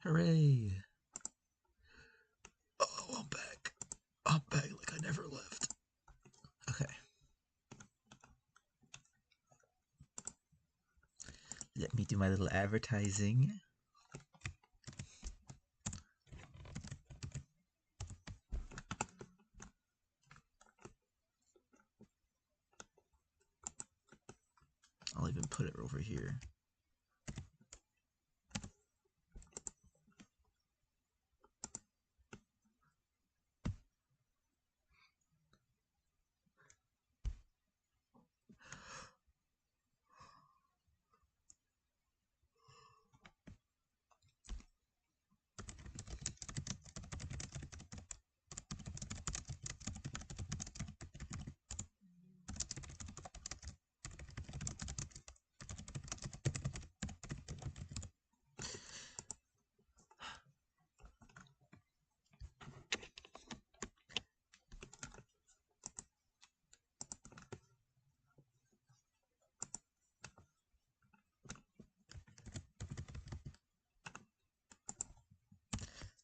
Hooray! Oh, I'm back. I'm back like I never left. Okay. Let me do my little advertising. I'll even put it over here.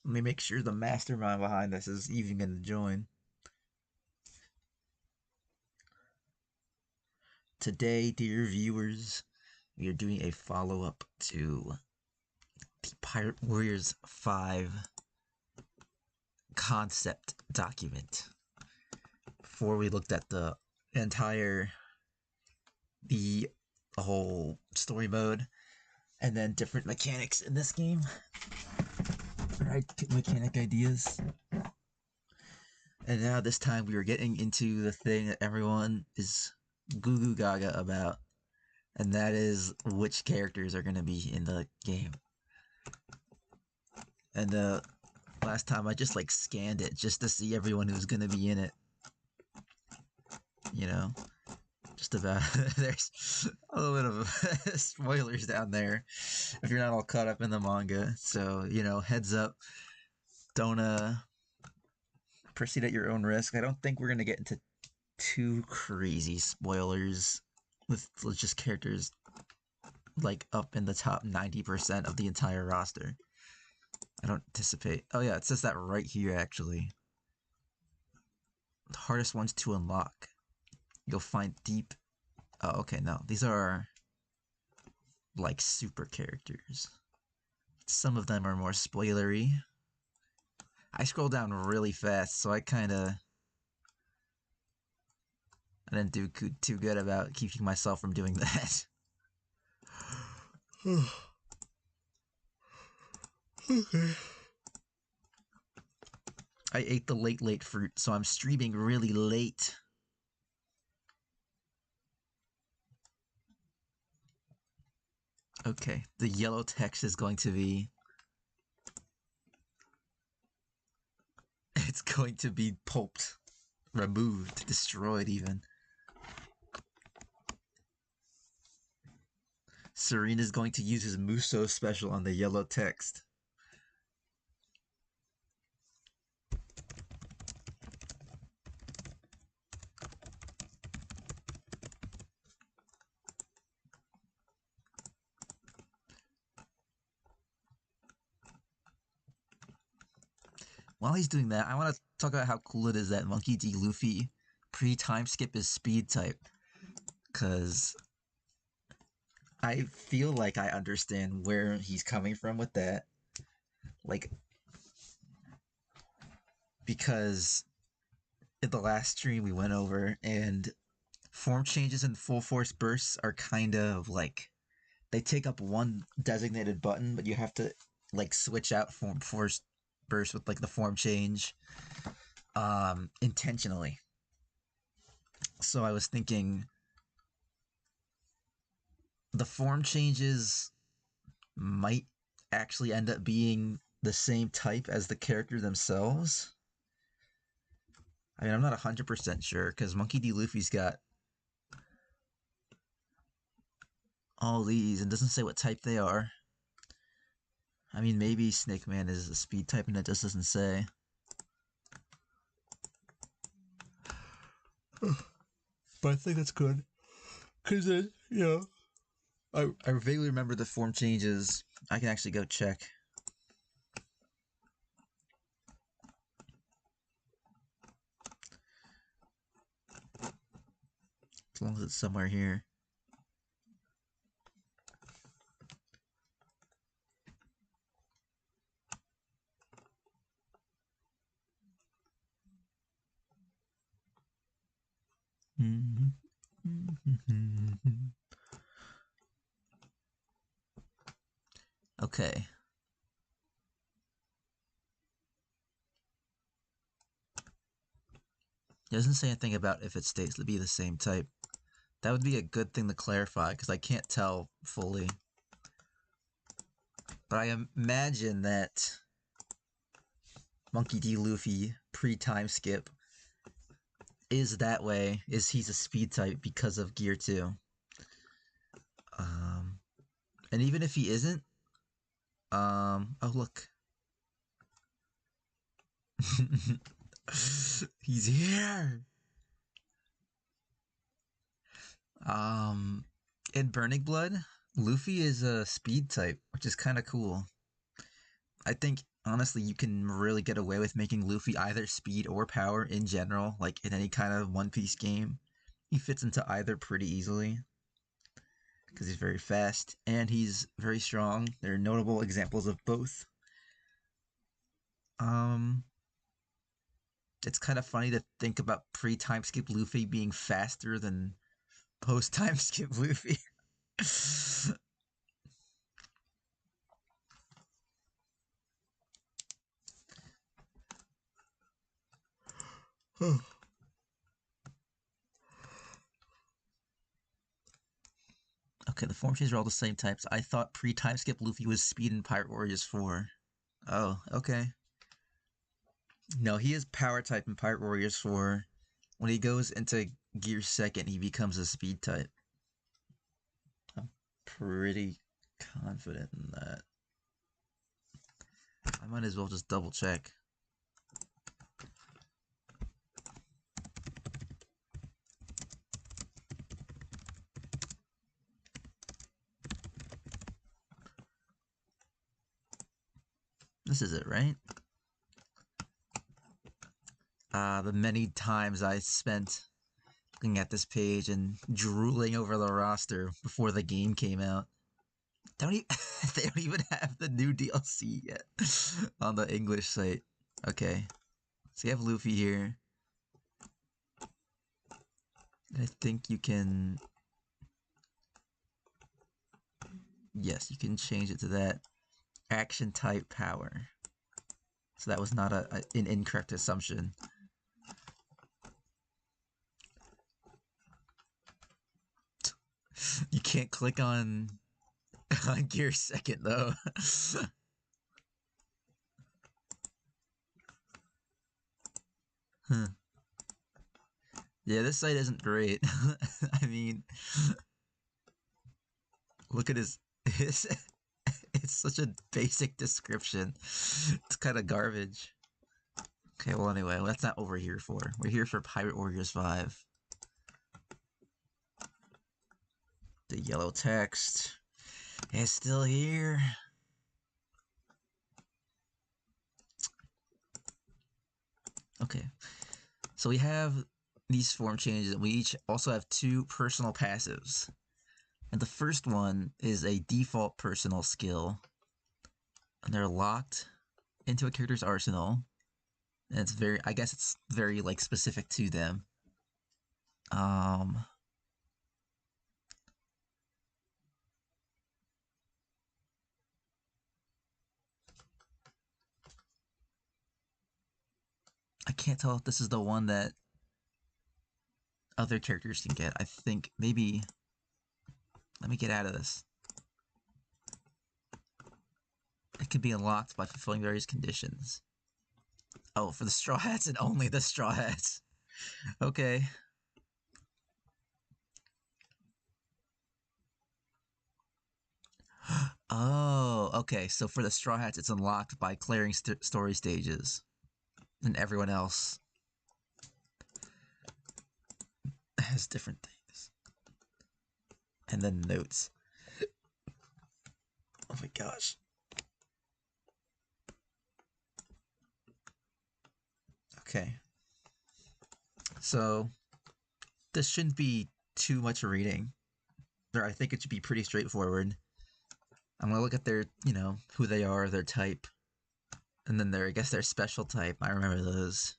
Let me make sure the mastermind behind this is even going to join. Today, dear viewers, we are doing a follow-up to the Pirate Warriors 5 concept document. Before we looked at the whole story mode, and then different mechanics in this game. Right, mechanic ideas. And now this time we are getting into the thing that everyone is goo goo gaga about, and that is which characters are going to be in the game. And last time I just like scanned it just to see everyone who's going to be in it. You know, just about. There's a little bit of spoilers down there if you're not all caught up in the manga. So, you know, heads up. Don't proceed at your own risk. I don't think we're going to get into too crazy spoilers with just characters like up in the top 90% of the entire roster. I don't anticipate. Oh yeah, it says that right here actually. The hardest ones to unlock. You'll find deep... Oh, okay, no. These are like super characters. Some of them are more spoilery. I scrolled down really fast, so I didn't do too good about keeping myself from doing that. Okay. I ate the late fruit, so I'm streaming really late. Okay, the yellow text is going to be... It's going to be pulped, removed, destroyed even. Serena's going to use his Muso special on the yellow text. While he's doing that, I want to talk about how cool it is that Monkey D. Luffy pre-time skip is speed type. Because I feel like I understand where he's coming from with that. Like, because in the last stream we went over, and form changes and full force bursts are kind of like, they take up one designated button, but you have to like switch out form force burst with like the form change intentionally. So I was thinking the form changes might actually end up being the same type as the character themselves. I mean, I'm not 100% sure, because Monkey D. Luffy's got all these and doesn't say what type they are. I mean, maybe Snake Man is a speed type and it just doesn't say. But I think that's good. Because, you know, I vaguely remember the form changes. I can actually go check. As long as it's somewhere here. Okay. It doesn't say anything about if it stays to be the same type. That would be a good thing to clarify, because I can't tell fully. But I imagine that Monkey D. Luffy pre-time skip is that way, he's a speed type because of Gear 2. And even if he isn't, oh look. He's here! In Burning Blood, Luffy is a speed type, which is kind of cool. I think, honestly, you can really get away with making Luffy either speed or power in general, like in any kind of One Piece game. He fits into either pretty easily, because he's very fast, and he's very strong. There are notable examples of both. It's kind of funny to think about pre-time skip Luffy being faster than post-time skip Luffy. Okay, the form changes are all the same types. I thought pre-time skip Luffy was speed in Pirate Warriors 4. Oh, okay. No, he is power type in Pirate Warriors 4. When he goes into Gear 2nd, he becomes a speed type. I'm pretty confident in that. I might as well just double check. This is it, right? The many times I spent looking at this page and drooling over the roster before the game came out. They don't even have the new DLC yet on the English site. Okay, so you have Luffy here. I think you can... Yes, you can change it to that action type power. So that was not an incorrect assumption. You can't click on Gear 2nd though. Huh. Yeah, this site isn't great. I mean, look at his it's such a basic description. It's kind of garbage. Okay, well anyway, that's not what we're here for. We're here for Pirate Warriors 5. The yellow text is still here. Okay, so we have these form changes, and we each also have 2 personal passives. And the first one is a default personal skill, and they're locked into a character's arsenal. And it's very, I guess it's very like specific to them. I can't tell if this is the one that other characters can get. I think maybe... Let me get out of this. It can be unlocked by fulfilling various conditions. Oh, for the Straw Hats and only the Straw Hats. Okay. Oh, okay. So for the Straw Hats, it's unlocked by clearing story stages. And everyone else has different things. And then notes. Oh my gosh. Okay. So this shouldn't be too much reading. Or I think it should be pretty straightforward. I'm gonna look at their, who they are, their type, and then I guess their special type. I remember those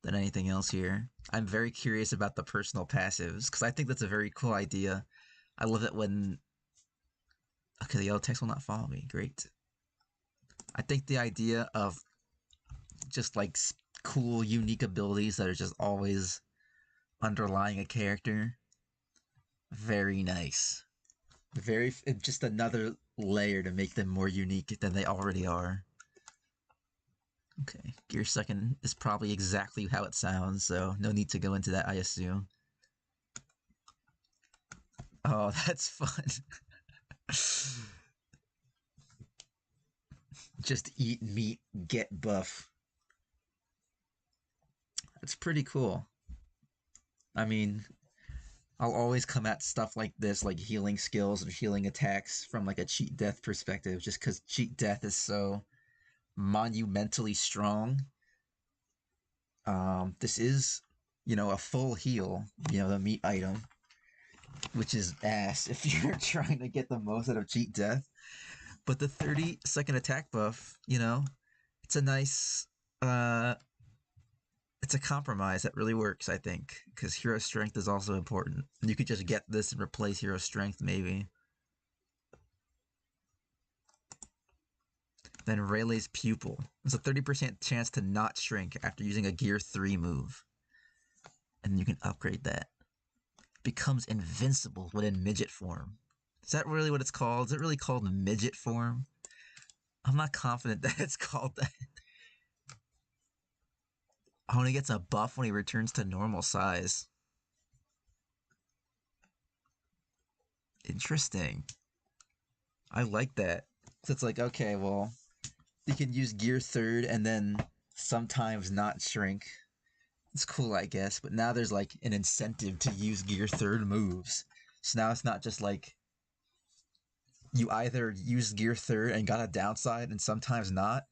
than anything else here. I'm very curious about the personal passives because I think that's a very cool idea. I love it when. Okay, the yellow text will not follow me. Great. I think the idea of just like cool, unique abilities that are just always underlying a character. Very nice. Just another layer to make them more unique than they already are. Okay, Gear Second is probably exactly how it sounds, so no need to go into that, I assume. Oh, that's fun. Just eat meat, get buff. That's pretty cool. I mean, I'll always come at stuff like this, like healing skills and healing attacks, from like a cheat death perspective, just because cheat death is so monumentally strong. This is, a full heal, the meat item, which is ass if you're trying to get the most out of cheat death. But the 30-second attack buff, it's a nice, it's a compromise that really works, I think, because hero strength is also important. You could just get this and replace hero strength, maybe. Then Rayleigh's Pupil. There's a 30% chance to not shrink after using a Gear 3 move. And you can upgrade that. Becomes invincible when in midget form. Is that really what it's called? Is it really called midget form? I'm not confident that it's called that. Oh, and he gets a buff when he returns to normal size. Interesting. I like that. So it's like, okay, well, you can use Gear Third and then sometimes not shrink. It's cool, I guess, but now there's like an incentive to use Gear Third moves. So now it's not just like you either use Gear Third and got a downside and sometimes not,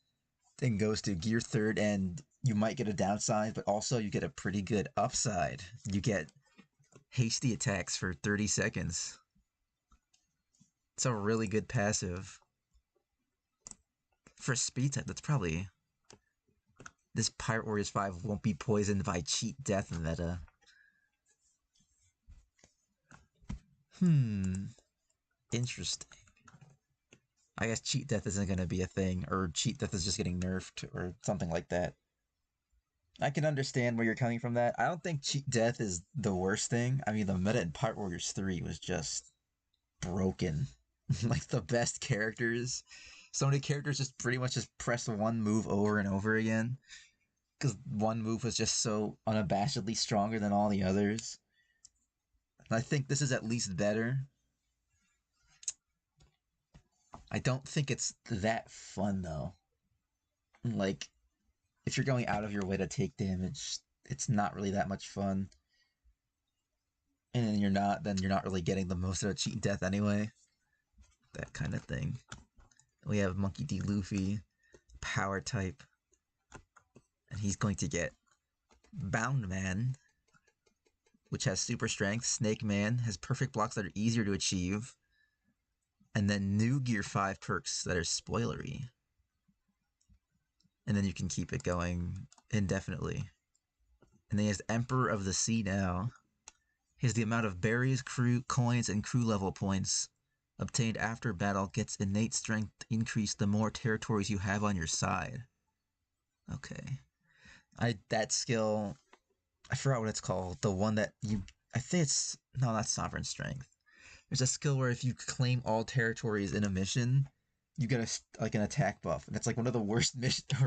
then goes to Gear Third and you might get a downside, but also you get a pretty good upside. You get hasty attacks for 30 seconds. It's a really good passive. For speed type, that's probably... This Pirate Warriors 5 won't be poisoned by cheat death meta. Interesting. I guess cheat death isn't going to be a thing, or cheat death is just getting nerfed, or something like that. I can understand where you're coming from that. I don't think cheat death is the worst thing. I mean, the meta in Pirate Warriors 3 was just broken. Like, the best characters. So many characters just pretty much just press one move over and over again. Because one move was just so unabashedly stronger than all the others. And I think this is at least better. I don't think it's that fun, though. Like, if you're going out of your way to take damage, it's not really that much fun. And then you're not really getting the most out of cheat death anyway. That kind of thing. We have Monkey D. Luffy, power type. And he's going to get Bound Man, which has super strength. Snake Man has perfect blocks that are easier to achieve. And then new Gear 5 perks that are spoilery. And then you can keep it going indefinitely. And then he has Emperor of the Sea now. He has the amount of berries, crew, coins, and crew level points obtained after battle gets innate strength increased the more territories you have on your side. Okay. That skill, I forgot what it's called. The one that I think it's, no, that's Sovereign Strength. There's a skill where if you claim all territories in a mission, you get an attack buff, and it's like one of the worst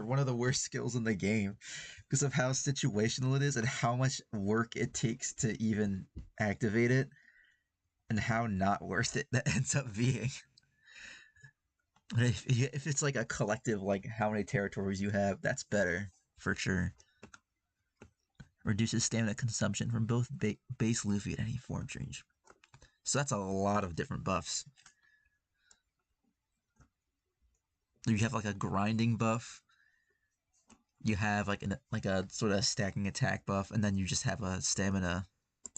one of the worst skills in the game because of how situational it is and how much work it takes to even activate it, and how not worth it that ends up being. But if it's like a collective, like how many territories you have, that's better for sure. Reduces stamina consumption from both base Luffy at any form change. So that's a lot of different buffs. You have like a grinding buff. You have like a sort of stacking attack buff, and then you just have a stamina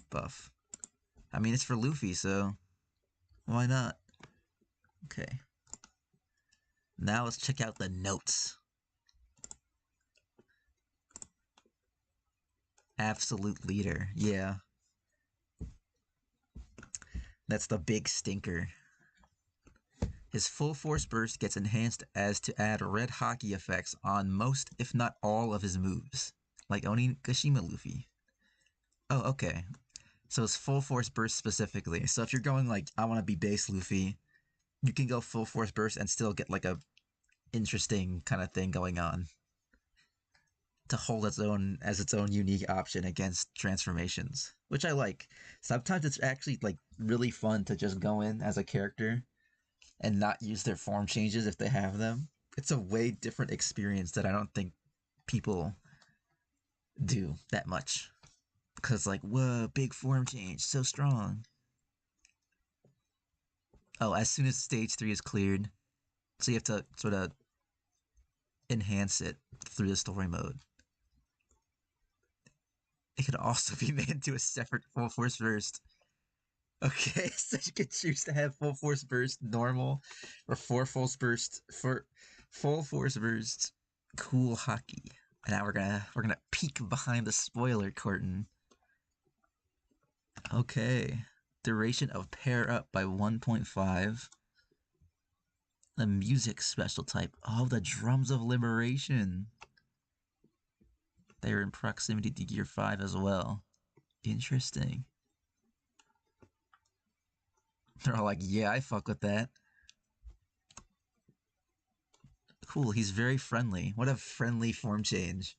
buff. I mean, it's for Luffy, so why not? Okay. Now let's check out the notes. Absolute leader, yeah. That's the big stinker. His full force burst gets enhanced as to add red hockey effects on most, if not all, of his moves. Like Onigashima Luffy. Oh, okay. So it's full force burst specifically. So if you're going like, I want to be base Luffy, you can go full force burst and still get like a interesting kind of thing going on to hold its own as its own unique option against transformations, which I like. Sometimes it's actually like really fun to just go in as a character and not use their form changes if they have them. It's a way different experience that I don't think people do that much. Because, like, whoa, big form change, so strong. Oh, as soon as stage 3 is cleared, so you have to sort of enhance it through the story mode. It could also be made into a separate full force burst. Okay, so you could choose to have full force burst normal or full force burst cool hockey. And now we're gonna peek behind the spoiler curtain. Okay. Duration of pair up by 1.5. The music special type. Oh, the drums of liberation. They're in proximity to Gear 5 as well. Interesting. They're all like, yeah, I fuck with that. Cool, he's very friendly. What a friendly form change.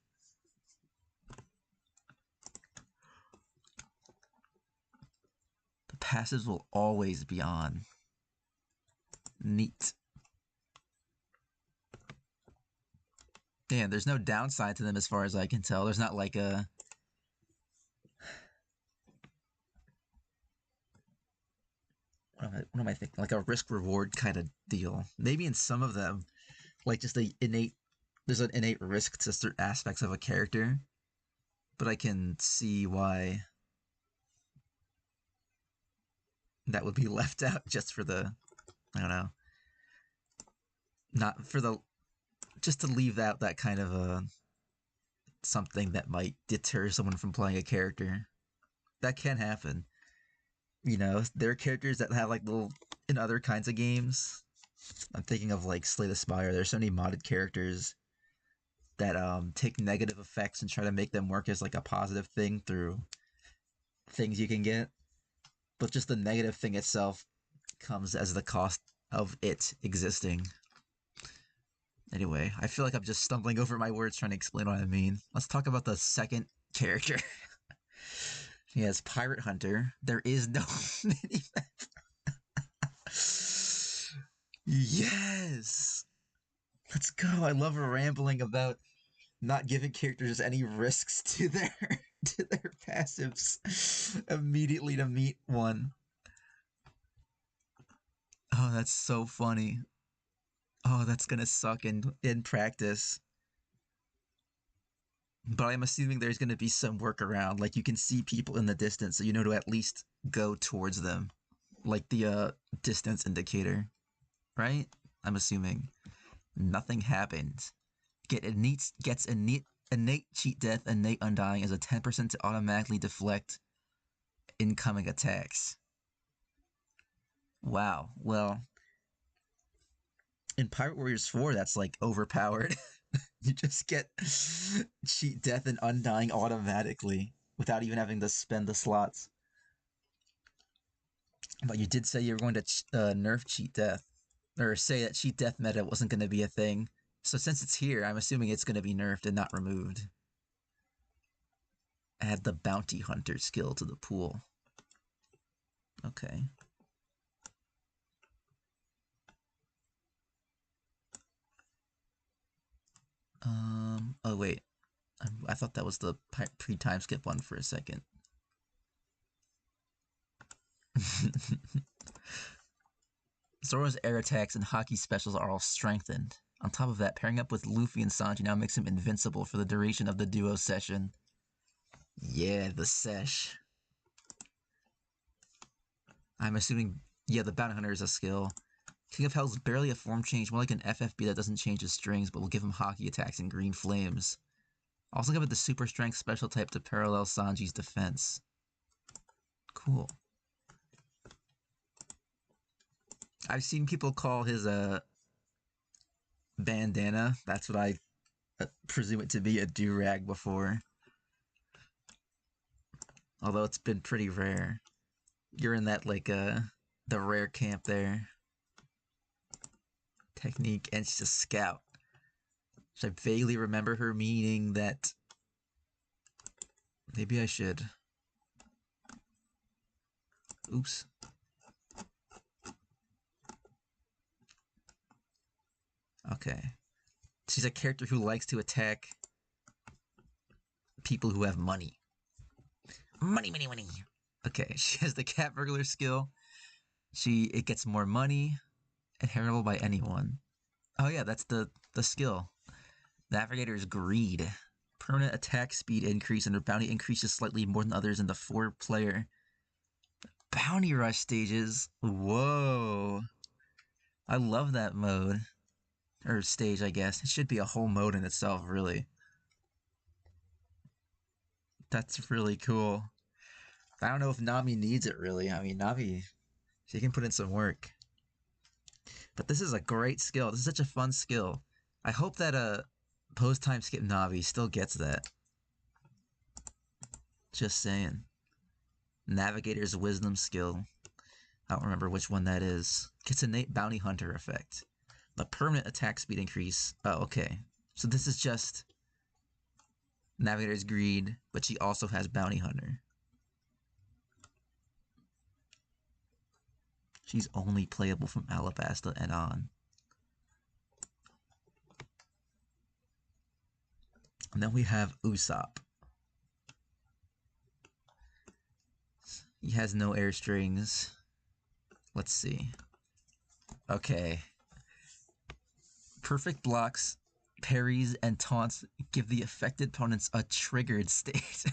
The passives will always be on. Neat. Yeah, there's no downside to them as far as I can tell. There's not like a... What am I thinking? Like a risk-reward kind of deal. Maybe in some of them, like just there's an innate risk to certain aspects of a character, but I can see why that would be left out just for the, I don't know, not for the, just to leave out that kind of a something that might deter someone from playing a character. That can happen. You know, there are characters that have like little in other kinds of games. I'm thinking of like Slay the Spire. There's so many modded characters that take negative effects and try to make them work as like a positive thing through things you can get. But just the negative thing itself comes as the cost of it existing. Anyway, I feel like I'm just stumbling over my words trying to explain what I mean. Let's talk about the second character. He has Pirate Hunter. There is no minimap. Yes! Let's go. I love rambling about not giving characters any risks to their to their passives immediately to meet one. Oh, that's so funny. Oh, that's gonna suck in practice. But I'm assuming there's gonna be some workaround. Like you can see people in the distance, so you know to at least go towards them. Like the distance indicator. Right? I'm assuming. Nothing happens. Gets innate cheat death, innate undying as a 10% to automatically deflect incoming attacks. Wow. Well, in Pirate Warriors 4, that's like overpowered. You just get cheat death and undying automatically without even having to spend the slots. But you did say you were going to nerf cheat death, or say that cheat death meta wasn't going to be a thing. So since it's here, I'm assuming it's going to be nerfed and not removed. Add the bounty hunter skill to the pool. Okay. Oh wait. I thought that was the pre-time skip one for a second. Zoro's air attacks and hockey specials are all strengthened. On top of that, pairing up with Luffy and Sanji now makes him invincible for the duration of the duo session. Yeah, the sesh. I'm assuming, yeah, the Bounty Hunter is a skill. King of Hell's barely a form change, more like an FFB that doesn't change his strings, but will give him hockey attacks and green flames. Also give it the super strength special type to parallel Sanji's defense. Cool. I've seen people call his bandana, that's what I presume it to be, a do-rag before. Although it's been pretty rare. You're in that, like, the rare camp there. Technique, and she's a scout. So I vaguely remember her meaning that... Maybe I should. Oops. Okay. She's a character who likes to attack people who have money. Money, money, money. Okay, she has the cat burglar skill. It gets more money, inheritable by anyone. Oh yeah, that's the skill. Navigator's Greed. Permanent attack speed increase and their bounty increases slightly more than others in the 4-player bounty rush stages. Whoa. I love that mode. Or stage, I guess. It should be a whole mode in itself, really. That's really cool. I don't know if Nami needs it, really. I mean, Nami, she can put in some work. But this is a great skill. This is such a fun skill. I hope that post time skip Navi still gets that. Just saying. Navigator's Wisdom skill. I don't remember which one that is. Gets innate Bounty Hunter effect. The permanent attack speed increase. Oh, okay. So this is just Navigator's Greed, but she also has Bounty Hunter. She's only playable from Alabasta and on. And then we have Usopp. He has no air strings. Let's see. Okay. Perfect blocks, parries, and taunts give the affected opponents a triggered state.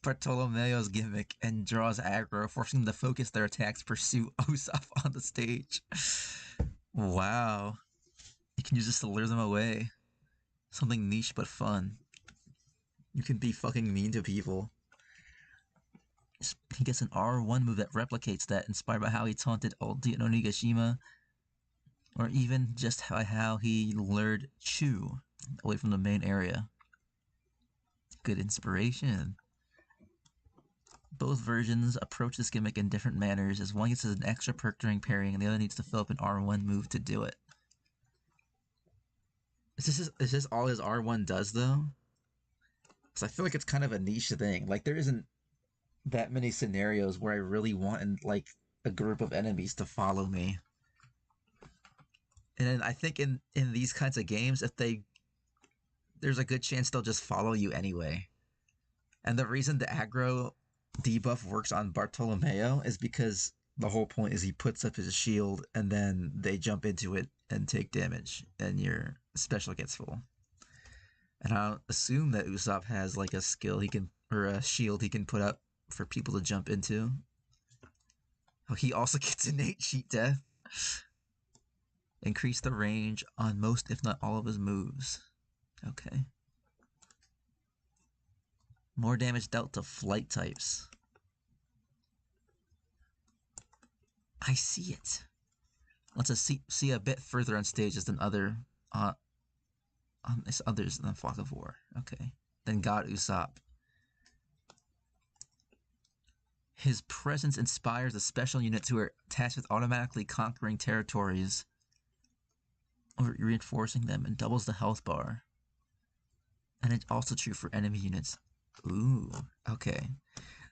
Bartolomeo's gimmick and draws aggro, forcing them to focus their attacks, pursue Usopp on the stage. Wow. You can use this to lure them away. Something niche but fun. You can be fucking mean to people. He gets an R1 move that replicates that, inspired by how he taunted Ulti no Nigashima, or even just how he lured Chu away from the main area. Good inspiration. Both versions approach this gimmick in different manners, as one gets an extra perk during parrying, and the other needs to fill up an R1 move to do it. Is this all his R1 does, though? Because I feel like it's kind of a niche thing. Like, there isn't that many scenarios where I really want, like, a group of enemies to follow me. And I think in these kinds of games, there's a good chance they'll just follow you anyway. And the reason the aggro debuff works on Bartolomeo is because the whole point is he puts up his shield and then they jump into it and take damage, and your special gets full. And I'll assume that Usopp has like a skill or a shield he can put up for people to jump into. Oh, he also gets innate cheat death. Increase the range on most, if not all, of his moves. Okay. More damage dealt to flight types. I see it. Let's see a bit further on stages than others than Flock of War. Okay. Then God Usopp. His presence inspires the special units who are tasked with automatically conquering territories or reinforcing them, and doubles the health bar. And it's also true for enemy units. Ooh, okay.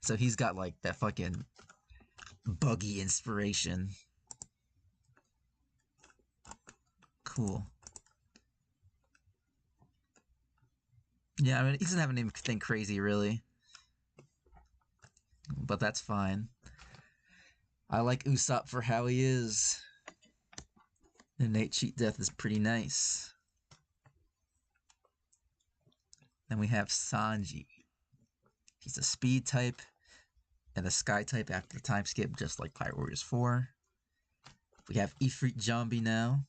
So he's got like that fucking buggy inspiration. Cool. Yeah, I mean, he doesn't have anything crazy, really. But that's fine. I like Usopp for how he is. Innate cheat death is pretty nice. Then we have Sanji. He's a speed type, and the Sky type after the time skip, just like Pirate Warriors 4. We have Ifrit Jambi now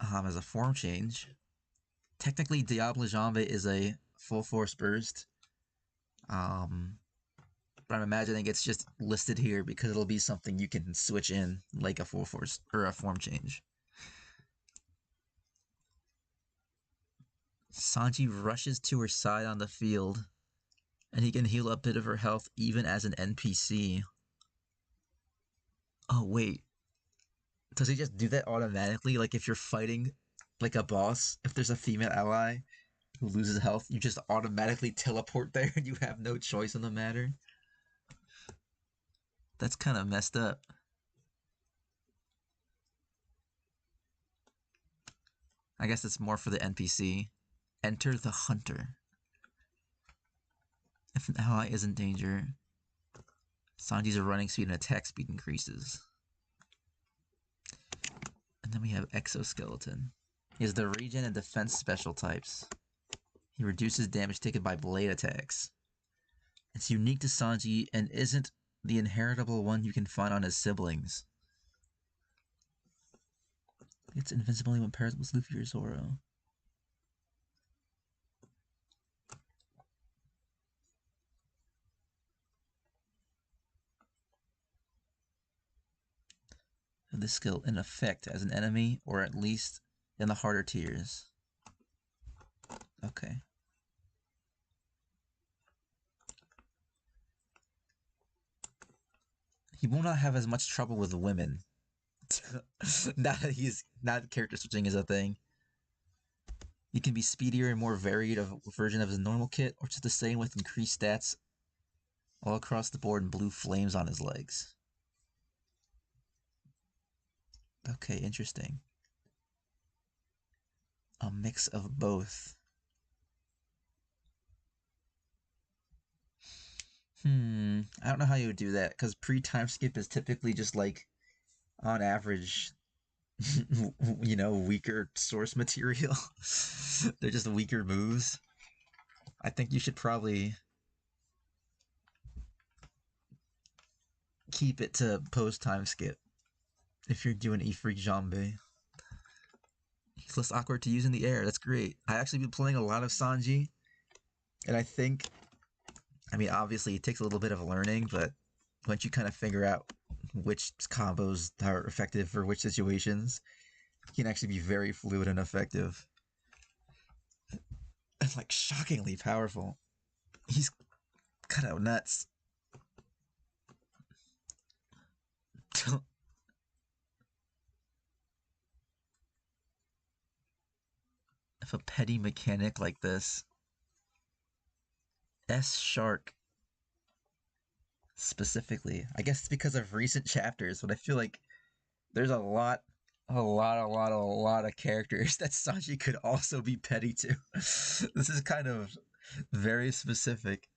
as a form change. Technically, Diablo Jambe is a full force burst. But I'm imagining it's just listed here because it'll be something you can switch in, like a full force or a form change. Sanji rushes to her side on the field, and he can heal a bit of her health even as an NPC. Oh, wait. Does he just do that automatically? Like if you're fighting like a boss, if there's a female ally who loses health, you just automatically teleport there and you have no choice in the matter? That's kind of messed up. I guess it's more for the NPC. Enter the Hunter. If an ally is in danger, Sanji's running speed and attack speed increases. And then we have Exoskeleton. He has the regen and defense special types. He reduces damage taken by blade attacks. It's unique to Sanji and isn't the inheritable one you can find on his siblings. It's invincibility when paired with Luffy or Zoro. This skill in effect as an enemy, or at least in the harder tiers. Okay. He will not have as much trouble with women. Now that not character switching is a thing. He can be speedier and more varied version of his normal kit, or just the same with increased stats all across the board and blue flames on his legs. Okay, interesting. A mix of both. I don't know how you would do that, because pre-time skip is typically just like, on average, weaker source material. They're just weaker moves. I think you should probably keep it to post-time skip if you're doing Ifrit Jambe. He's less awkward to use in the air. That's great. I actually been playing a lot of Sanji, and I think, obviously it takes a little bit of learning, but once you kind of figure out which combos are effective for which situations, he can actually be very fluid and effective. And like shockingly powerful. He's kind of nuts. If a petty mechanic like this, S Shark specifically, I guess it's because of recent chapters, but I feel like there's a lot of characters that Sanji could also be petty to. This is kind of very specific,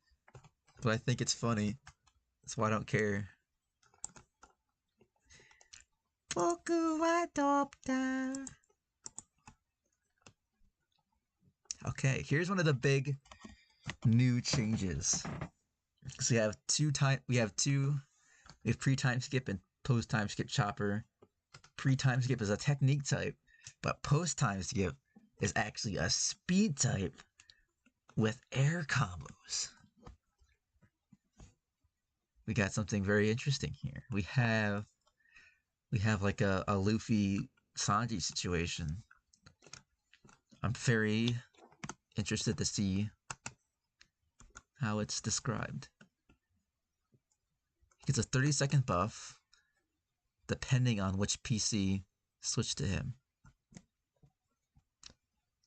but I think it's funny. That's why I don't care. Boku wa Doctor. Okay, here's one of the big new changes. So we have pre-time skip and post-time skip chopper. Pre-time skip is a technique type, but post-time skip is actually a speed type with air combos. We got something very interesting here. We have like a Luffy Sanji situation. I'm very interested to see how it's described. He gets a 30-second buff depending on which PC switched to him.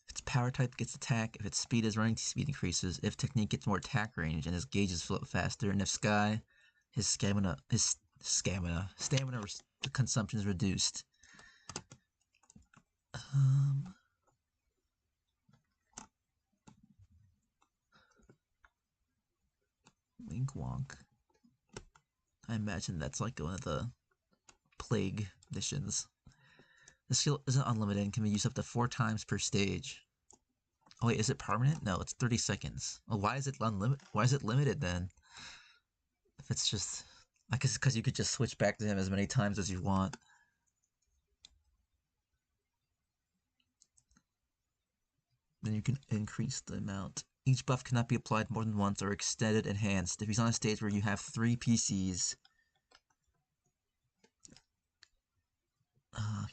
If its power type gets attack, if its speed is running speed increases, if technique gets more attack range and his gauges fill up faster, and if Sky, his stamina consumption is reduced. Wink wonk. I imagine that's like one of the plague missions. The skill isn't unlimited and can be used up to 4 times per stage. Oh wait, is it permanent? No, it's 30 seconds. Oh, why is it unlimited? Why is it limited then? it's just, I guess because you could just switch back to him as many times as you want. Then you can increase the amount. Each buff cannot be applied more than once or extended enhanced. If he's on a stage where you have 3 PCs,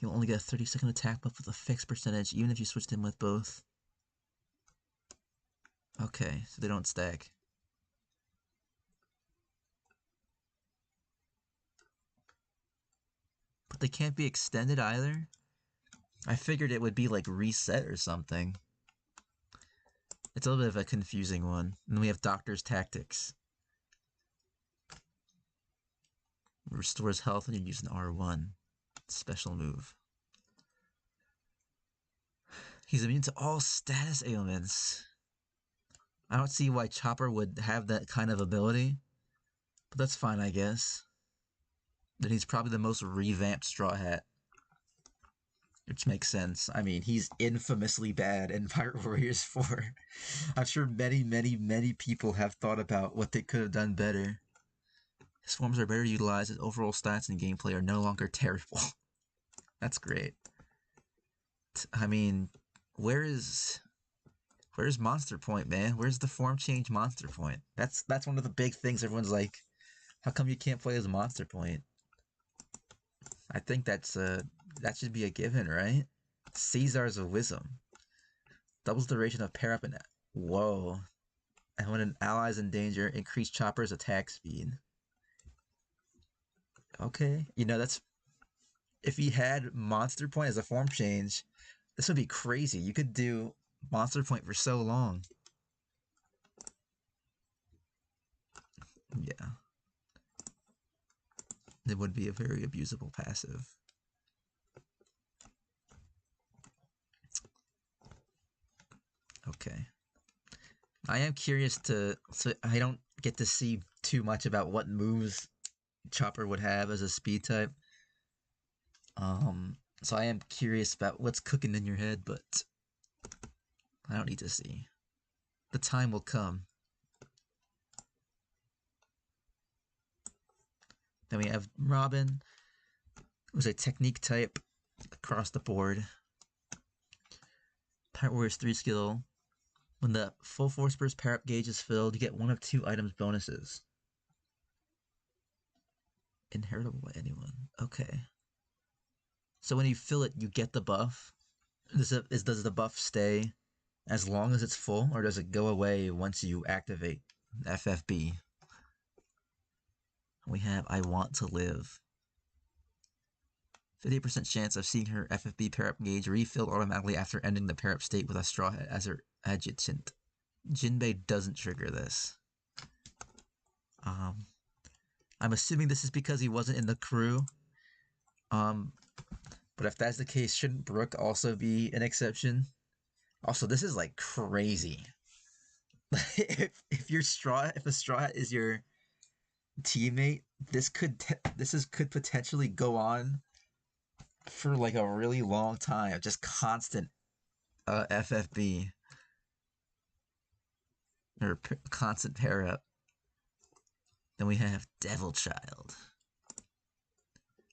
you'll only get a 30-second attack buff with a fixed percentage, even if you switched him with both. Okay, so they don't stack. But they can't be extended either? I figured it would be like reset or something. It's a little bit of a confusing one. And then we have Doctor's Tactics. Restores health when you're using R1. Special move. He's immune to all status ailments. I don't see why Chopper would have that kind of ability, but that's fine, I guess. Then he's probably the most revamped Straw Hat, which makes sense. I mean, he's infamously bad in Pirate Warriors 4. I'm sure many, many, many people have thought about what they could have done better. His forms are better utilized, his overall stats and gameplay are no longer terrible. That's great. I mean, where's Monster Point, man? Where's the form change Monster Point? That's one of the big things everyone's like, how come you can't play as Monster Point? I think that should be a given, right? Caesar's a Wisdom. Doubles the duration of pair up and whoa. And when an ally's in danger, increase Chopper's attack speed. Okay. You know, that's if he had Monster Point as a form change, this would be crazy. You could do Monster Point for so long. Yeah. It would be a very abusable passive. Okay. I am curious so I don't get to see too much about what moves Chopper would have as a speed type. So I am curious about what's cooking in your head, but I don't need to see. The time will come. Then we have Robin, who's a technique type across the board. Pirate Warriors 3 skill. When the full force burst power up gauge is filled, you get 1 of 2 items bonuses. Inheritable by anyone. Okay. So when you fill it, you get the buff. Does the buff stay as long as it's full, or does it go away once you activate FFB? We have I Want to Live. 50% chance of seeing her FFB pair-up gauge refilled automatically after ending the pair-up state with a Straw Hat as her adjutant. Jinbei doesn't trigger this. I'm assuming this is because he wasn't in the crew. But if that's the case, shouldn't Brooke also be an exception? Also, this is like crazy. if a Straw Hat is your teammate, this could potentially go on for like a really long time. Just constant FFB or constant pair up. Then we have Devil Child.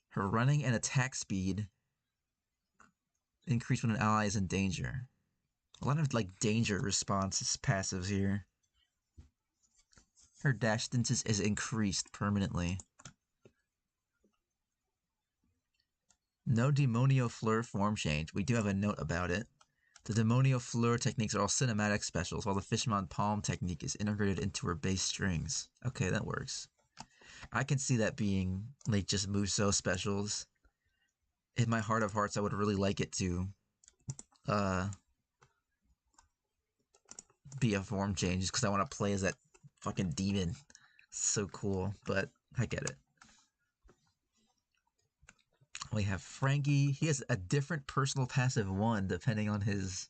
Her running and attack speed increase when an ally is in danger. A lot of like danger response passives here. Her dash distance is increased permanently. No Demonio Fleur form change. We do have a note about it. The Demonio Fleur techniques are all cinematic specials, while the Fishmon Palm technique is integrated into her base strings. Okay, that works. I can see that being like just Muso specials. In my heart of hearts, I would really like it to be a form change just because I want to play as that fucking demon. It's so cool, but I get it. We have Frankie. He has a different personal passive 1 depending on his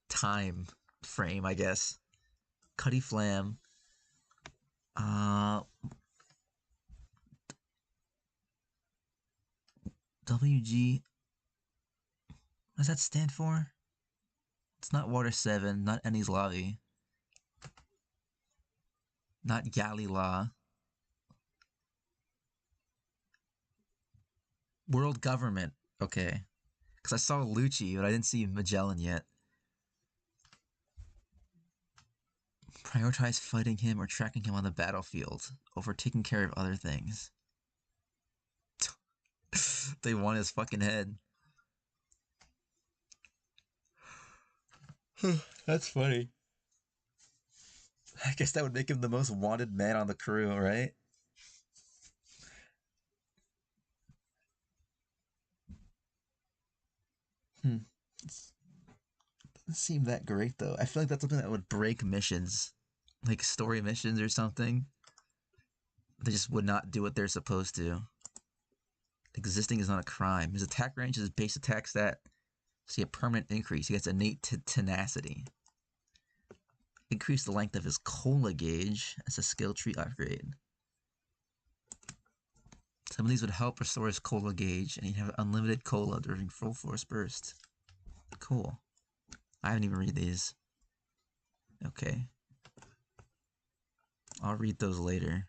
time frame, I guess. Cuddy Flam. WG. What does that stand for? It's not Water 7, not Enies Lobby. Not Galila. World government. Okay. Because I saw Lucci, but I didn't see Magellan yet. Prioritize fighting him or tracking him on the battlefield over taking care of other things. They want his fucking head. That's funny. I guess that would make him the most wanted man on the crew, right? Hmm. Doesn't seem that great though. I feel like that's something that would break missions, like story missions or something. They just would not do what they're supposed to. Existing is not a crime. His attack range is his base attack stat. See a permanent increase. He gets innate tenacity. Increase the length of his cola gauge as a skill tree upgrade. Some of these would help restore his cola gauge, and he'd have unlimited cola during full force burst. Cool. I haven't even read these. Okay. I'll read those later.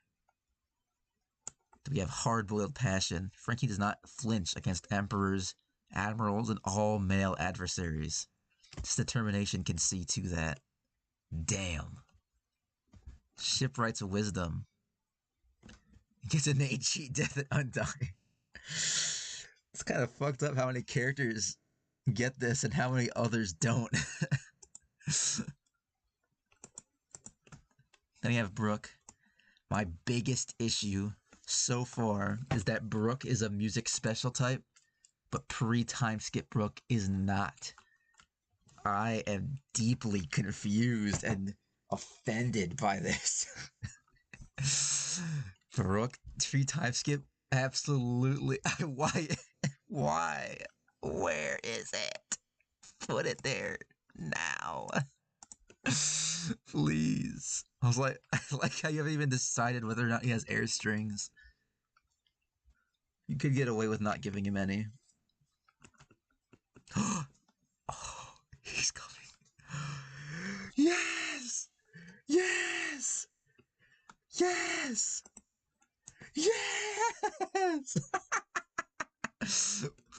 We have hard-boiled passion. Frankie does not flinch against emperors, admirals, and all male adversaries. His determination can see to that. Damn. Shipwright's wisdom. He gets innate cheat death and undying. It's kind of fucked up how many characters get this and how many others don't. Then we have Brooke. My biggest issue so far is that Brooke is a music special type, but pre-time skip Brooke is not. I am deeply confused and offended by this. Brooke, pre-time skip, absolutely. Why? Why? Where is it? Put it there now. Please. I was like, I like how you haven't even decided whether or not he has air strings. You could get away with not giving him any. Oh, he's coming. Yes! Yes! Yes! Yes!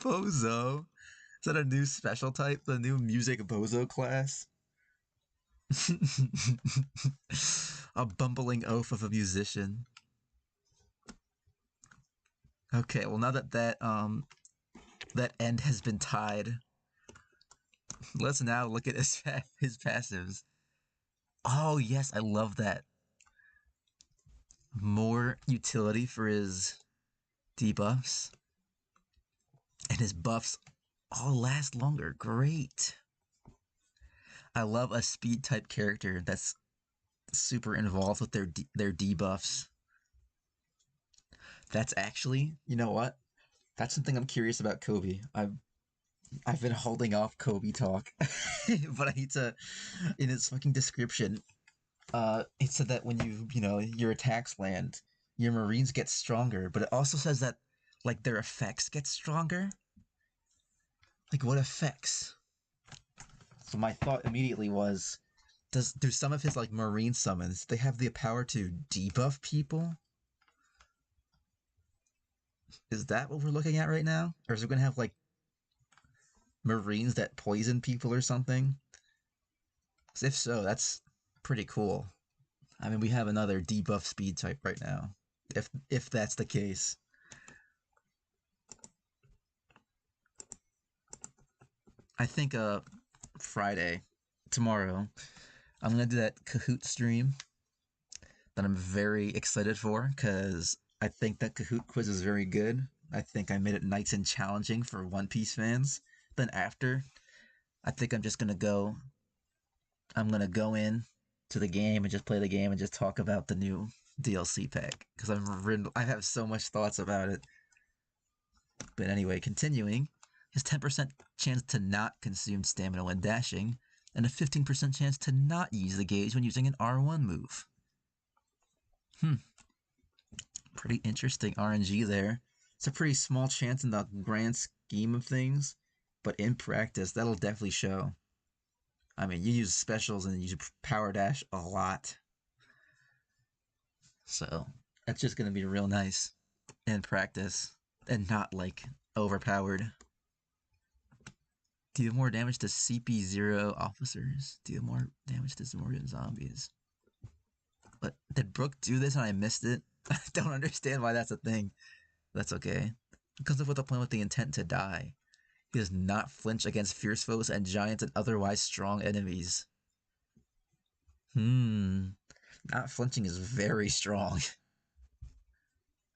Bozo. Is that a new special type? The new music Bozo class? A bumbling oaf of a musician. Okay, well now that that end has been tied, let's now look at his passives. Oh yes, I love that. More utility for his debuffs, and his buffs all last longer. Great. I love a speed type character that's super involved with their debuffs. That's actually, you know what? That's something I'm curious about Kobe. I've been holding off Kobe talk, but I need to. In its fucking description, it said that when your attacks land, your Marines get stronger, but it also says that like their effects get stronger. Like what effects? So my thought immediately was, do some of his like Marine summons they have the power to debuff people? Is that what we're looking at right now, or is it gonna have like Marines that poison people or something? 'Cause if so, that's pretty cool. I mean, we have another debuff speed type right now. If that's the case. I think Friday, tomorrow, I'm gonna do that Kahoot stream that I'm very excited for because I think that Kahoot quiz is very good. I think I made it nice and challenging for One Piece fans. Then after, I think I'm gonna go in to the game and just play the game and just talk about the new DLC pack because I have so much thoughts about it. But anyway, continuing, his 10% chance to not consume stamina when dashing, and a 15% chance to not use the gauge when using an R1 move. Pretty interesting RNG there. It's a pretty small chance in the grand scheme of things, but in practice, that'll definitely show. I mean, you use specials and you use power dash a lot. So, that's just going to be real nice in practice and not like overpowered. Deal more damage to CP0 officers. Deal more damage to Morgan zombies. But did Brooke do this and I missed it? I don't understand why that's a thing. That's okay. It comes up with a plan with the intent to die. He does not flinch against fierce foes and giants and otherwise strong enemies. Not flinching is very strong.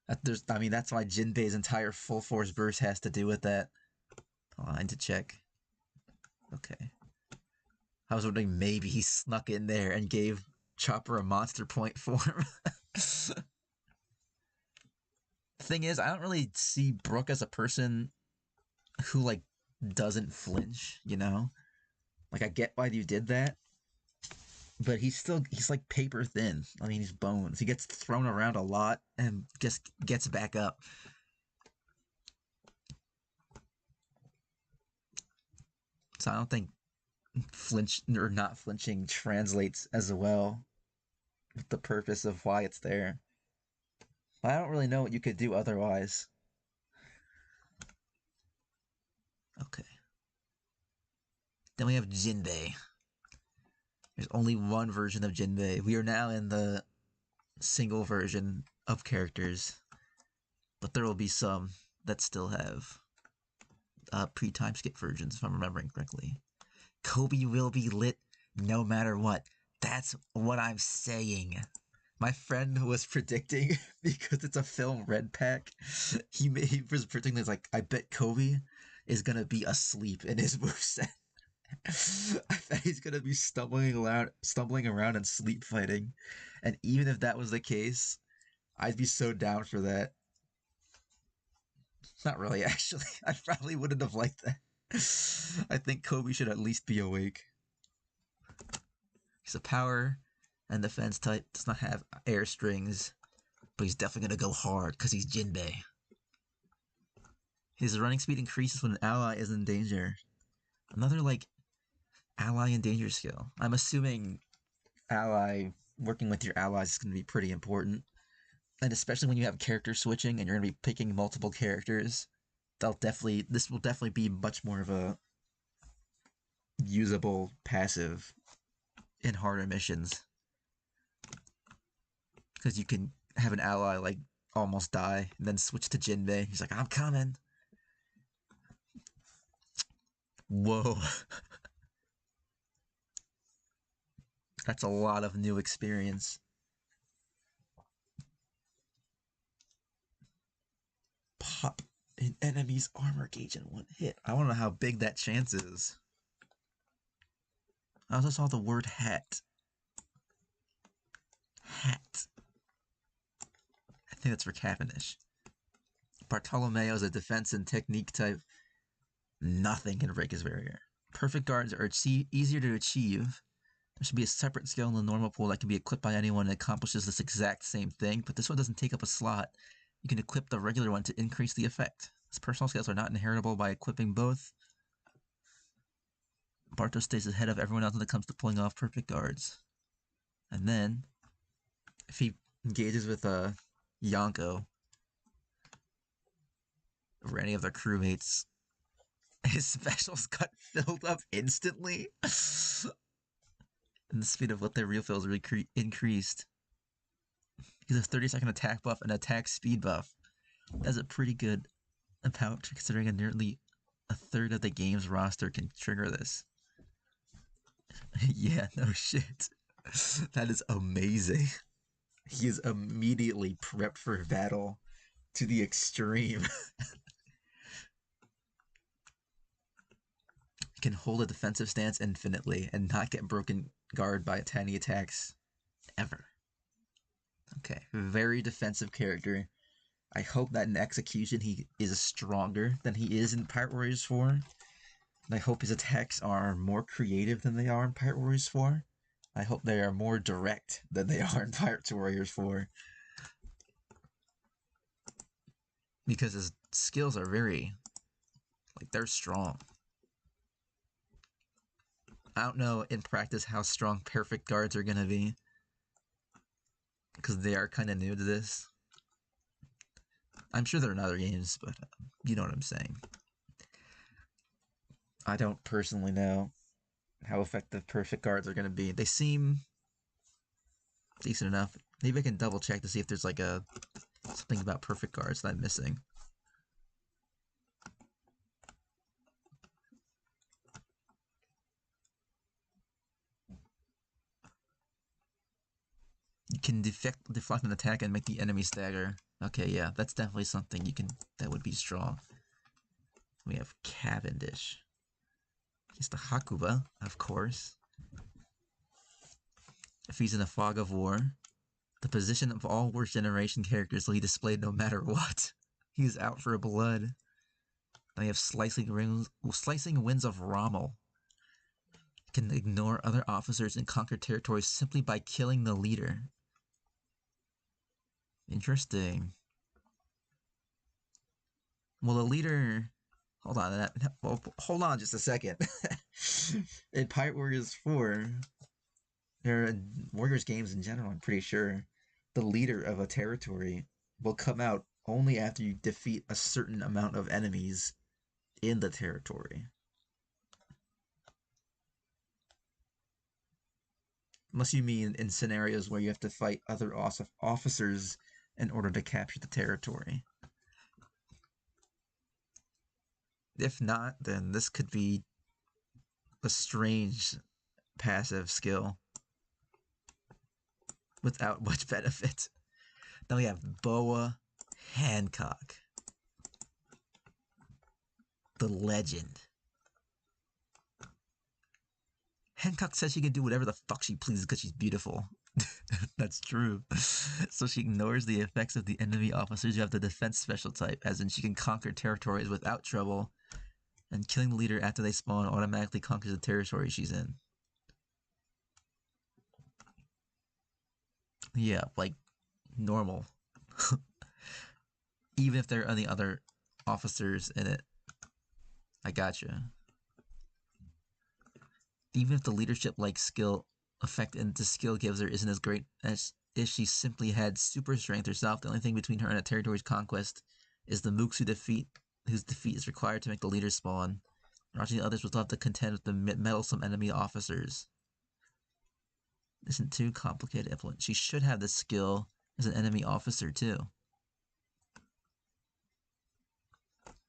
I mean, that's why Jinbei's entire full force burst has to do with that. Hold on, I need to check. Okay. I was wondering maybe he snuck in there and gave Chopper a monster point form. Thing is, I don't really see Brooke as a person who, like, doesn't flinch, you know? Like, I get why you did that, but he's like paper thin. I mean, he's bones. He gets thrown around a lot and just gets back up. So I don't think flinch or not flinching translates as well with the purpose of why it's there. I don't really know what you could do otherwise. Okay. Then we have Jinbei. There's only one version of Jinbei. We are now in the single version of characters, but there will be some that still have pre-time skip versions, if I'm remembering correctly. Kobe will be lit no matter what. That's what I'm saying. My friend was predicting, because it's a film red pack, he was predicting this, like, I bet Kobe is gonna be asleep in his moveset. I bet he's gonna be stumbling around and sleep fighting. And even if that was the case, I'd be so down for that. Not really, actually. I probably wouldn't have liked that. I think Kobe should at least be awake. He's a power and defense type, does not have air strings, but he's definitely gonna go hard because he's Jinbei. His running speed increases when an ally is in danger. Another, like, ally in danger skill. I'm assuming working with your allies is going to be pretty important. And especially when you have character switching and you're going to be picking multiple characters, this will definitely be much more of a usable passive in harder missions. Because you can have an ally, like, almost die, and then switch to Jinbei. He's like, I'm coming. Whoa. That's a lot of new experience. Pop an enemy's armor gauge in one hit. I want to know how big that chance is. I also saw the word hat. Hat. I think that's for Cavendish. Bartolomeo is a defense and technique type. Nothing can break his barrier. Perfect guards are easier to achieve. There should be a separate skill in the normal pool that can be equipped by anyone that accomplishes this exact same thing, but this one doesn't take up a slot. You can equip the regular one to increase the effect. His personal skills are not inheritable by equipping both. Barto stays ahead of everyone else when it comes to pulling off perfect guards. And then, if he engages with Yonko or any of their crewmates, his specials got filled up instantly. And the speed of what their real fills increased. He has a 30-second attack buff and attack speed buff. That's a pretty good amount, considering nearly a third of the game's roster can trigger this. Yeah, no shit. That is amazing. He is immediately prepped for battle to the extreme. He can hold a defensive stance infinitely and not get broken guard by tiny attacks ever. Okay, very defensive character. I hope that in execution he is stronger than he is in Pirate Warriors 4. And I hope his attacks are more creative than they are in Pirate Warriors 4. I hope they are more direct than they are in Pirate Warriors 4. Because his skills are very, like, they're strong. I don't know in practice how strong perfect guards are going to be, because they are kind of new to this. I'm sure there are in other games, but you know what I'm saying. I don't personally know how effective perfect guards are going to be. They seem decent enough. Maybe I can double check to see if there's like a something about perfect guards that I'm missing. You can deflect an attack and make the enemy stagger. Okay, yeah, that's definitely something you can. That would be strong. We have Cavendish. He's the Hakuba, of course. If he's in a fog of war, the position of all worst generation characters will be displayed no matter what. He's out for blood. Then we have Slicing Winds of Rommel. Can ignore other officers and conquer territories simply by killing the leader. Interesting. Well, the leader. Hold on. Hold on just a second. In Pirate Warriors 4, there are Warriors games in general, I'm pretty sure, the leader of a territory will come out only after you defeat a certain amount of enemies in the territory. Unless you mean in scenarios where you have to fight other officers in order to capture the territory. If not, then this could be a strange passive skill without much benefit. Then we have Boa Hancock, the legend. Hancock says she can do whatever the fuck she pleases because she's beautiful. That's true. So she ignores the effects of the enemy officers who have the defense special type, as in she can conquer territories without trouble, and killing the leader after they spawn automatically conquers the territory she's in. Yeah, like normal. Even if there are any other officers in it. I gotcha. Even if the leadership like skill effect and the skill gives her isn't as great as if she simply had super strength herself, the only thing between her and a territory's conquest is the mooks whose defeat is required to make the leader spawn. Watching the others will have to contend with the meddlesome enemy officers. Isn't too complicated to implement. She should have the skill as an enemy officer too.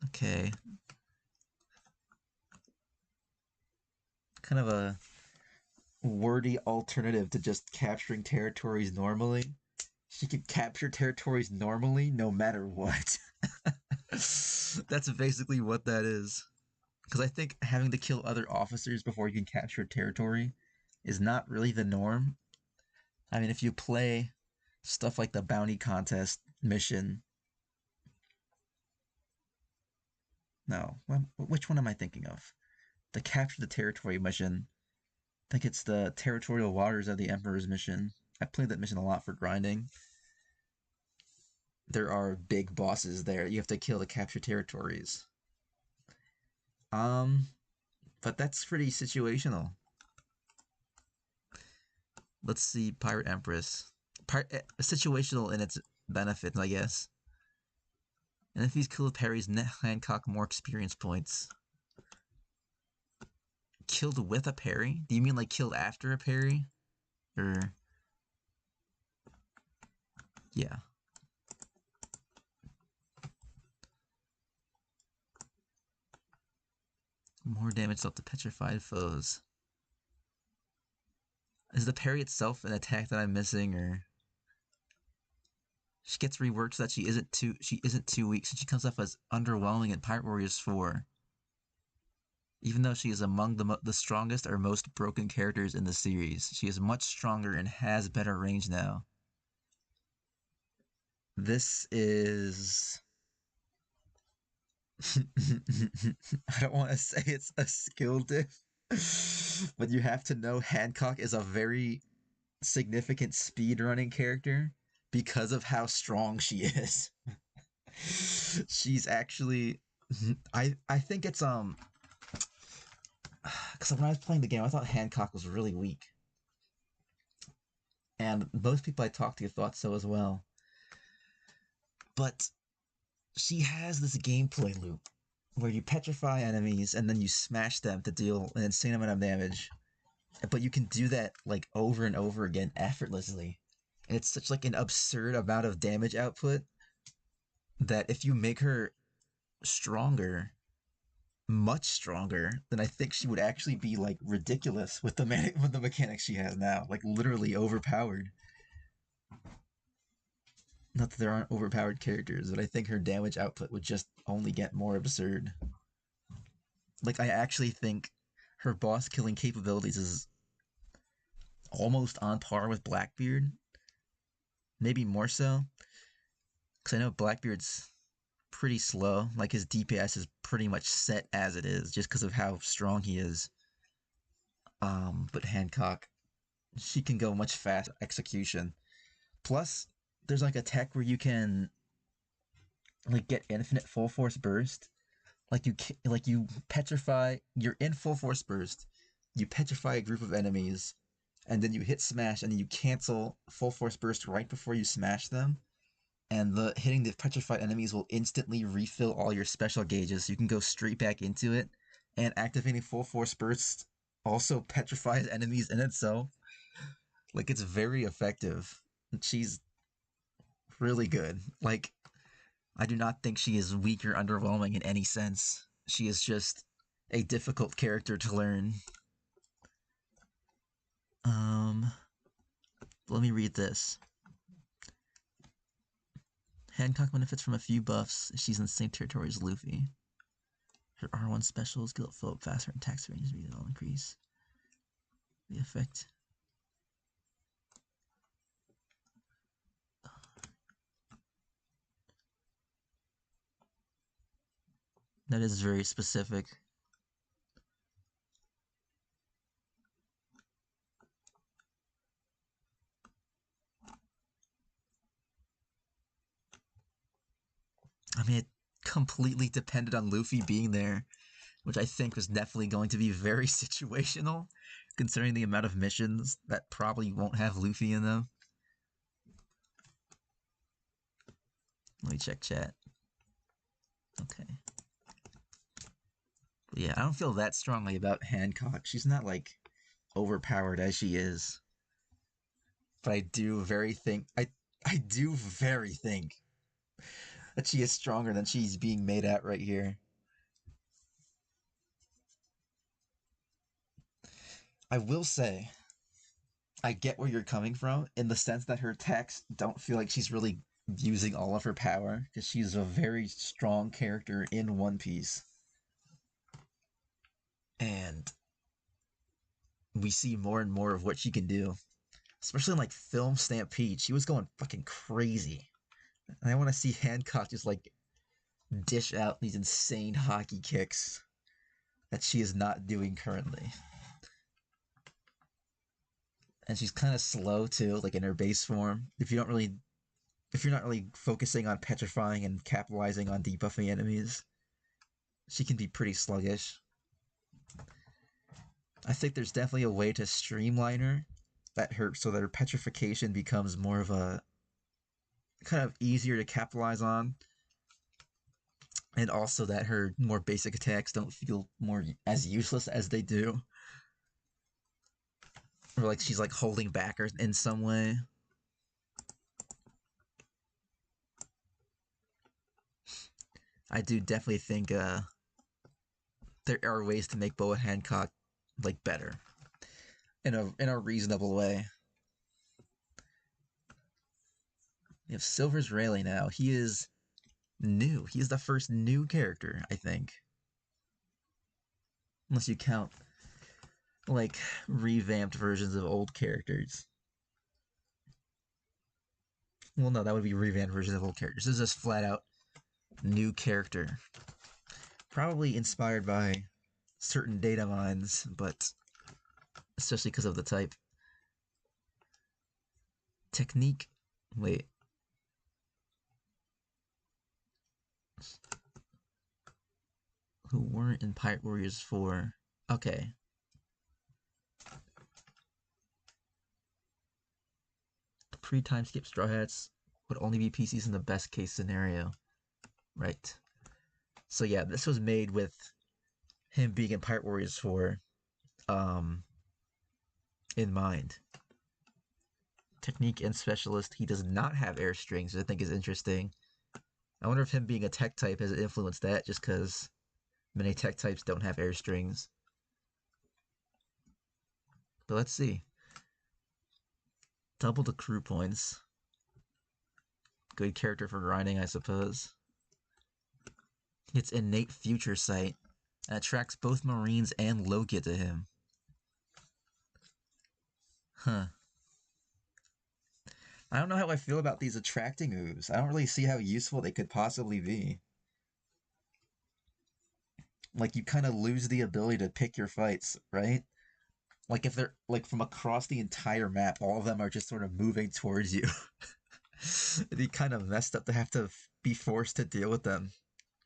Okay. Kind of a wordy alternative to just capturing territories normally. She can capture territories normally no matter what. That's basically what that is. Because I think having to kill other officers before you can capture territory is not really the norm. I mean, if you play stuff like the bounty contest mission. No, which one am I thinking of? The capture the territory mission. I think it's the territorial waters of the Emperor's mission. I played that mission a lot for grinding. There are big bosses there. You have to kill to capture territories. But that's pretty situational. Let's see, Pirate Empress. Situational in its benefits, I guess. And if these kill parries, net Hancock more experience points. Killed with a parry? Do you mean like killed after a parry? Or... yeah. More damage dealt to petrified foes. Is the parry itself an attack that I'm missing, or she gets reworked so that she isn't too weak, so she comes off as underwhelming in Pirate Warriors 4. Even though she is among the strongest or most broken characters in the series, she is much stronger and has better range now. This is... I don't want to say it's a skill diff, but you have to know Hancock is a very significant speedrunning character because of how strong she is. She's actually... I think it's because when I was playing the game, I thought Hancock was really weak. And most people I talked to thought so as well. But she has this gameplay loop where you petrify enemies and then you smash them to deal an insane amount of damage. But you can do that like over and over again effortlessly. And it's such like an absurd amount of damage output that if you make her stronger, much stronger, then I think she would actually be like ridiculous with with the mechanics she has now, like literally overpowered. Not that there aren't overpowered characters, but I think her damage output would just only get more absurd. Like I actually think her boss killing capabilities is almost on par with Blackbeard, maybe more so. Because I know Blackbeard's pretty slow. Like his DPS is pretty much set as it is, just because of how strong he is. But Hancock, she can go much faster execution. Plus, there's like a tech where you can like get infinite full force burst. Like you petrify. You're in full force burst. You petrify a group of enemies, and then you hit smash, and then you cancel full force burst right before you smash them. And the hitting the petrified enemies will instantly refill all your special gauges. So you can go straight back into it, and activating full force burst also petrifies enemies in itself. Like it's very effective. She's really good. Like I do not think she is weak or underwhelming in any sense. She is just a difficult character to learn. Um, let me read this. Hancock benefits from a few buffs. She's in the same territory as Luffy. Her R1 specials get fill up faster and attack range will increase. The effect. That is very specific. I mean, it completely depended on Luffy being there, which I think was definitely going to be very situational, considering the amount of missions that probably won't have Luffy in them. Let me check chat. Okay. But yeah, I don't feel that strongly about Hancock. She's not like overpowered as she is. But I do very think that she is stronger than she's being made at right here. I will say, I get where you're coming from in the sense that her attacks don't feel like she's really using all of her power because she's a very strong character in One Piece. And we see more and more of what she can do. Especially in like Film Stampede, she was going fucking crazy. And I want to see Hancock just like dish out these insane hockey kicks that she is not doing currently. And she's kind of slow too, like in her base form. If you're not really focusing on petrifying and capitalizing on debuffing enemies, she can be pretty sluggish. I think there's definitely a way to streamline her so that her petrification becomes more of a kind of easier to capitalize on, and also that her more basic attacks don't feel more as useless as they do, or like she's like holding back her in some way. I do definitely think there are ways to make Boa Hancock like better in a reasonable way. We have Silver's Rayleigh now. He is new. He is the first new character, I think. Unless you count like revamped versions of old characters. Well, no, that would be revamped versions of old characters. This is just flat out new character. Probably inspired by certain data mines, but especially because of the type. Technique. Wait. Who weren't in Pirate Warriors 4. Okay. Pre-time skip Straw Hats would only be PCs in the best case scenario. Right. So yeah, this was made with him being in Pirate Warriors 4 um, in mind. Technique and specialist, he does not have air strings, which I think is interesting. I wonder if him being a tech type has influenced that, just because many tech types don't have air strings. But let's see. Double the crew points. Good character for grinding, I suppose. It's innate future sight and attracts both Marines and Logia to him. Huh. I don't know how I feel about these attracting moves. I don't really see how useful they could possibly be. Like, you kind of lose the ability to pick your fights, right? Like, if they're, like, from across the entire map, all of them are just sort of moving towards you. It'd be kind of messed up to have to be forced to deal with them.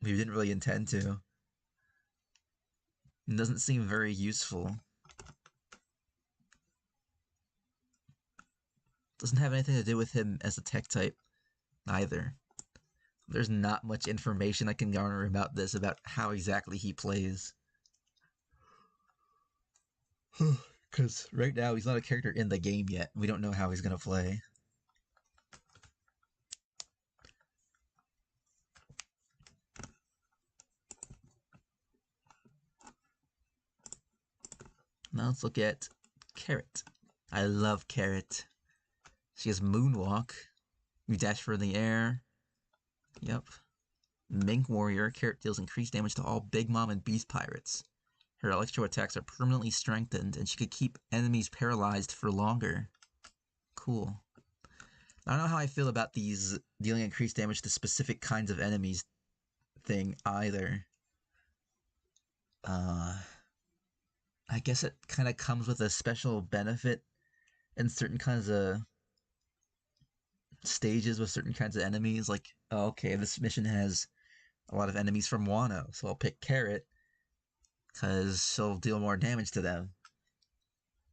You didn't really intend to. It doesn't seem very useful. Doesn't have anything to do with him as a tech type, either. There's not much information I can garner about this, about how exactly he plays. Because right now he's not a character in the game yet. We don't know how he's going to play. Now let's look at Carrot. I love Carrot. She has Moonwalk. You dash for in the air. Yep. Mink Warrior. Carrot deals increased damage to all Big Mom and Beast Pirates. Her electro attacks are permanently strengthened, and she could keep enemies paralyzed for longer. Cool. I don't know how I feel about these dealing increased damage to specific kinds of enemies thing either. I guess it kind of comes with a special benefit in certain kinds of stages with certain kinds of enemies. Like, oh, okay, this mission has a lot of enemies from Wano, so I'll pick Carrot because she'll deal more damage to them.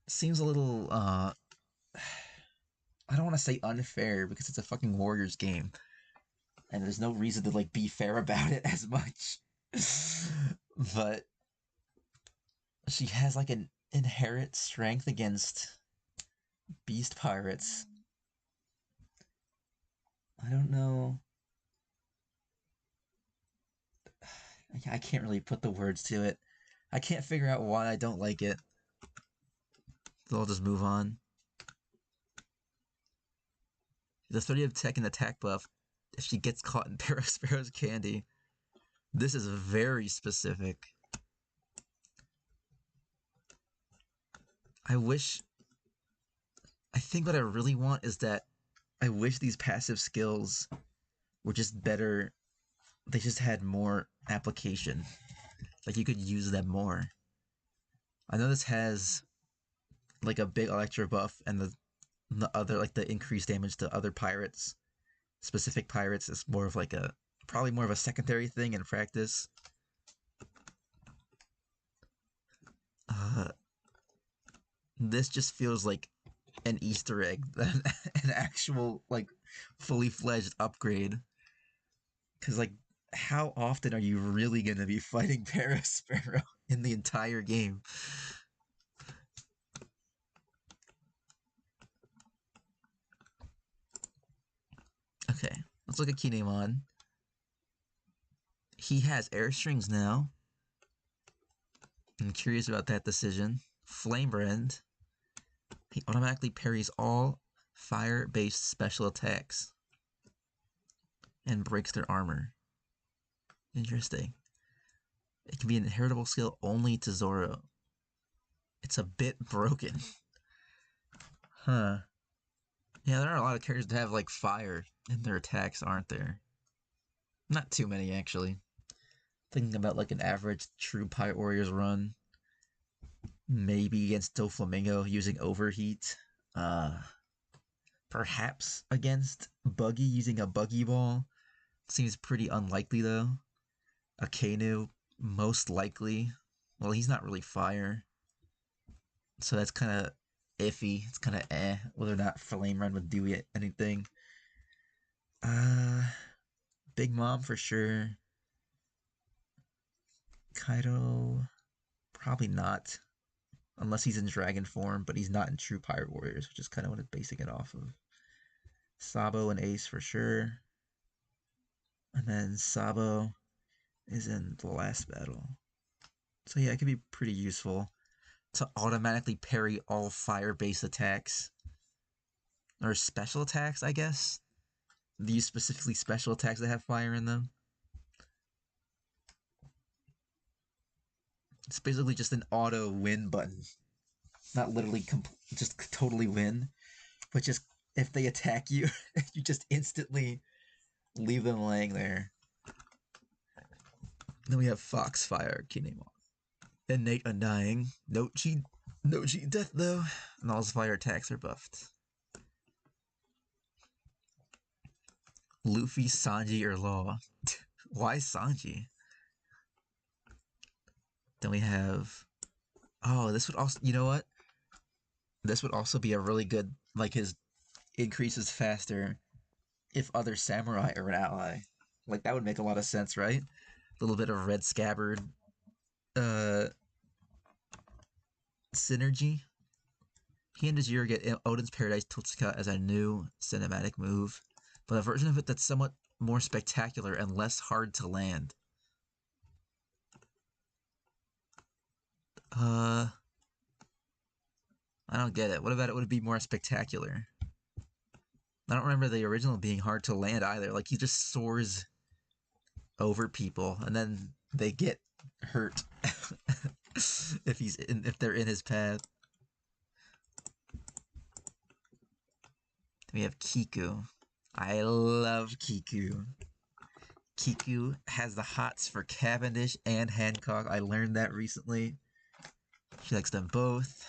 Seems a little, I don't want to say unfair because it's a fucking Warriors game, and there's no reason to like be fair about it as much. But she has like an inherent strength against beast pirates. I don't know. I can't really put the words to it. I can't figure out why I don't like it. So I'll just move on. The 30 of tech and attack buff if she gets caught in Sparrow's candy. This is very specific. I think what I really want is that I wish these passive skills were just better. They just had more application. Like, you could use them more. I know this has like a big electro buff, and the other, like the increased damage to other pirates, specific pirates, is more of like probably more of a secondary thing in practice. This just feels like an Easter egg, an actual like fully fledged upgrade. Because like, how often are you really gonna be fighting Sparrow in the entire game? Okay, let's look at Kinemon. He has airstrings now. I'm curious about that decision. Flamerend. He automatically parries all fire-based special attacks and breaks their armor. Interesting. It can be an inheritable skill only to Zoro. It's a bit broken. Huh. Yeah, there are a lot of characters that have like fire in their attacks, aren't there? Not too many, actually. Thinking about like an average true Pirate Warriors run. Maybe against Doflamingo using Overheat. Perhaps against Buggy using a Buggy Ball. Seems pretty unlikely though. Akainu, most likely. Well, he's not really fire. So that's kind of iffy. It's kind of whether or not Flame Run would do anything. Big Mom for sure. Kaido, probably not. Unless he's in dragon form, but he's not in true Pirate Warriors, which is kind of what it's basing it off of. Sabo and Ace for sure. And then Sabo is in the last battle. So yeah, it could be pretty useful to automatically parry all fire-based attacks. Or special attacks, I guess. These specifically special attacks that have fire in them. It's basically just an auto win button. Not literally just totally win, but just if they attack you, you just instantly leave them laying there. Then we have Foxfire, Kinemon. Innate Undying. No cheat death though. And all his fire attacks are buffed. Luffy, Sanji, or Law. Why Sanji? Then we have... Oh, this would also... You know what? This would also be a really good... Like, his increases faster if other samurai are an ally. Like, that would make a lot of sense, right? A little bit of red scabbard synergy. He and Dejiro get Odin's Paradise Totsuka as a new cinematic move, but a version of it that's somewhat more spectacular and less hard to land. I don't get it. What about it would be more spectacular? I don't remember the original being hard to land either. Like, he just soars over people and then they get hurt if they're in his path. We have Kiku. I love Kiku. Kiku has the hots for Cavendish and Hancock. I learned that recently. She likes them both.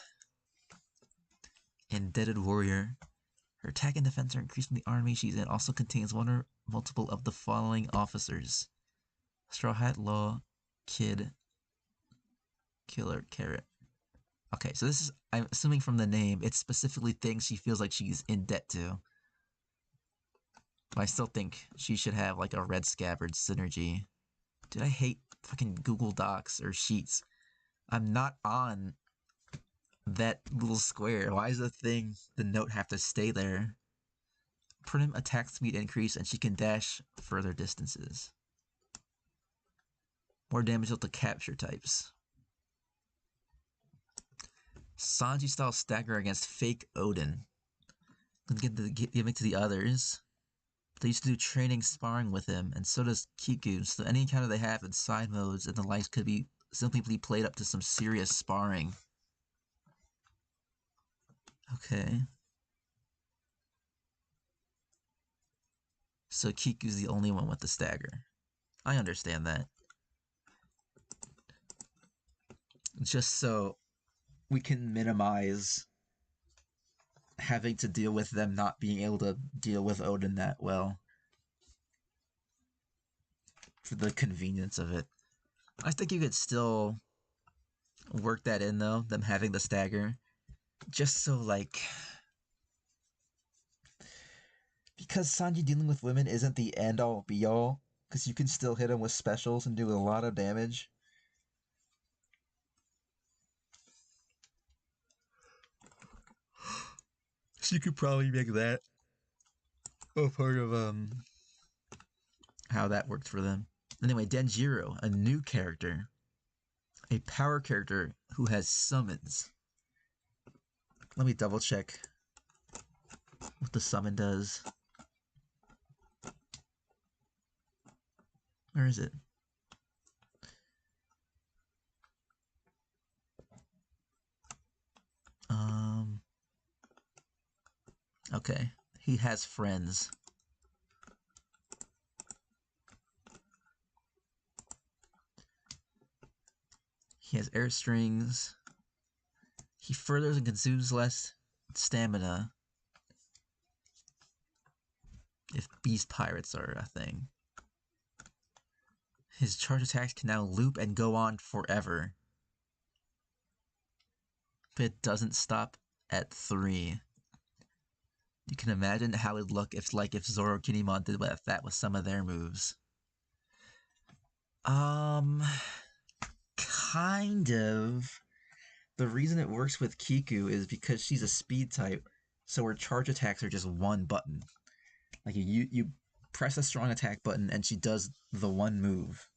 Indebted Warrior. Her attack and defense are increased in the army she's in. Also contains one or multiple of the following officers: Straw Hat, Law, Kid, Killer, Carrot. Okay, so this is, I'm assuming from the name, it's specifically things she feels like she's in debt to. But I still think she should have like a red scabbard synergy. Dude, I hate fucking Google Docs or Sheets. I'm not on that little square. Why does the note have to stay there? Prim attack speed increase and she can dash further distances. More damage to capture types. Sanji style stagger against fake Odin. Give it to the others. They used to do training sparring with him, and so does Kiku, so any encounter they have in side modes and the likes could be simply be played up to some serious sparring. Okay. So Kiku's the only one with the stagger. I understand that. Just so we can minimize having to deal with them not being able to deal with Odin that well. For the convenience of it. I think you could still work that in though, them having the stagger. Just so like... Because Sanji dealing with women isn't the end-all be-all, because you can still hit him with specials and do a lot of damage. So you could probably make that a part of how that worked for them. Anyway, Denjiro, a new character. A power character who has summons. Let me double check what the summon does. Where is it? Okay. He has friends. He has air strings. He furthers and consumes less stamina if beast pirates are a thing. His charge attacks can now loop and go on forever. But it doesn't stop at 3. You can imagine how it'd look if Zoro Kinemon did that with some of their moves. Kind of. The reason it works with Kiku is because she's a speed type, so her charge attacks are just one button. Like you press a strong attack button and she does the one move.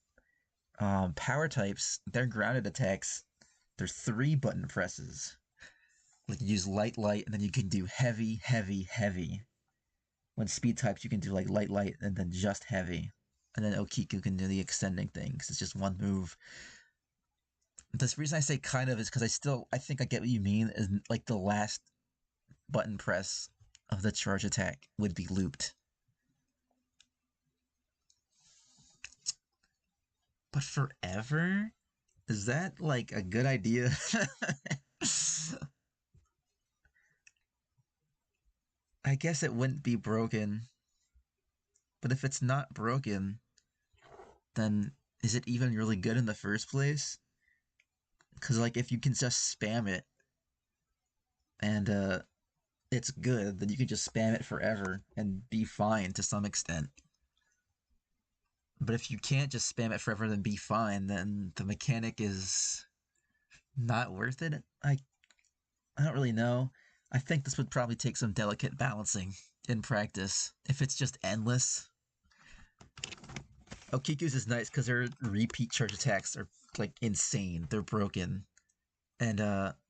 Power types, their grounded attacks, they're 3 button presses. Like you use light, and then you can do heavy, heavy, heavy. When speed types, you can do like light, and then just heavy. And then Okiku can do the extending thing because it's just one move. The reason I say kind of is because I think I get what you mean. Is like the last button press of the charge attack would be looped. But forever? Is that like a good idea? I guess it wouldn't be broken. But if it's not broken, then is it even really good in the first place? Because like if you can just spam it and it's good, then you can just spam it forever and be fine to some extent. But if you can't just spam it forever and be fine, then the mechanic is not worth it. I don't really know. I think this would probably take some delicate balancing in practice. If it's just endless. Okiku's is nice because their repeat charge attacks are like insane. They're broken. And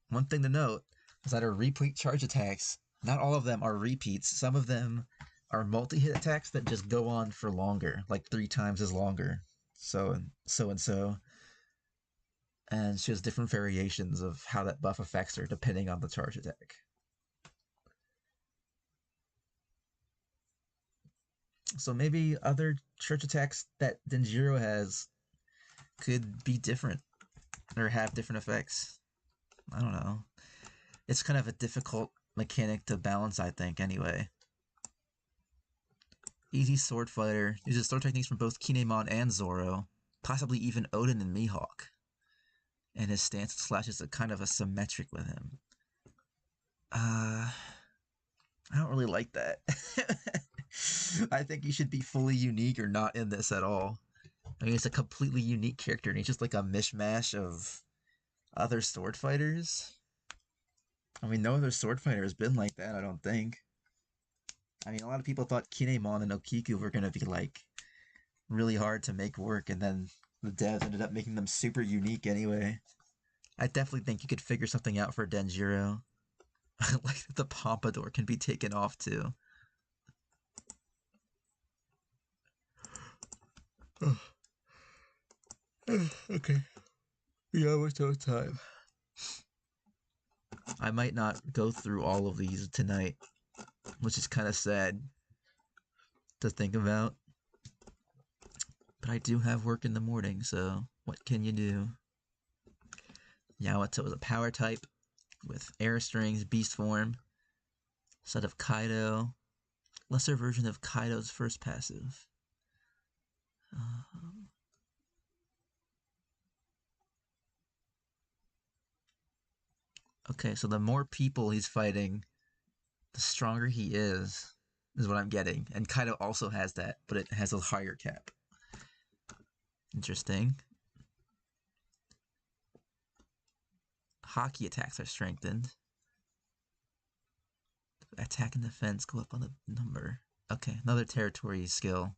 one thing to note is that our repeat charge attacks, not all of them are repeats. Some of them are multi-hit attacks that just go on for longer, like 3 times as longer. So and so. And she has different variations of how that buff affects her depending on the charge attack. So maybe other charge attacks that Denjiro has could be different or have different effects. I don't know. It's kind of a difficult mechanic to balance, I think, anyway. Easy sword fighter. Uses sword techniques from both Kinemon and Zoro. Possibly even Odin and Mihawk. And his stance slashes are kind of asymmetric with him. I don't really like that. I think he should be fully unique or not in this at all. I mean, it's a completely unique character, and he's just like a mishmash of other sword fighters. I mean, no other sword fighter has been like that, I don't think. I mean, a lot of people thought Kinemon and Okiku were going to be, like, really hard to make work, and then the devs ended up making them super unique anyway. I definitely think you could figure something out for Denjiro. Like, the pompadour can be taken off, too. Okay. Yeah, we're so time. I might not go through all of these tonight, which is kind of sad to think about. But I do have work in the morning, so what can you do? Yamato is a power type with air strings, beast form, set of Kaido, lesser version of Kaido's first passive. Okay, so the more people he's fighting, the stronger he is what I'm getting. And Kaido also has that, but it has a higher cap. Interesting. Hockey attacks are strengthened. Attack and defense go up on the number. Okay, another territory skill.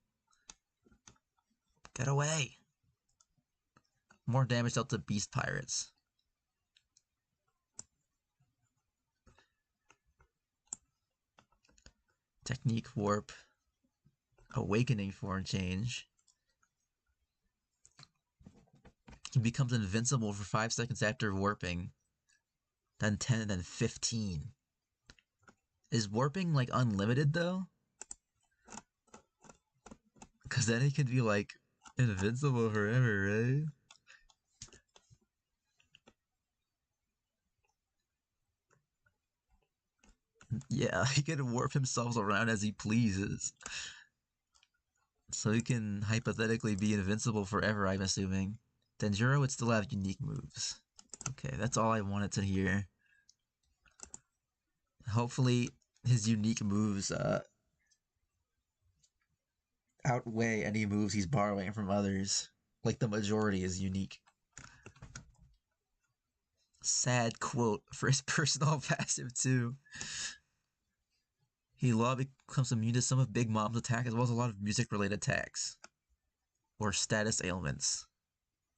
Get away! More damage dealt to beast pirates. Technique warp. Awakening form change. He becomes invincible for 5 seconds after warping. Then 10 and then 15. Is warping like unlimited though? Because then he could be like invincible forever, right? Yeah, he can warp himself around as he pleases. So he can hypothetically be invincible forever, I'm assuming. Denjiro would still have unique moves. Okay, that's all I wanted to hear. Hopefully his unique moves outweigh any moves he's borrowing from others. Like the majority is unique. Sad quote for his personal passive too. He law becomes immune to some of Big Mom's attack as well as a lot of music-related attacks or status ailments.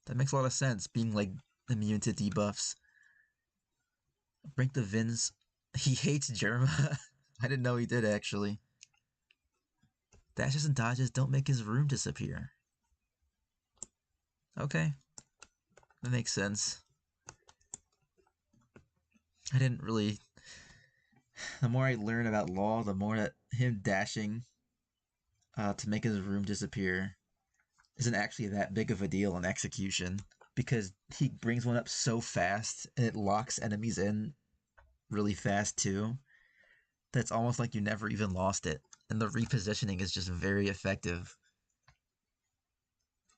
That makes a lot of sense, being like immune to debuffs. Brink the Vins. He hates Jerma. I didn't know he did actually. Dashes and dodges don't make his room disappear. Okay. That makes sense. I didn't really... The more I learn about Law, the more that him dashing to make his room disappear isn't actually that big of a deal in execution, because he brings one up so fast and it locks enemies in really fast too, that it's almost like you never even lost it, and the repositioning is just very effective.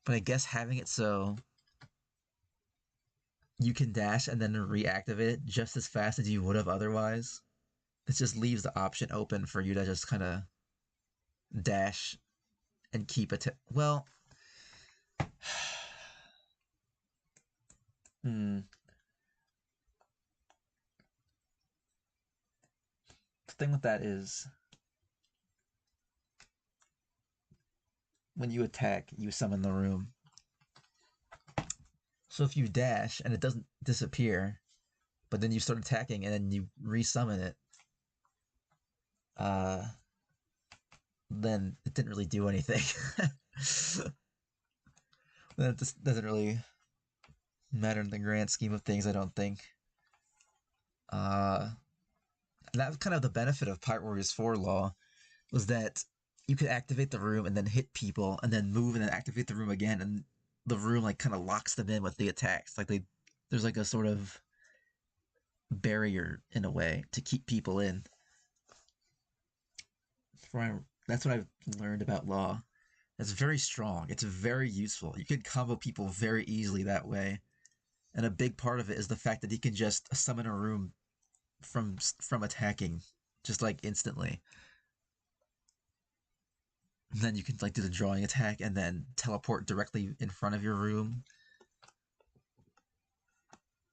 But I guess having it so you can dash and then reactivate it just as fast as you would have otherwise, it just leaves the option open for you to just kind of dash and keep it. Well, the thing with that is, when you attack, you summon the room. So if you dash and it doesn't disappear, but then you start attacking and then you resummon it, then it didn't really do anything. That just doesn't really matter in the grand scheme of things, I don't think. And that was kind of the benefit of Pirate Warriors 4 Law, was that you could activate the room and then hit people and then move and then activate the room again, and the room like kind of locks them in with the attacks. Like there's like a sort of barrier in a way to keep people in. That's what I've learned about Law. It's very strong. It's very useful. You can combo people very easily that way. And a big part of it is the fact that he can just summon a room from attacking, just like instantly. And then you can like do the drawing attack and then teleport directly in front of your room.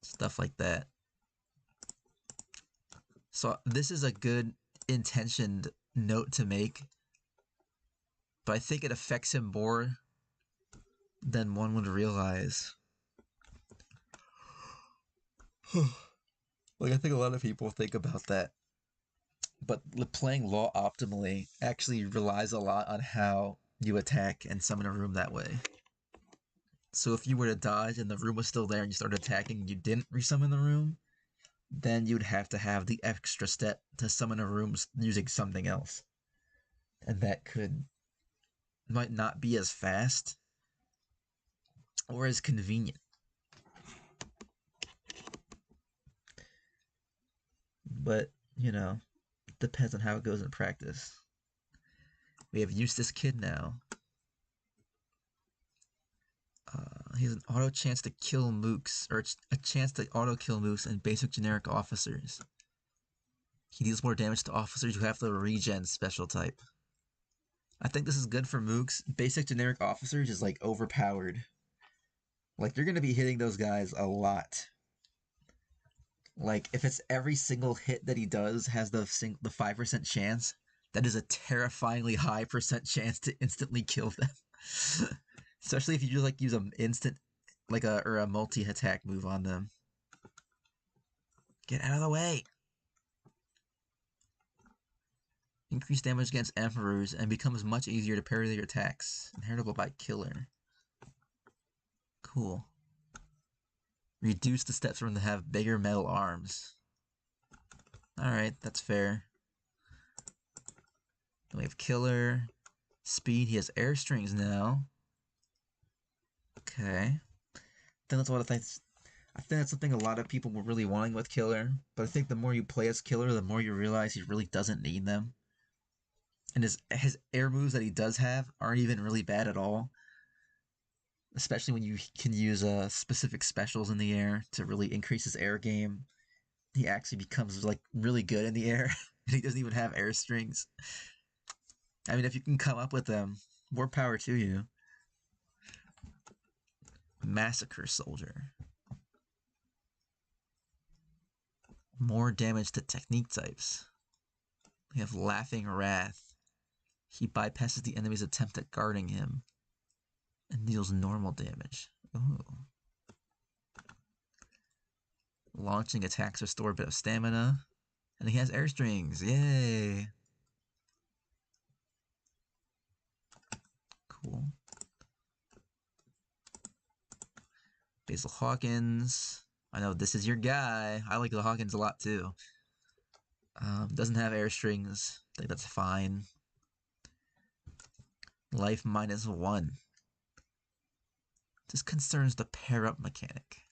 Stuff like that. So this is a good intentioned note to make, but I think it affects him more than one would realize. Like, I think a lot of people think about that, but playing Law optimally actually relies a lot on how you attack and summon a room that way. So if you were to dodge and the room was still there and you started attacking and you didn't resummon the room, then you'd have to have the extra step to summon a room using something else. And that might not be as fast or as convenient. But, you know, it depends on how it goes in practice. We have Eustace Kid now. He has an auto chance to kill mooks, or a chance to auto kill mooks and basic generic officers. He deals more damage to officers who have the regen special type. I think this is good for mooks. Basic generic officers is like overpowered. Like, you're gonna be hitting those guys a lot. Like, if it's every single hit that he does has the 5% chance, that is a terrifyingly high percent chance to instantly kill them. Especially if you just like use an instant, like a multi-attack move on them. Get out of the way. Increase damage against emperors and becomes much easier to parry their attacks. Inheritable by killer. Cool. Reduce the steps for them to have bigger metal arms. Alright, that's fair. Then we have killer. Speed, he has air strings now. Okay. I think that's what I think. I think that's something a lot of people were really wanting with Killer, but I think the more you play as Killer, the more you realize he really doesn't need them. And his air moves that he does have aren't even really bad at all. Especially when you can use specific specials in the air to really increase his air game. He actually becomes like really good in the air. and he doesn't even have airstrings. I mean, if you can come up with them, more power to you. Massacre Soldier. More damage to technique types. We have Laughing Wrath. He bypasses the enemy's attempt at guarding him and deals normal damage. Ooh. Launching attacks restore a bit of stamina. And he has airstrings. Yay! Cool. Basil Hawkins. I know this is your guy. I like the Hawkins a lot too. Doesn't have airstrings. I think that's fine. Life -1. This concerns the pair-up mechanic.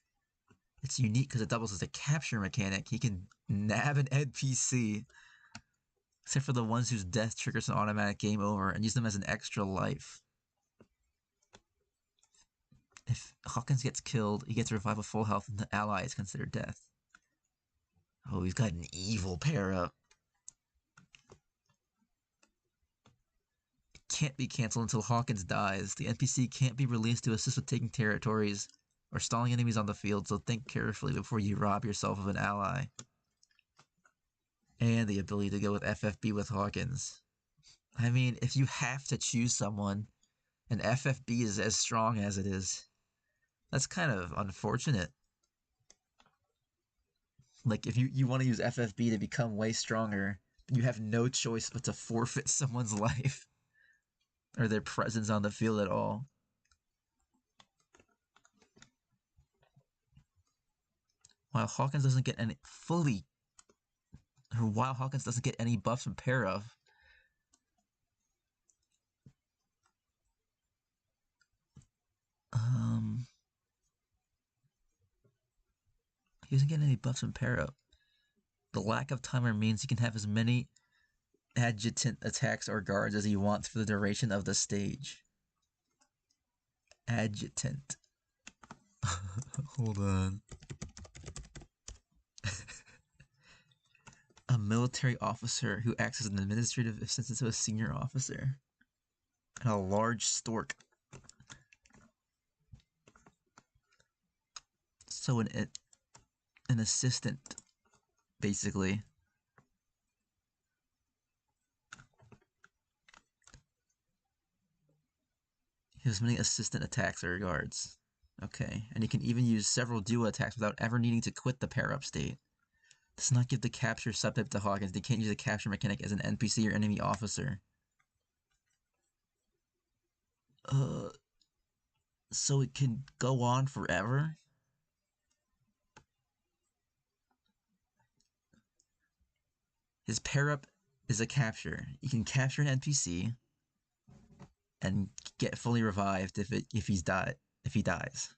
It's unique because it doubles as a capture mechanic. He can nab an NPC, except for the ones whose death triggers an automatic game over, and use them as an extra life. If Hawkins gets killed, he gets revived with full health and the ally is considered death. Oh, he's got an evil pair-up. It can't be cancelled until Hawkins dies. The NPC can't be released to assist with taking territories or stalling enemies on the field, so think carefully before you rob yourself of an ally. And the ability to go with FFB with Hawkins. I mean, if you have to choose someone, and FFB is as strong as it is, that's kind of unfortunate. Like, if you want to use FFB to become way stronger, you have no choice but to forfeit someone's life or their presence on the field at all. While Hawkins doesn't get any while Hawkins doesn't get any buffs from pair of, he doesn't get any buffs from pair up. The lack of timer means he can have as many adjutant attacks or guards as he wants for the duration of the stage. Adjutant. Hold on. A military officer who acts as an administrative assistant to a senior officer. And a large stork. So an assistant, basically. He has many assistant attacks or guards. Okay, and he can even use several duo attacks without ever needing to quit the pair-up state. Does not give the capture subtype to Hawkins. They can't use a capture mechanic as an NPC or enemy officer. So it can go on forever? His pair-up is a capture. You can capture an NPC and get fully revived if he dies.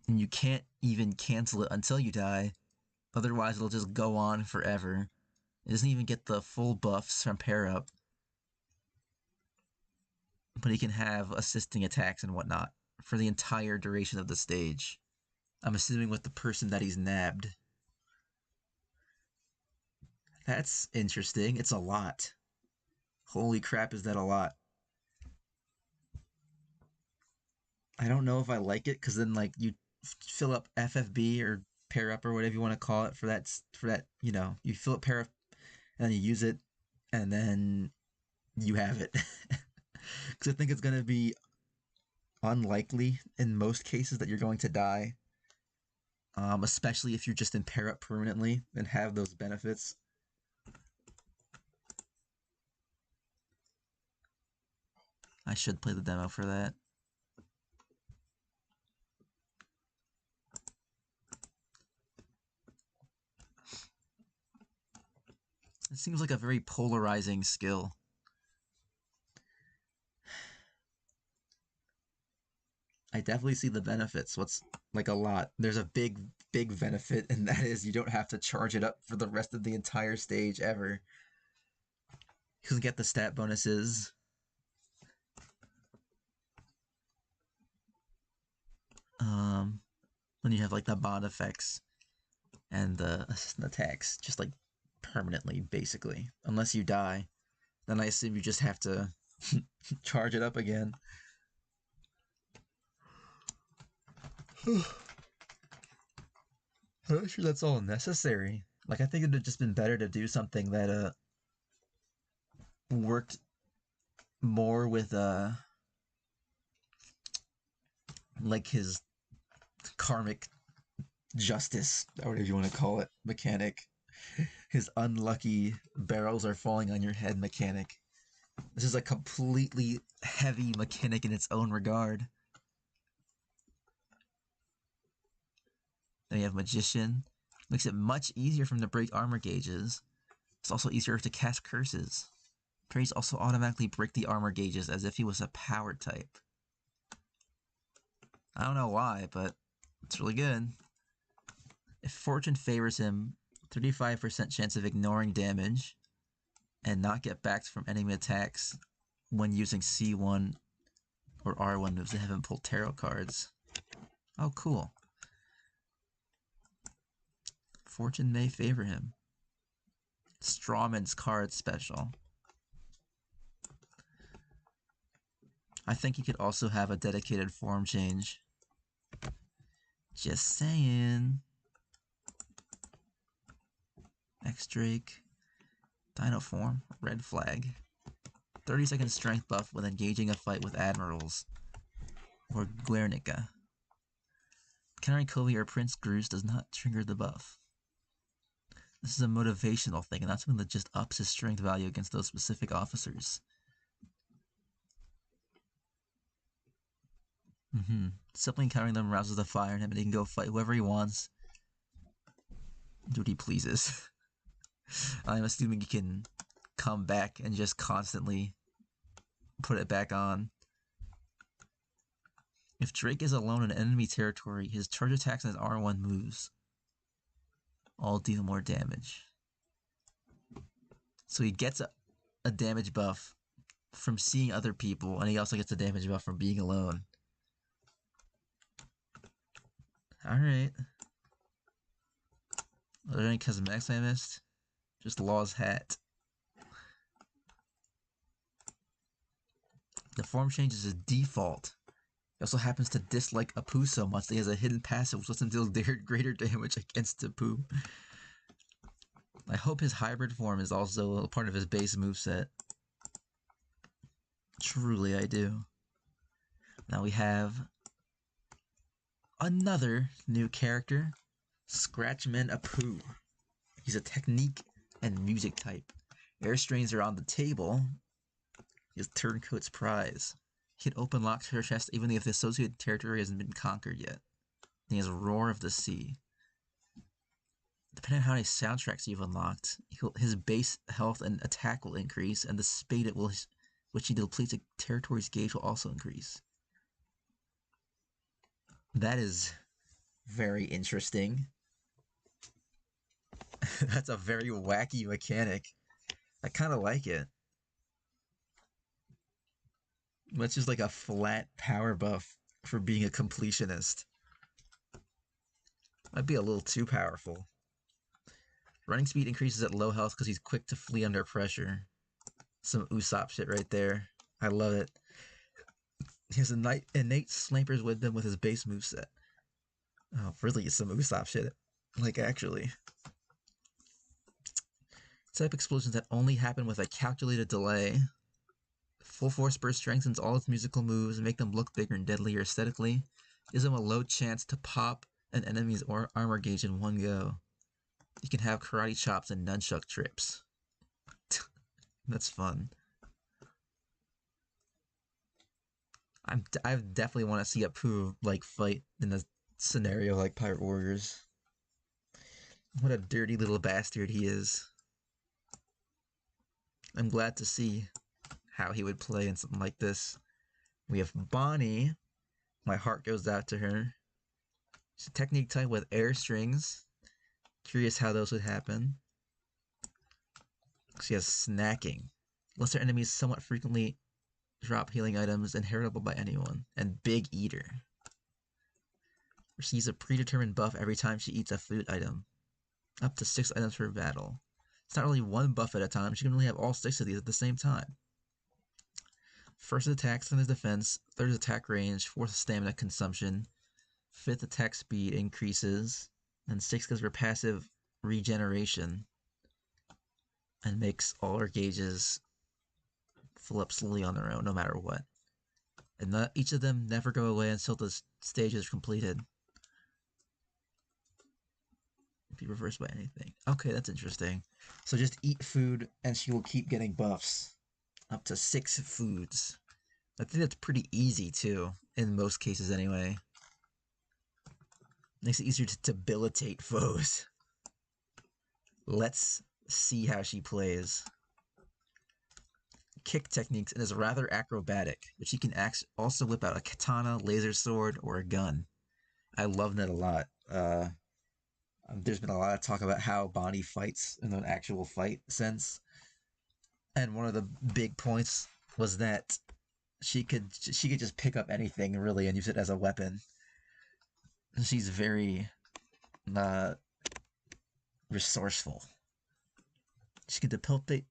And you can't even cancel it until you die. Otherwise, it'll just go on forever. It doesn't even get the full buffs from pair-up. But he can have assisting attacks and whatnot for the entire duration of the stage. I'm assuming with the person that he's nabbed. That's interesting. It's a lot. Holy crap, is that a lot? I don't know if I like it, because then, like, you fill up FFB or pair up or whatever you want to call it for that, you know, you fill up pair up and then you use it and then you have it. Because I think it's going to be unlikely in most cases that you're going to die. Especially if you're just in pair up permanently and have those benefits. I should play the demo for that. It seems like a very polarizing skill. I definitely see the benefits. What's like a lot. There's a big benefit, and that is you don't have to charge it up for the rest of the entire stage ever. You can get the stat bonuses. When you have like the bond effects and the assistant attacks, just like permanently, basically. Unless you die. Then I assume you just have to charge it up again. I'm not sure that's all necessary. Like, I think it would have just been better to do something that worked more with like his karmic justice, or whatever you want to call it, mechanic. His unlucky barrels are falling on your head mechanic. This is a completely heavy mechanic in its own regard. Then you have Magician. Makes it much easier for him to break armor gauges. It's also easier to cast curses. Parries also automatically break the armor gauges as if he was a power type. I don't know why, but it's really good. If fortune favors him, 35% chance of ignoring damage and not get backed from enemy attacks when using C1 or R1 moves that haven't pulled tarot cards. Oh, cool. Fortune may favor him. Strawman's card special. I think he could also have a dedicated form change. Just saying. X-Drake. Dino form. Red flag. 30-second strength buff when engaging a fight with admirals. Or Guernica. Countering Kobe or Prince Gruz does not trigger the buff. This is a motivational thing, and not something that just ups his strength value against those specific officers. Simply encountering them rouses the fire in him, and he can go fight whoever he wants. Do what he pleases. I'm assuming he can come back and just constantly put it back on. If Drake is alone in enemy territory, his charge attacks and his R1 moves all deal more damage. So he gets a damage buff from seeing other people, and he also gets a damage buff from being alone. Alright. Are there any cosmetics I missed? Just Law's hat. The form change is his default. He also happens to dislike Apu so much that he has a hidden passive which lets him deal greater damage against Apu. I hope his hybrid form is also a part of his base moveset. Truly, I do. Now we have another new character, Scratchman Apu. He's a technique and music type. Air strains are on the table. He has Turncoat's Prize. He can open lock her chest even if the associated territory hasn't been conquered yet. And he has Roar of the Sea. Depending on how many soundtracks you've unlocked, his base health and attack will increase, and the speed which he depletes a territory's gauge will also increase. That is very interesting. That's a very wacky mechanic. I kind of like it. It's just like a flat power buff for being a completionist. Might be a little too powerful. Running speed increases at low health because he's quick to flee under pressure. Some Usopp shit right there. I love it. He has innate Sniper's Wisdom with his base moveset. Oh, really? Some Usopp shit. Like, actually. Type explosions that only happen with a calculated delay. Full Force Burst strengthens all its musical moves and make them look bigger and deadlier aesthetically. Gives them a low chance to pop an enemy's armor gauge in one go. You can have karate chops and nunchuck trips. That's fun. I definitely want to see Apu like fight in a scenario like Pirate Warriors. What a dirty little bastard he is. I'm glad to see how he would play in something like this. We have Bonnie. My heart goes out to her. She's a technique type with air strings. Curious how those would happen. She has snacking. Lesser enemies somewhat frequently drop healing items inheritable by anyone. And Big Eater. Receives a predetermined buff every time she eats a food item. Up to 6 items per battle. It's not really one buff at a time. She can really have all 6 of these at the same time. First attack, second is defense, third is attack range, fourth is stamina consumption, fifth attack speed increases, and sixth gives her passive regeneration and makes all her gauges fill up slowly on their own, no matter what. And each of them never go away until the stage is completed. Be reversed by anything. Okay, that's interesting. So just eat food and she will keep getting buffs. Up to 6 foods. I think that's pretty easy too, in most cases anyway. Makes it easier to debilitate foes. Let's see how she plays. Kick techniques and is rather acrobatic, but she can also whip out a katana, laser sword, or a gun. I love that a lot. There's been a lot of talk about how Bonnie fights in an actual fight sense, and one of the big points was that she could just pick up anything really and use it as a weapon. She's very resourceful. She can debilitate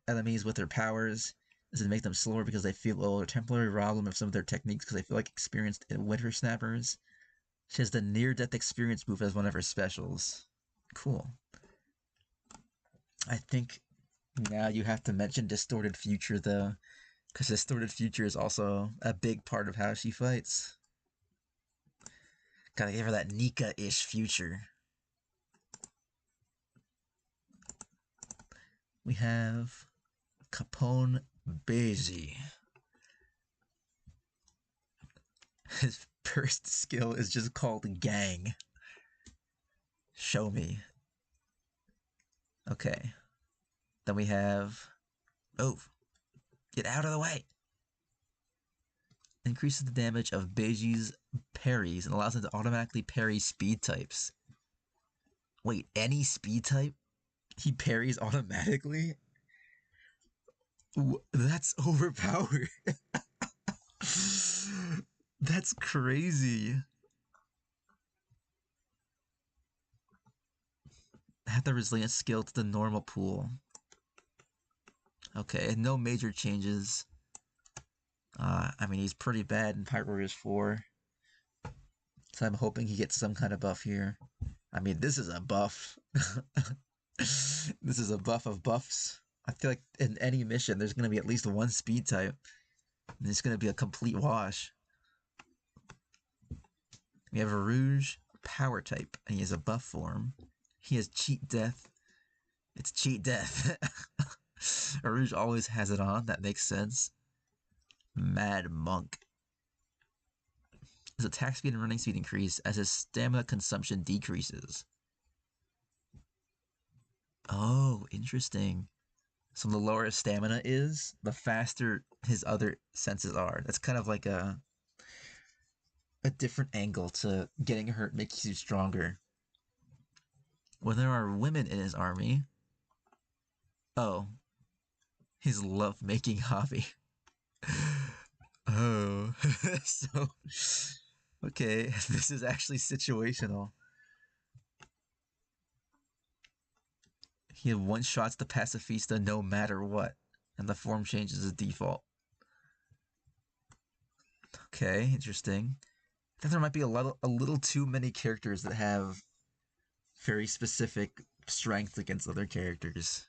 enemies with her powers. This would make them slower because they feel ill, or temporarily rob them of some of their techniques because they feel like experienced winter snappers. She has the near-death experience move as one of her specials. Cool. I think now you have to mention Distorted Future, though, because Distorted Future is also a big part of how she fights. Gotta give her that Nika-ish future. We have Capone Beiji. His first skill is just called Gang. Show me. Okay. Then we have... Oh! Get out of the way! Increases the damage of Beiji's parries and allows him to automatically parry speed types. Wait, any speed type? He parries automatically? That's overpowered. That's crazy. Add the resilience skill to the normal pool. Okay, no major changes. I mean, he's pretty bad in Pirate Warriors 4. So I'm hoping he gets some kind of buff here. I mean, this is a buff. This is a buff of buffs. I feel like in any mission, there's going to be at least one speed type. And it's going to be a complete wash. We have a Rouge power type, and he has a buff form. He has Cheat Death. It's Cheat Death. Rouge always has it on. That makes sense. Mad Monk. His attack speed and running speed increase as his stamina consumption decreases. Oh, interesting. So the lower his stamina is, the faster his other senses are. That's kind of like a different angle to getting hurt makes you stronger. When there are women in his army, oh, his love-making hobby. Oh, so, okay, this is actually situational. He one-shots the pacifista no matter what, and the form changes as default. Okay, interesting. I think there might be a little too many characters that have very specific strength against other characters.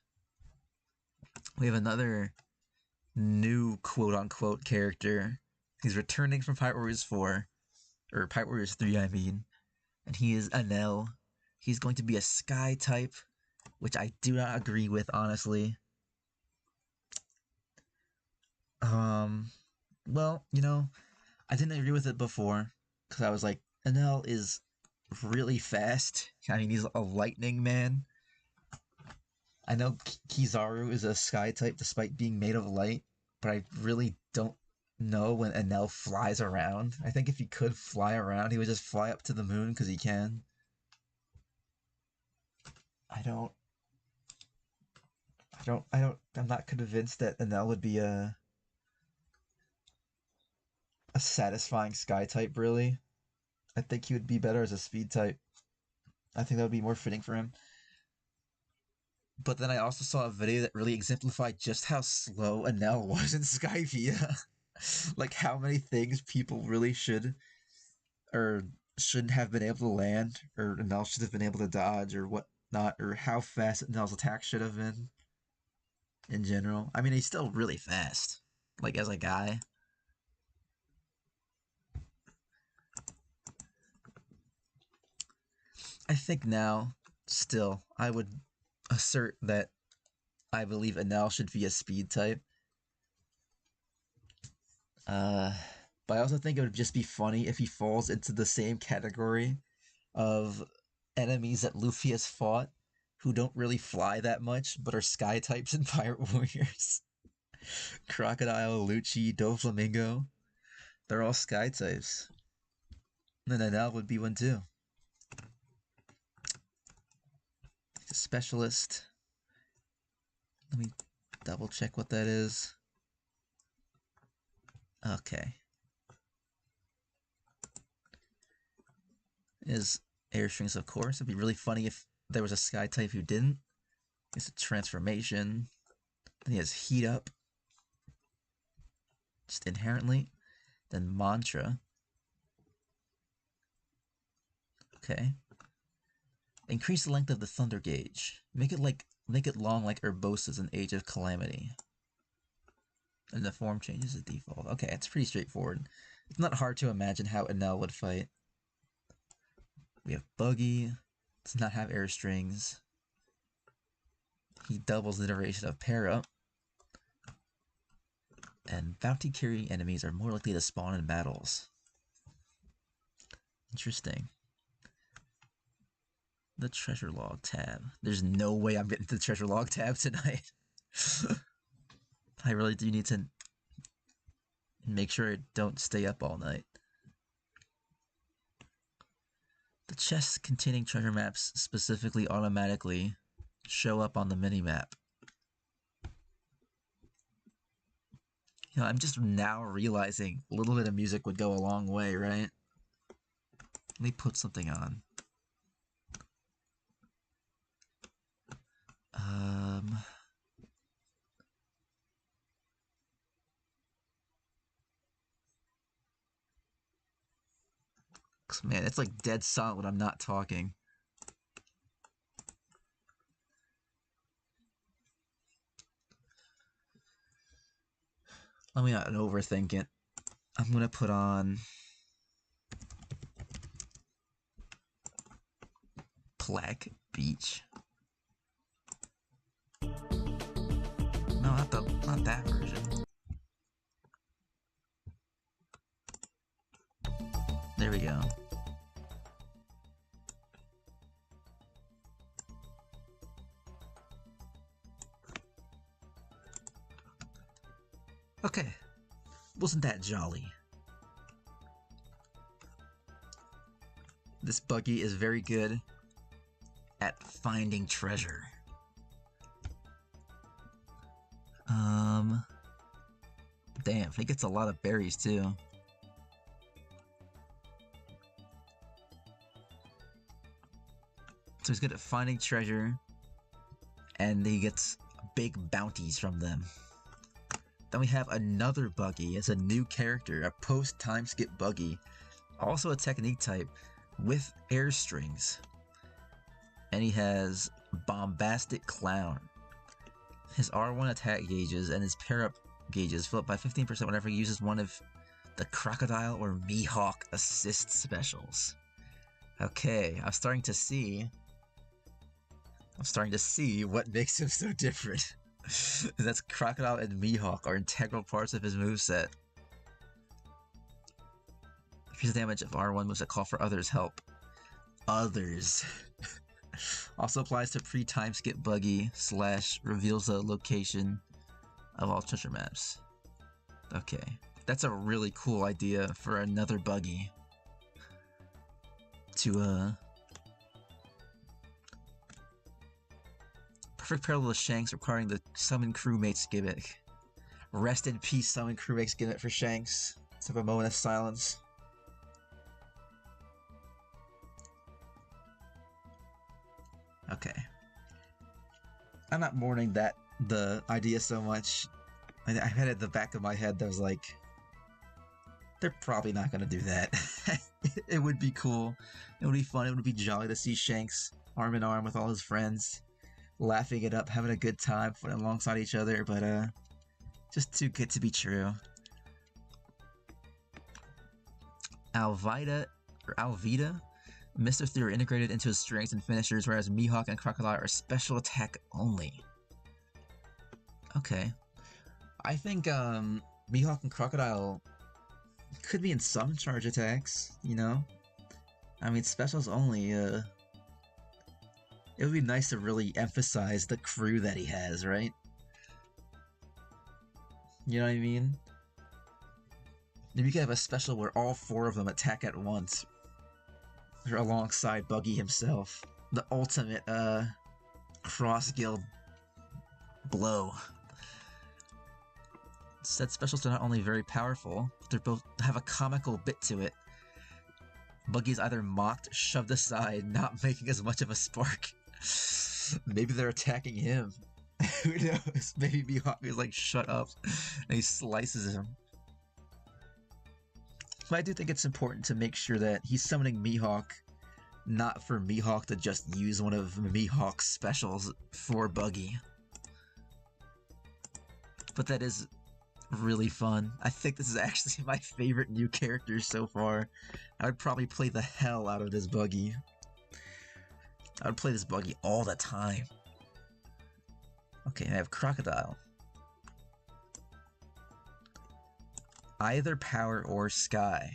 We have another new quote-unquote character. He's returning from Pirate Warriors 4, or Pirate Warriors 3, I mean, and he is Anel. He's going to be a Sky type, which I do not agree with, honestly. Well, you know, I didn't agree with it before, because I was like, Anel is really fast. I mean, he's a lightning man. I know Kizaru is a Sky type despite being made of light, but I really don't know when Anel flies around. I think if he could fly around, he would just fly up to the moon because he can. I'm not convinced that Anel would be a satisfying Sky type, really. I think he would be better as a speed type. I think that would be more fitting for him. But then I also saw a video that really exemplified just how slow Enel was in Skyvia. Like how many things people really should or shouldn't have been able to land, or Enel should have been able to dodge, or whatnot, or how fast Enel's attack should have been in general. I mean, he's still really fast, like as a guy. I think now, still, I would assert that I believe Enel should be a speed type. But I also think it would just be funny if he falls into the same category of enemies that Luffy has fought who don't really fly that much but are sky types in Pirate Warriors. Crocodile, Lucci, Doflamingo. They're all sky types. And Enel would be one too. He's a specialist. Let me double check what that is. Okay. Is airstrings, of course. It'd be really funny if there was a sky type who didn't. It's a transformation. Then he has heat up. Just inherently. Then mantra. Okay. Increase the length of the thunder gauge. Make it long like Urbosa's in Age of Calamity. And the form changes to default. Okay, it's pretty straightforward. It's not hard to imagine how Enel would fight. We have Buggy. Does not have air strings. He doubles the duration of pair up. And bounty carrying enemies are more likely to spawn in battles. Interesting. The treasure log tab. There's no way I'm getting to the treasure log tab tonight. I really do need to make sure I don't stay up all night. The chests containing treasure maps specifically automatically show up on the minimap. You know, I'm just now realizing a little bit of music would go a long way, right? Let me put something on. Man, it's like dead silent when I'm not talking. Let me not overthink it. I'm gonna put on Black Beach. No, not that version. There we go. Okay, wasn't that jolly? This Buggy is very good at finding treasure. Damn, he gets a lot of berries too. So he's good at finding treasure, and he gets big bounties from them. Then we have another Buggy as a new character, a post-time skip Buggy. Also a technique type with air strings. And he has Bombastic Clown. His R1 attack gauges and his pair-up gauges fill up by 15% whenever he uses one of the Crocodile or Mihawk assist specials. Okay, I'm starting to see what makes him so different. That's Crocodile and Mihawk are integral parts of his moveset. Increase damage of R1 moves that call for others' help. Others. Also applies to pre-time skip Buggy / reveals the location of all treasure maps. Okay, that's a really cool idea for another Buggy to perfect parallel to Shanks requiring the summon crewmate's gimmick. Rest in peace, summon crewmate's gimmick for Shanks. Let's have a moment of silence. Okay. I'm not mourning the idea so much. I had it at the back of my head that was like, they're probably not gonna do that. It would be cool. It would be fun. It would be jolly to see Shanks arm in arm with all his friends, laughing it up, having a good time, fighting alongside each other. But just too good to be true. Alvida or Alvida, Mr. 3 are integrated into his strengths and finishers, whereas Mihawk and Crocodile are special attack only. Okay. I think Mihawk and Crocodile could be in some charge attacks, you know? I mean, specials only, it would be nice to really emphasize the crew that he has, right? You know what I mean? Maybe you could have a special where all 4 of them attack at once. Or alongside Buggy himself. The ultimate, cross-guild blow. Said specials are not only very powerful, but they both have a comical bit to it. Buggy's either mocked, shoved aside, not making as much of a spark. Maybe they're attacking him. Who knows? Maybe Mihawk is like, shut up, and he slices him. But I do think it's important to make sure that he's summoning Mihawk, not for Mihawk to just use one of Mihawk's specials for Buggy. But that is really fun. I think this is actually my favorite new character so far. I would probably play the hell out of this Buggy. I would play this Buggy all the time. Okay, I have Crocodile. Either power or sky.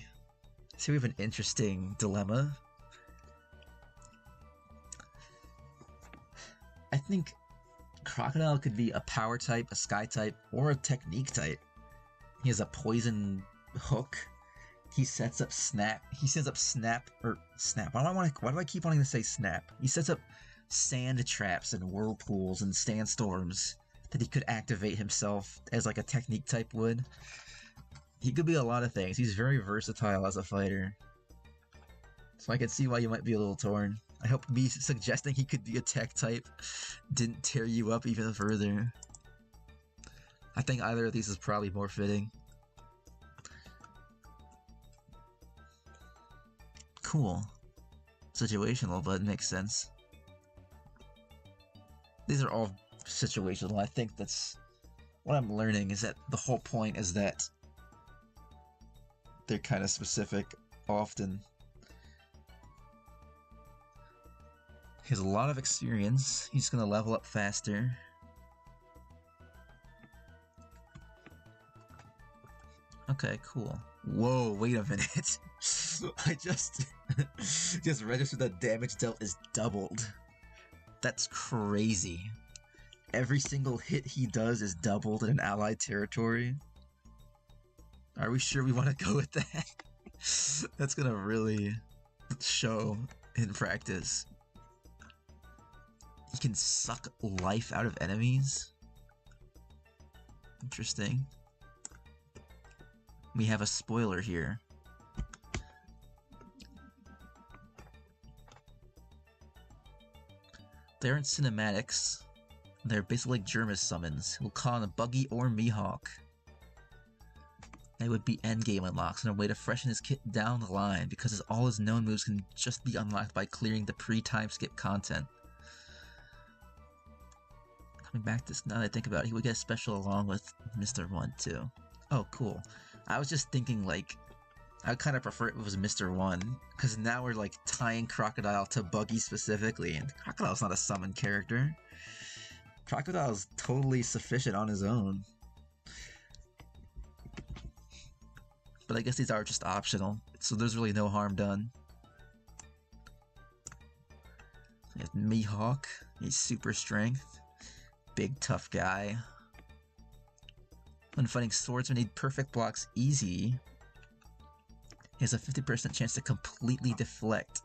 So we have an interesting dilemma. I think Crocodile could be a power type, a sky type, or a technique type. He has a poison hook. He sets up snap. He sets up snap or snap. Why do I keep wanting to say snap? He sets up sand traps and whirlpools and sandstorms that he could activate himself as like a technique type would. He could be a lot of things. He's very versatile as a fighter. So I can see why you might be a little torn. I hope me suggesting he could be a tech type didn't tear you up even further. I think either of these is probably more fitting. Cool. Situational, but it makes sense. These are all situational. I think that's what I'm learning, is that the whole point is that they're kind of specific often. He has a lot of experience. He's gonna level up faster. Okay, cool. Whoa, wait a minute. I just registered that damage dealt is doubled. That's crazy. Every single hit he does is doubled in an allied territory. Are we sure we want to go with that? That's gonna really show in practice. He can suck life out of enemies. Interesting. We have a spoiler here. They aren't cinematics. They're basically like Germis summons. We'll call on a Buggy or Mihawk. They would be endgame unlocks and a way to freshen his kit down the line, because all his known moves can just be unlocked by clearing the pre-time skip content. Coming back to this, now that I think about it, he would get a special along with Mr. 1 too. Oh, cool. I was just thinking, like, I kind of prefer it was Mr. 1, because now we're like tying Crocodile to Buggy specifically, and Crocodile's not a summoned character. Crocodile's totally sufficient on his own. But I guess these are just optional, so there's really no harm done. We have Mihawk, he's super strength. Big tough guy. When fighting swordsmen need perfect blocks easy, he has a 50% chance to completely deflect.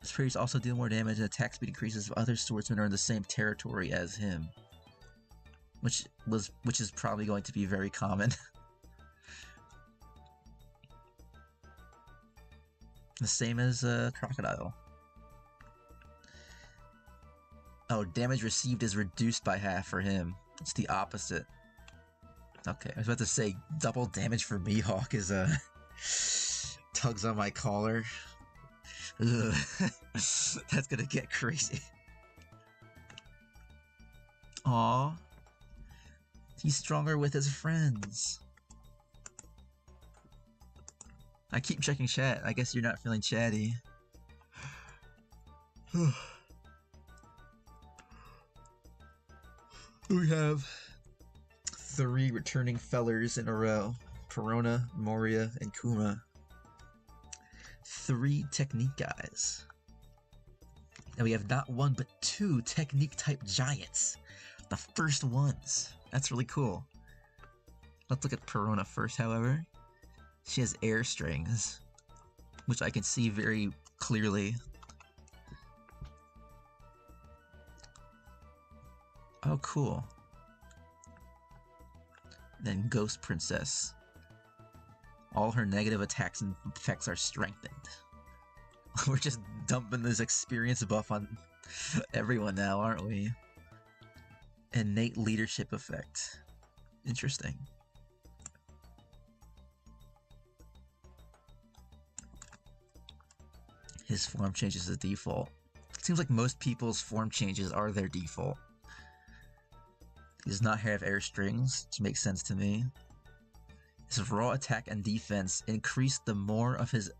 His parries also deal more damage and attack speed increases if other swordsmen are in the same territory as him. Which is probably going to be very common. The same as Crocodile. Oh, damage received is reduced by half for him. It's the opposite. Okay, I was about to say double damage for Mihawk is tugs on my collar. Ugh. That's gonna get crazy. Aw. He's stronger with his friends. I keep checking chat. I guess you're not feeling chatty. We have 3 returning fellers in a row. Perona, Moria, and Kuma. 3 technique guys. And we have not 1 but 2 technique type giants. The first ones. That's really cool. Let's look at Perona first, however. She has air strings, which I can see very clearly. Oh, cool. Then Ghost Princess. All her negative attacks and effects are strengthened. We're just dumping this experience buff on everyone now, aren't we? Innate leadership effect. Interesting. His form changes the default. It seems like most people's form changes are their default. He does not have air strings, which makes sense to me. His raw attack and defense increase the more of his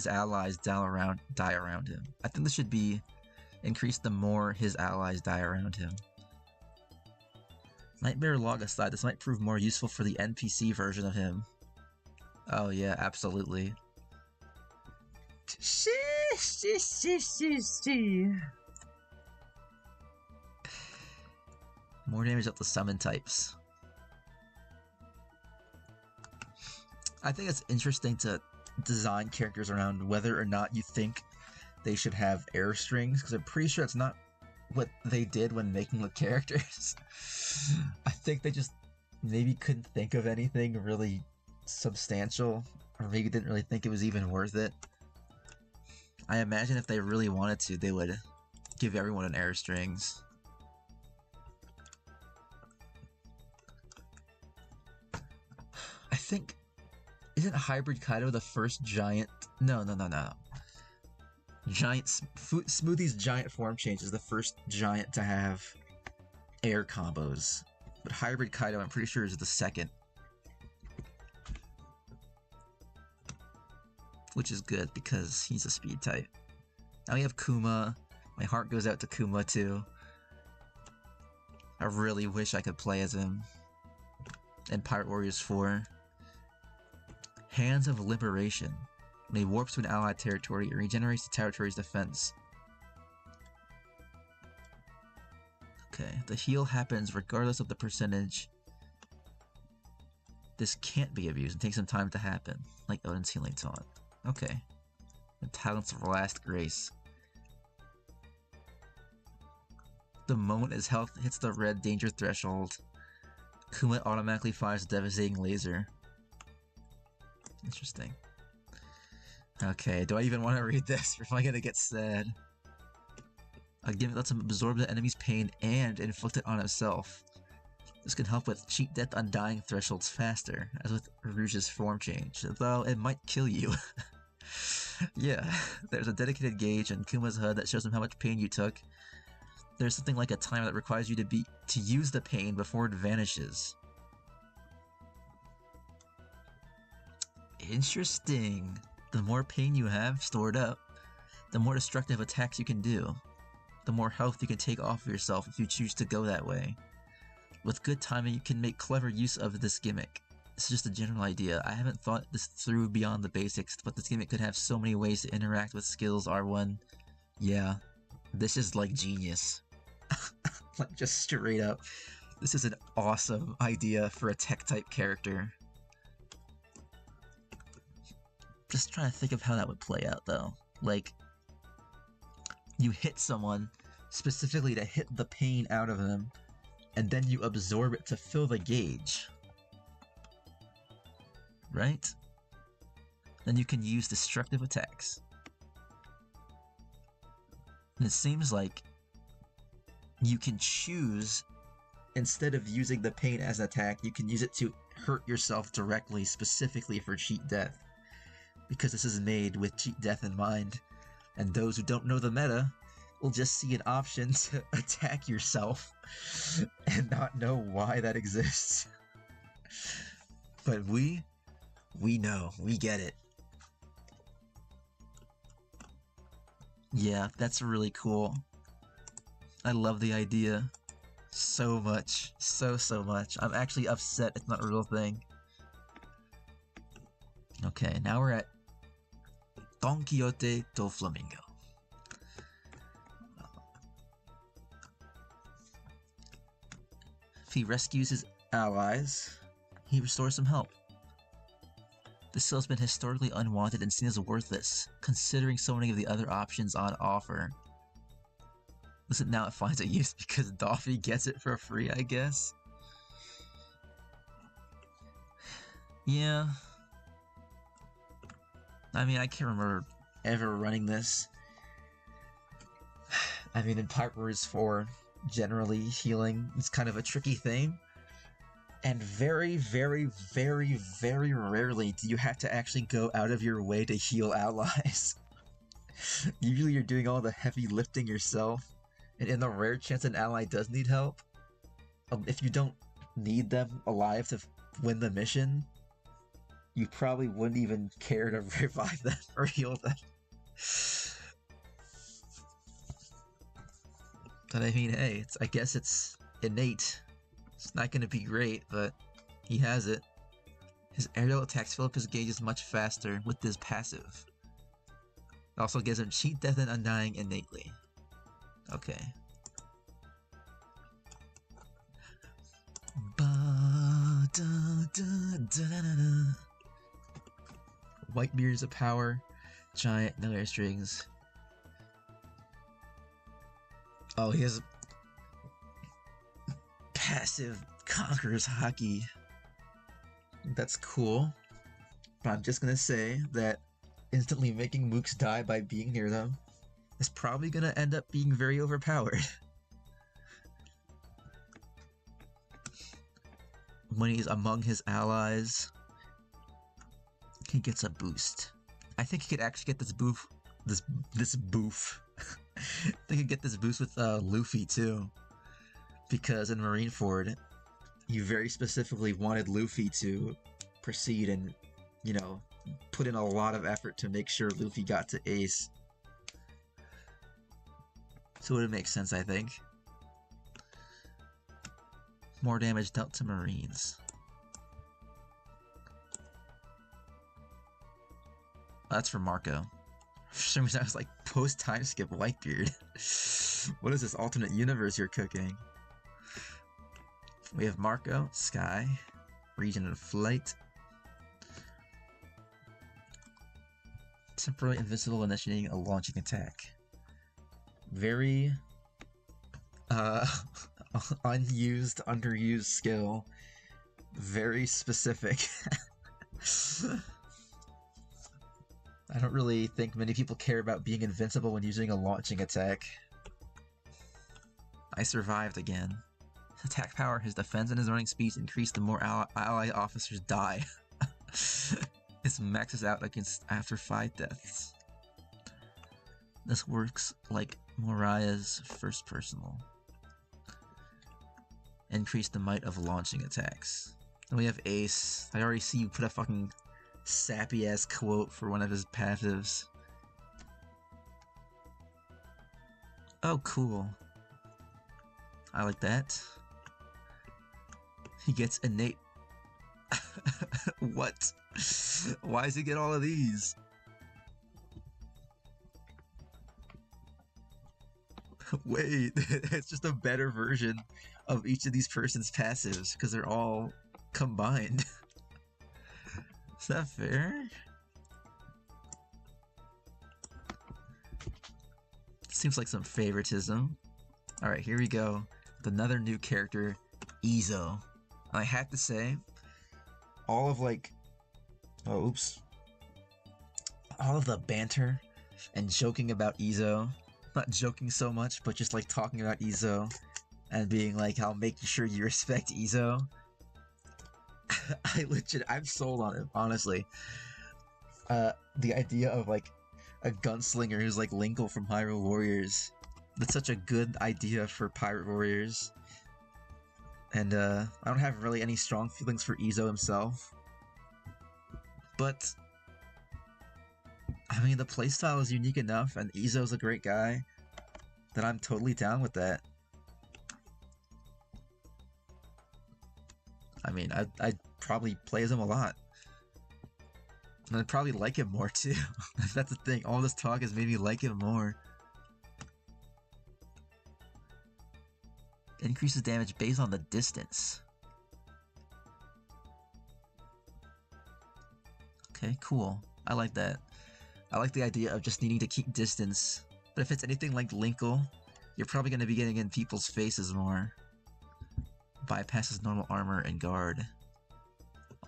allies die around him. I think this should be increase the more his allies die around him. Nightmare log aside, this might prove more useful for the NPC version of him. Oh yeah, absolutely. More damage up the summon types. I think it's interesting to design characters around whether or not you think they should have air strings, because I'm pretty sure it's not what they did when making the characters. I think they just maybe couldn't think of anything really substantial, or maybe didn't really think it was even worth it. I imagine if they really wanted to, they would give everyone an air strings. I think... Isn't Hybrid Kaido the first giant... No. Smoothie's giant form change is the first giant to have air combos. But Hybrid Kaido, I'm pretty sure, is the second. Which is good, because he's a speed type. Now we have Kuma. My heart goes out to Kuma, too. I really wish I could play as him. And Pirate Warriors 4. Hands of Liberation. When he warps to an allied territory, it regenerates the territory's defense. Okay, the heal happens regardless of the percentage. This can't be abused and takes some time to happen, like Odin's healing taunt. Okay. The Talents of Last Grace. The moment his health hits the red danger threshold, Kuma automatically fires a devastating laser. Interesting. Okay, do I even want to read this, or am I gonna get sad? A gimmick lets him absorb the enemy's pain and inflict it on himself. This can help with cheat death undying thresholds faster, as with Rouge's form change, though it might kill you. Yeah, there's a dedicated gauge on Kuma's HUD that shows him how much pain you took. There's something like a timer that requires you to use the pain before it vanishes. Interesting. The more pain you have stored up, the more destructive attacks you can do. The more health you can take off of yourself if you choose to go that way. With good timing, you can make clever use of this gimmick. It's just a general idea. I haven't thought this through beyond the basics, but this gimmick could have so many ways to interact with skills R1. Yeah, this is like genius. Like, just straight up. This is an awesome idea for a tech-type character. Just trying to think of how that would play out, though. Like, you hit someone specifically to hit the pain out of them, and then you absorb it to fill the gauge. Right? Then you can use destructive attacks. And it seems like you can choose, instead of using the pain as an attack, you can use it to hurt yourself directly, specifically for cheat death. Because this is made with cheat death in mind. And those who don't know the meta will just see an option to attack yourself and not know why that exists. But we know, we get it. Yeah, that's really cool. I love the idea so much, so much. I'm actually upset it's not a real thing. Okay, now we're at Don Quixote do Flamingo. If he rescues his allies, he restores some help. The seal has been historically unwanted and seen as worthless, considering so many of the other options on offer. Listen, now it finds a use because Doffy gets it for free, I guess? Yeah. I mean, I can't remember ever running this. I mean, in Pirate Wars 4, generally healing is kind of a tricky thing. And very rarely do you have to actually go out of your way to heal allies. Usually you're doing all the heavy lifting yourself, and in the rare chance an ally does need help, if you don't need them alive to win the mission, you probably wouldn't even care to revive them or heal them. But I mean, hey, I guess it's innate. It's not going to be great, but he has it. His aerial attacks fill up his gauges much faster with this passive. It also gives him cheat death and undying innately. Okay. Whitebeard is a power. Giant, no airstrings. Oh, he has passive Conqueror's Hockey. That's cool. But I'm just gonna say that instantly making mooks die by being near them is probably gonna end up being very overpowered. When he's among his allies, he gets a boost. I think he could actually get this boof. This boof. They could get this boost with Luffy too, because in Marineford, you very specifically wanted Luffy to proceed and, you know, put in a lot of effort to make sure Luffy got to Ace. So it would make sense, I think. More damage dealt to Marines. Oh, that's for Marco. For some reason I was like, post-time skip Whitebeard. What is this alternate universe you're cooking? We have Marco, Sky, Region of Flight. Temporarily invincible, initiating a launching attack. Very unused, underused skill. Very specific. I don't really think many people care about being invincible when using a launching attack. I survived again. His attack power, his defense, and his running speed increase the more ally officers die. This maxes out against after 5 deaths. This works like Moriah's first personal. Increase the might of launching attacks. Then we have Ace. I already see you put a fucking sappy ass quote for one of his passives. Oh, cool. I like that. He gets innate. What? Why does he get all of these? Wait, it's just a better version of each of these person's passives because they're all combined. Is that fair? Seems like some favoritism. Alright, here we go. With another new character, Izo. And I have to say, all of like... Oh, oops. All of the banter and joking about Izo not joking so much, but just like talking about Izo and being like how making sure you respect Izo. I'm sold on it, honestly. The idea of like a gunslinger who's like Linkle from Hyrule Warriors. That's such a good idea for Pirate Warriors. And I don't have really any strong feelings for Izo himself. But I mean, the playstyle is unique enough, and Izo's a great guy, that I'm totally down with that. I mean, I'd probably play as him a lot. And I'd probably like him more, too. That's the thing, all this talk has made me like him more. Increases damage based on the distance. Okay, cool. I like that. I like the idea of just needing to keep distance. But if it's anything like Linkle, you're probably going to be getting in people's faces more. Bypasses normal armor and guard.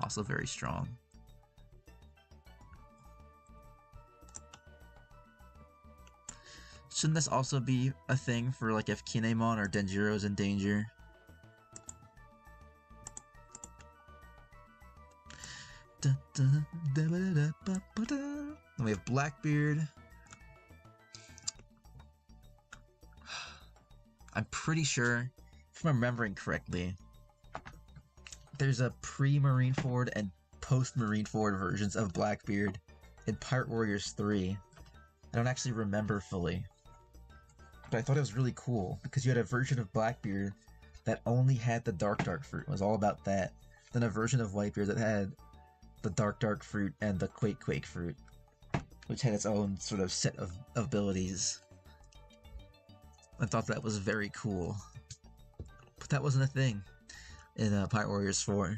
Also very strong. Shouldn't this also be a thing for like if Kinemon or Denjiro's in danger? Then we have Blackbeard. I'm pretty sure, if I'm remembering correctly, there's a pre-Marineford and post-Marineford versions of Blackbeard in Pirate Warriors 3. I don't actually remember fully. But I thought it was really cool, because you had a version of Blackbeard that only had the Dark Fruit. It was all about that. Then a version of Whitebeard that had the Dark Fruit and the Quake Fruit, which had its own sort of set of abilities. I thought that was very cool. But that wasn't a thing in Pirate Warriors 4.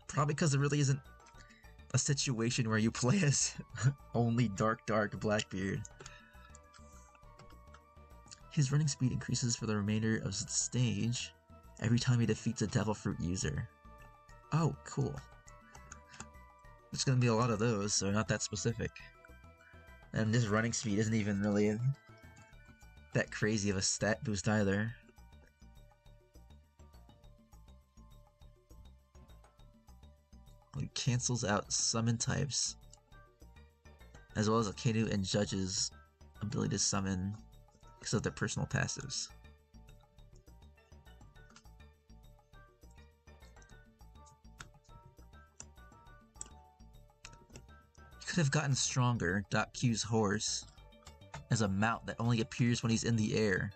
Probably because there really isn't a situation where you play as only Dark Blackbeard. His running speed increases for the remainder of the stage every time he defeats a Devil Fruit user. Oh, cool. There's gonna be a lot of those, so not that specific. And this running speed isn't even really that crazy of a stat boost either. It cancels out summon types, as well as Akainu and Judge's ability to summon because of their personal passives. You could have gotten stronger Q's horse as a mount that only appears when he's in the air,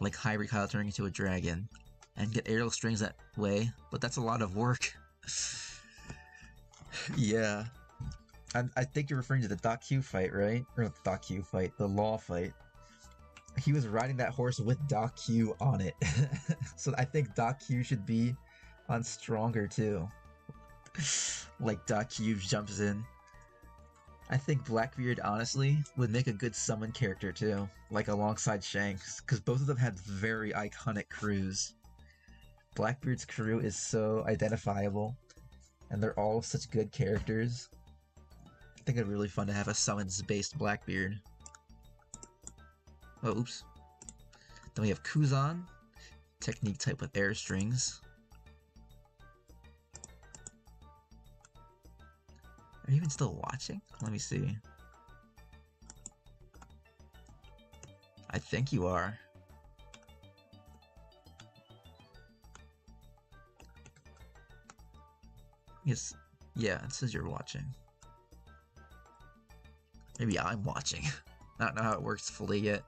like Hyrule turning into a dragon, and get aerial strings that way, but that's a lot of work. Yeah. I think you're referring to the Q fight, right? Or not the Q fight, the Law fight. He was riding that horse with Q on it. So I think Q should be on stronger too. Like Q jumps in. I think Blackbeard, honestly, would make a good summon character too, like alongside Shanks, because both of them had very iconic crews. Blackbeard's crew is so identifiable, and they're all such good characters. I think it'd be really fun to have a summons-based Blackbeard. Oh, oops. Then we have Kuzan, technique type with air strings. Are you even still watching? Let me see. I think you are. Yes, yeah, it says you're watching. Maybe I'm watching. I don't know how it works fully yet.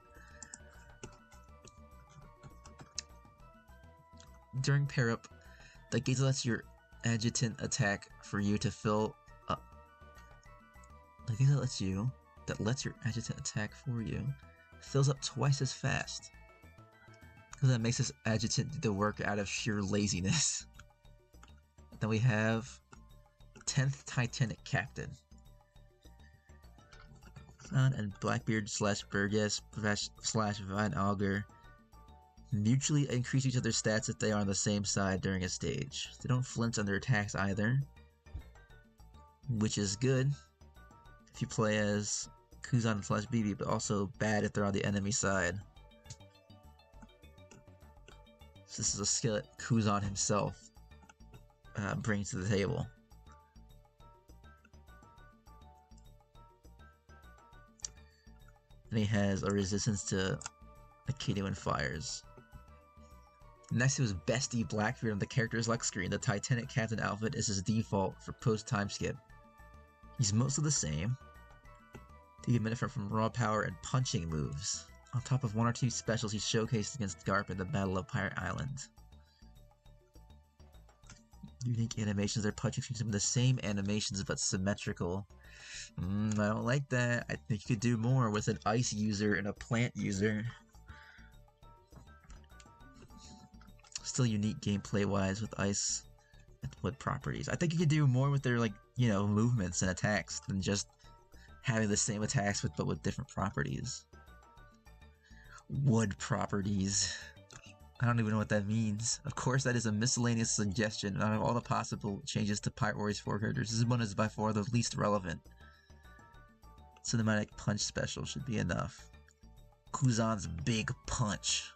During pair up, the gauge lets your adjutant attack for you to fill up. The gauge that lets your adjutant attack for you fills up twice as fast. Because that makes this adjutant do the work out of sheer laziness. Then we have 10th Titanic Captain. And Blackbeard / Burgess / Vine Augur mutually increase each other's stats if they are on the same side during a stage. They don't flinch on their attacks either, which is good if you play as Kuzan slash BB, but also bad if they're on the enemy side. So this is a skill that Kuzan himself brings to the table. And he has a resistance to Aikido and fires. Next to his bestie Blackbeard on the character's select screen, the Titanic Captain outfit is his default for post-time skip. He's mostly the same. He can benefit from raw power and punching moves, on top of 1 or 2 specials he showcased against Garp in the Battle of Pirate Island. Unique animations, their punching seems to be the same animations but symmetrical. I don't like that. I think you could do more with an ice user and a plant user. Still unique gameplay-wise with ice and wood properties. I think you could do more with their, like, you know, movements and attacks than just having the same attacks but with different properties. Wood properties. I don't even know what that means. Of course, that is a miscellaneous suggestion. Out of all the possible changes to Pirate Warriors 4 characters, this one is by far the least relevant. Cinematic punch special should be enough. Kuzan's big punch.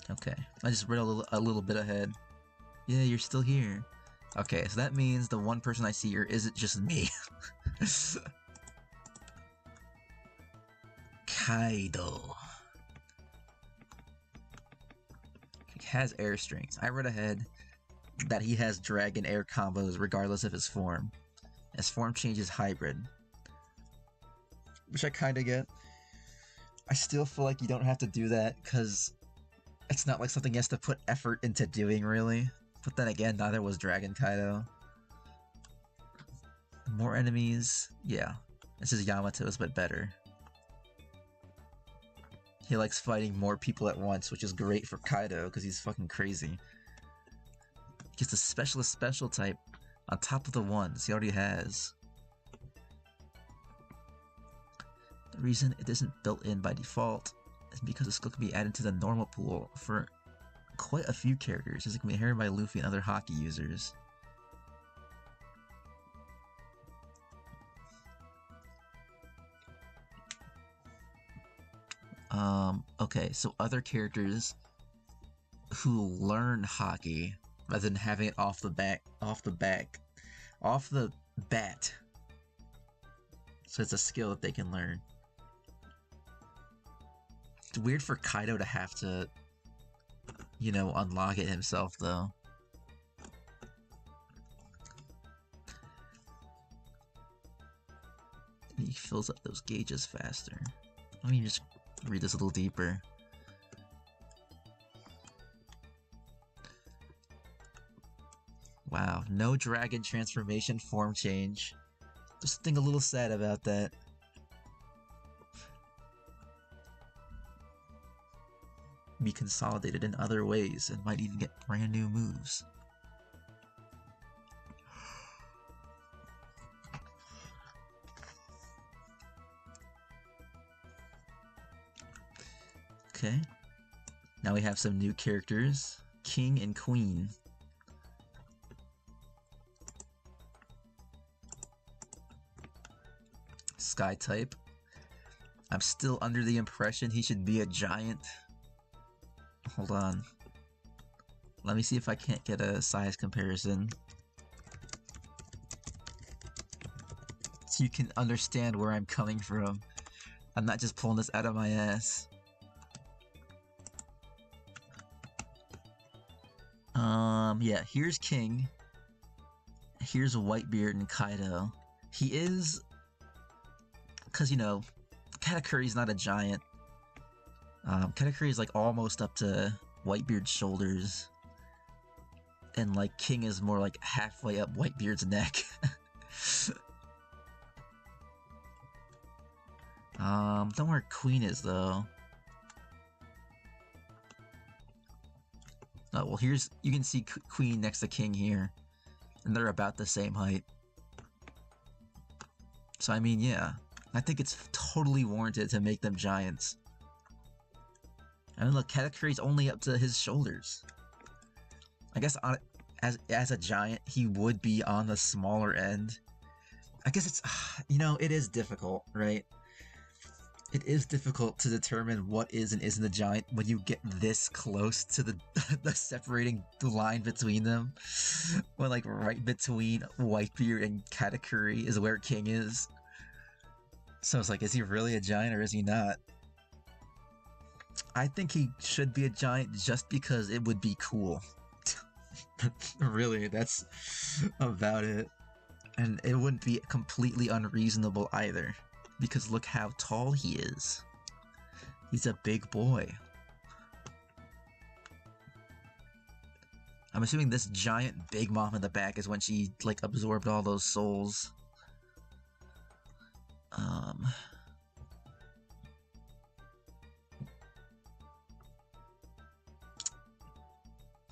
Okay, I just read a little bit ahead. Yeah, you're still here. Okay, so that means the one person I see here isn't just me. Kaido. He has air strength. I read ahead that he has dragon air combos regardless of his form. His form change is hybrid. Which I kinda get. I still feel like you don't have to do that, because it's not like something he has to put effort into doing, really. But then again, neither was Dragon Kaido. More enemies? Yeah. This is Yamato's, but better. He likes fighting more people at once, which is great for Kaido, because he's fucking crazy. He gets a specialist special type on top of the ones he already has. The reason it isn't built in by default is because the skill can be added to the normal pool for quite a few characters, as it can be inherited by Luffy and other hockey users. Okay, so other characters who learn hockey, rather than having it off the bat. So it's a skill that they can learn. It's weird for Kaido to have to, you know, unlock it himself, though. He fills up those gauges faster. Let me just read this a little deeper. Wow, no dragon transformation form change. There's something a little sad about that. Be consolidated in other ways and might even get brand new moves. Okay, now we have some new characters, King and Queen. Sky type. I'm still under the impression he should be a giant. Hold on. Let me see if I can't get a size comparison. So you can understand where I'm coming from. I'm not just pulling this out of my ass. Yeah, here's King. Here's Whitebeard and Kaido. He is... Because, you know, Katakuri's not a giant. Katakuri is, like, almost up to Whitebeard's shoulders. And, like, King is more, like, halfway up Whitebeard's neck. Don't know where Queen is, though. Oh, well, here's... You can see Queen next to King here. And they're about the same height. So, I mean, yeah. I think it's totally warranted to make them giants. I mean, look, Katakuri's only up to his shoulders. I guess as a giant, he would be on the smaller end. I guess it's it is difficult, right? It is difficult to determine what is and isn't a giant when you get this close to the the separating line between them. When like right between Whitebeard and Katakuri is where King is. So it's like, is he really a giant or is he not? I think he should be a giant just because it would be cool. Really, that's about it. And it wouldn't be completely unreasonable either, because look how tall he is. He's a big boy. I'm assuming this giant Big Mom in the back is when she like absorbed all those souls.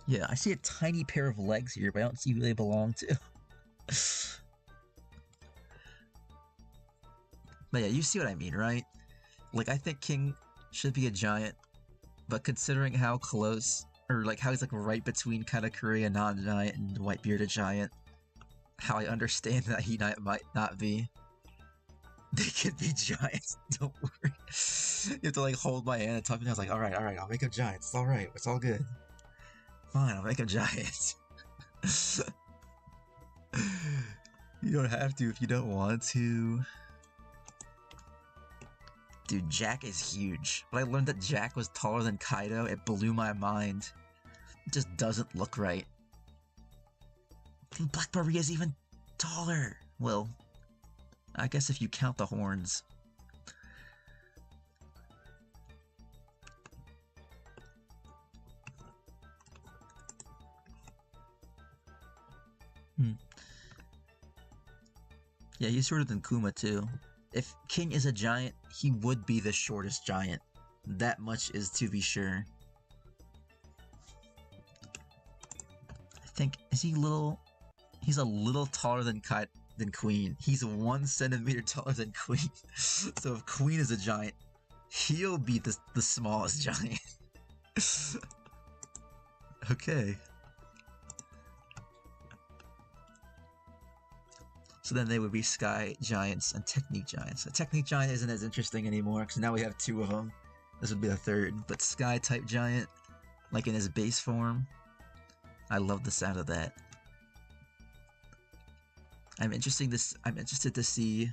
Yeah, I see a tiny pair of legs here, but I don't see who they belong to. But yeah, you see what I mean, right? Like, I think King should be a giant, but considering how close, or like how he's like right between Katakuri, a non-giant, and Whitebeard, a giant, how I understand that he might not be. They could be giants, don't worry. You have to like hold my hand and talk to me. I was like, alright, I'll make them giants. It's alright, it's all good. Fine, I'll make them giants. You don't have to if you don't want to. Dude, Jack is huge. When I learned that Jack was taller than Kaido, it blew my mind. It just doesn't look right. Black Maria is even taller. Well, I guess if you count the horns. Yeah, he's shorter than Kuma too. If King is a giant, he would be the shortest giant. That much is to be sure. I think, is he little? He's a little taller than Queen. He's 1 centimeter taller than Queen. So if Queen is a giant, he'll be the smallest giant. Okay. So then they would be Sky Giants and Technique Giants. A Technique Giant isn't as interesting anymore, because now we have 2 of them. This would be the 3rd. But Sky type Giant, like in his base form, I love the sound of that. I'm interested to see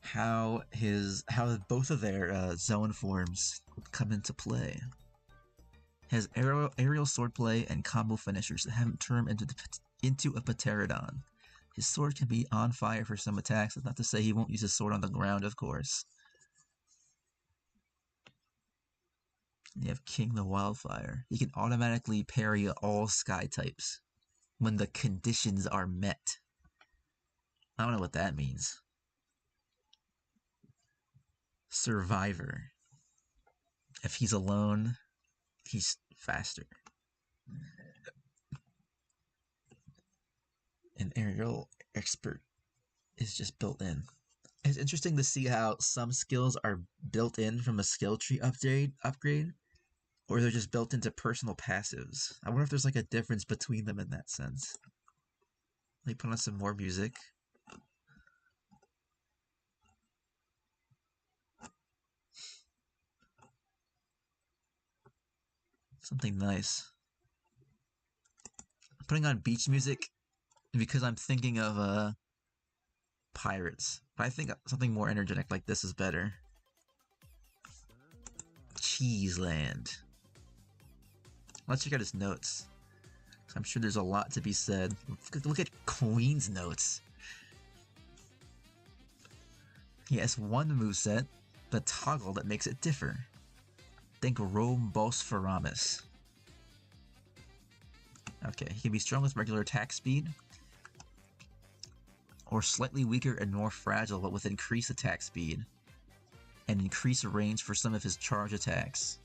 how both of their zone forms come into play. Has aerial swordplay and combo finishers that haven't turned into a Pterodon. His sword can be on fire for some attacks. That's not to say he won't use his sword on the ground, of course. And you have King the Wildfire. He can automatically parry all Sky types when the conditions are met. I don't know what that means. Survivor. If he's alone, he's faster. An aerial expert is just built in. It's interesting to see how some skills are built in from a skill tree upgrade, or they're just built into personal passives. I wonder if there's like a difference between them in that sense. Let me put on some more music. Something nice. I'm putting on beach music because I'm thinking of pirates. But I think something more energetic like this is better. Cheeseland. Let's check out his notes. I'm sure there's a lot to be said. Look at Queen's notes. He has one moveset, the toggle that makes it differ. Think Rombospheramus. Okay, he can be strong with regular attack speed, or slightly weaker and more fragile but with increased attack speed, and increased range for some of his charge attacks.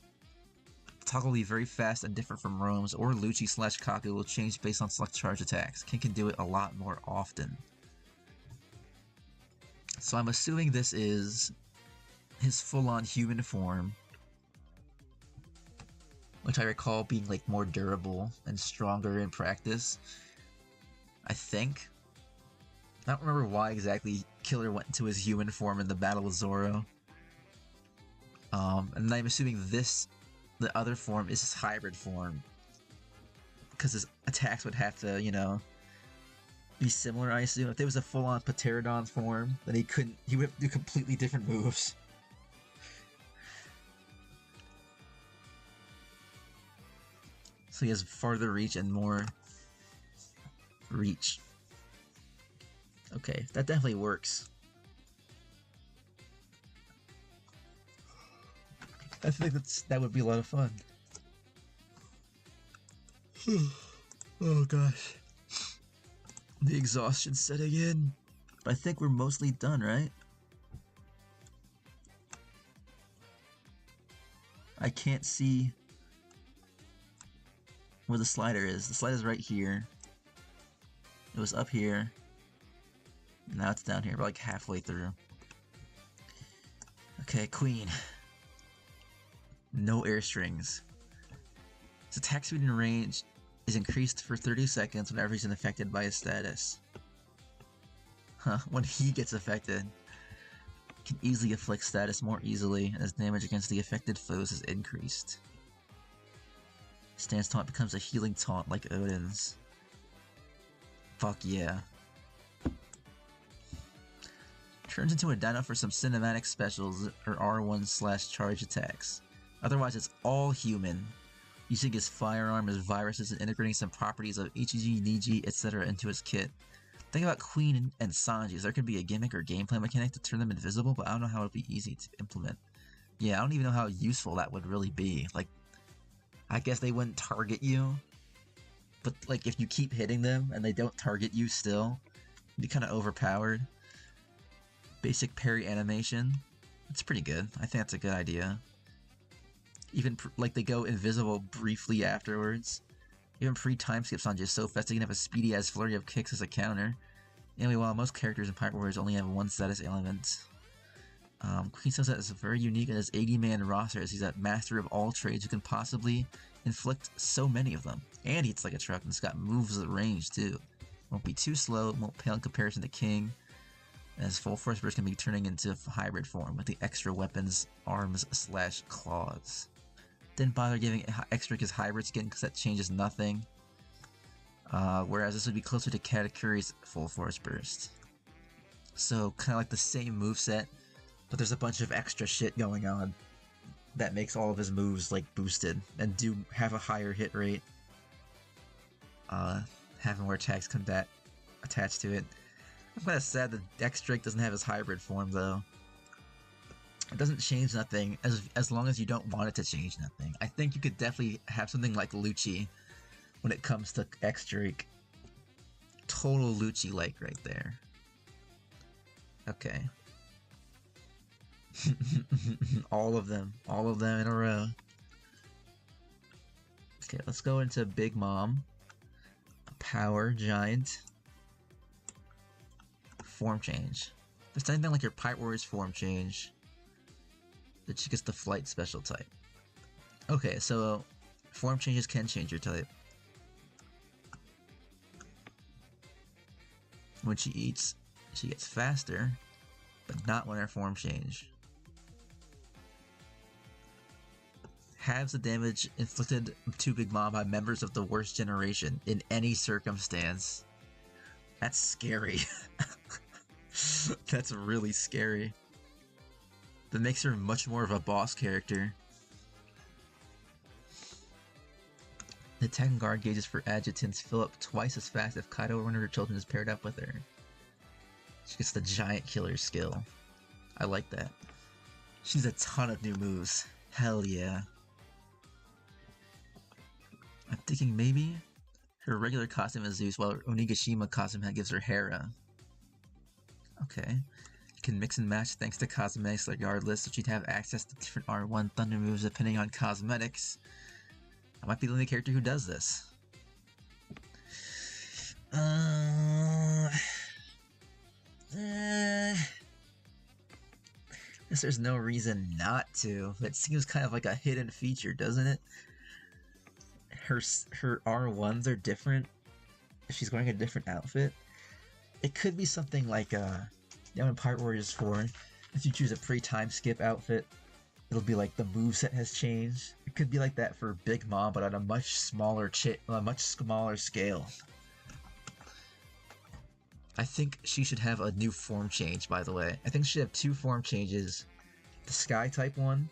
Toggle will be very fast and different from Rome's, or Lucci / Kaku will change based on select charge attacks. King can do it a lot more often. So I'm assuming this is his full-on human form, which I recall being like more durable and stronger in practice. I think. I don't remember why exactly Killer went into his human form in the Battle with Zoro. And I'm assuming the other form is his hybrid form. Because his attacks would have to, you know, be similar, I assume. If there was a full-on Pterodon form, then he would have to do completely different moves. So he has farther reach and more reach. Okay, that definitely works. I think that would be a lot of fun. Oh gosh. The exhaustion setting in. But I think we're mostly done, right? I can't see where the slider is. The slider's right here. It was up here. Now it's down here. We're like halfway through. Okay, Queen. No air strings. His attack speed and range is increased for 30 seconds whenever he's affected by his status. Huh, when he gets affected. Can easily afflict status more easily, and his damage against the affected foes is increased. Stance taunt becomes a healing taunt like Odin's. Fuck yeah. Turns into a dino for some cinematic specials or R1/charge attacks. Otherwise, it's all human, using his firearm as viruses and integrating some properties of Ichiji, Niji, etc. into his kit. Think about Queen and Sanji. There could be a gimmick or gameplay mechanic to turn them invisible, but I don't know how it would be easy to implement. Yeah, I don't even know how useful that would really be. Like, I guess they wouldn't target you, but like if you keep hitting them and they don't target you still, you'd be kind of overpowered. Basic parry animation. It's pretty good. I think that's a good idea. Even like they go invisible briefly afterwards. Even pre-time skips on just so fast they can have a speedy ass flurry of kicks as a counter. Anyway, while most characters in Pirate Warriors only have one status element, Queen Sunset is very unique in his 80-man roster as he's a master of all trades who can possibly inflict so many of them. And he hits like a truck and it's got moves at range too. Won't be too slow, won't pale in comparison to King. And his full force burst can be turning into hybrid form with the extra weapons, arms/claws. Didn't bother giving extra his hybrid skin because that changes nothing. Whereas this would be closer to Katakuri's full force burst. So kind of like the same moveset, but there's a bunch of extra shit going on that makes all of his moves like boosted and do have a higher hit rate. Having more attacks combat attached to it. I'm kind of sad that Dex Drake doesn't have his hybrid form though. It doesn't change nothing as long as you don't want it to change nothing. I think you could definitely have something like Lucci when it comes to X Drake. Total Lucci-like right there. Okay. all of them in a row. Okay, let's go into Big Mom. Power Giant. Form change. If there's anything like your Pirate Warriors form change, that she gets the flight special type. Okay, so form changes can change your type. When she eats, she gets faster, but not when her form change. Halves the damage inflicted to Big Mom by members of the worst generation in any circumstance. That's scary. That's really scary. That makes her much more of a boss character. The attack and guard gauges for adjutants fill up twice as fast if Kaido or one of her children is paired up with her. She gets the giant killer skill. I like that. She needs a ton of new moves. Hell yeah. I'm thinking maybe her regular costume is Zeus while her Onigashima costume gives her Hera. Okay. You can mix and match thanks to cosmetics regardless, so she'd have access to different R1 Thunder moves depending on cosmetics. I might be the only character who does this. Guess there's no reason not to, but it seems kind of like a hidden feature, doesn't it? her R1s are different. If she's wearing a different outfit, it could be something like in Pirate Warriors 4, if you choose a pre-time skip outfit, it'll be like the moveset has changed. It could be like that for Big Mom, but on a much smaller scale. I think she should have a new form change, by the way. I think she should have 2 form changes. The Sky type one.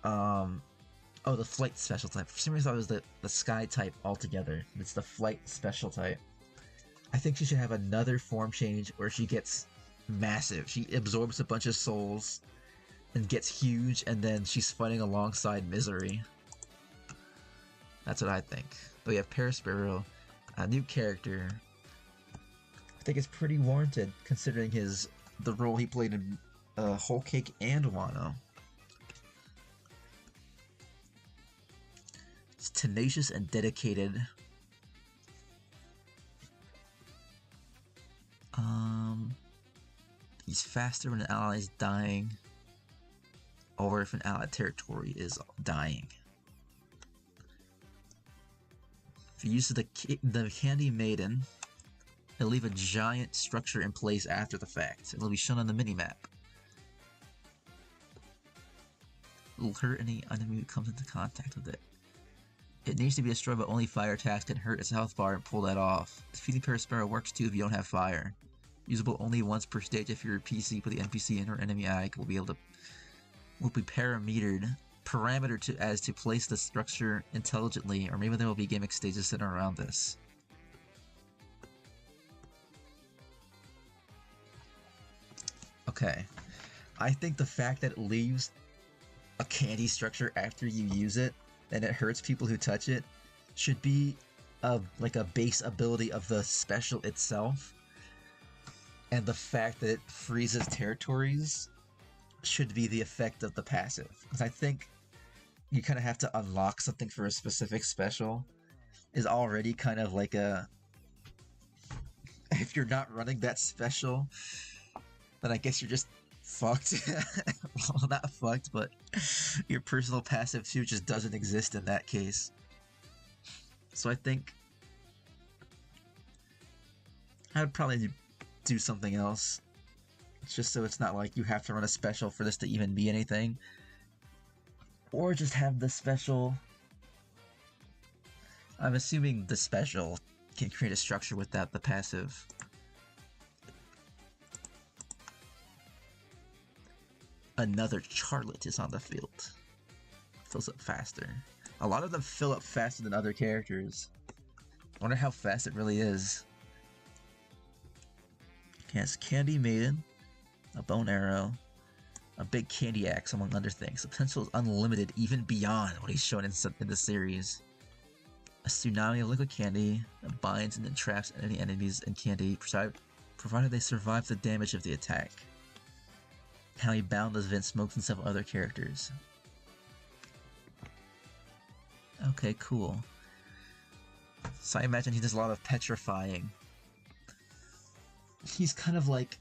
Oh, the Flight special type. For some reason I thought it was the Sky type altogether. It's the Flight special type. I think she should have another form change where she gets massive. She absorbs a bunch of souls and gets huge, and then she's fighting alongside Misery. That's what I think. But we have Parasparrow, a new character. I think it's pretty warranted considering the role he played in Whole Cake and Wano. It's tenacious and dedicated. He's faster when an ally is dying, or if an allied territory is dying. If you use the Candy Maiden, it'll leave a giant structure in place after the fact. It'll be shown on the minimap. It'll hurt any enemy who comes into contact with it. It needs to be destroyed, but only fire attacks can hurt its health bar and pull that off. Defeating Parasparrow works too if you don't have fire. Usable only once per stage if your PC, but the NPC in or enemy eye will be parametered as to place the structure intelligently, or maybe there will be gimmick stages centered around this. Okay. I think the fact that it leaves a candy structure after you use it, and it hurts people who touch it, should be like a base ability of the special itself. And the fact that it freezes territories should be the effect of the passive. Because I think you kind of have to unlock something for a specific special is already kind of like a... If you're not running that special, then I guess you're just fucked. Well, not fucked, but your personal passive too just doesn't exist in that case. So I think I would probably do something else, just so it's not like you have to run a special for this to even be anything, or just have the special. I'm assuming the special can create a structure without the passive. Another Charlotte is on the field. Fills up faster. A lot of them fill up faster than other characters. I wonder how fast it really is. Okay, it's Candy Maiden, a Bone Arrow, a Big Candy Axe, among other things. The potential is unlimited, even beyond what he's shown in the series. A tsunami of liquid candy that binds and entraps any enemies in candy, provided they survive the damage of the attack. How he bound those vents smokes and several other characters. Okay, cool. So I imagine he does a lot of petrifying. He's kind of like...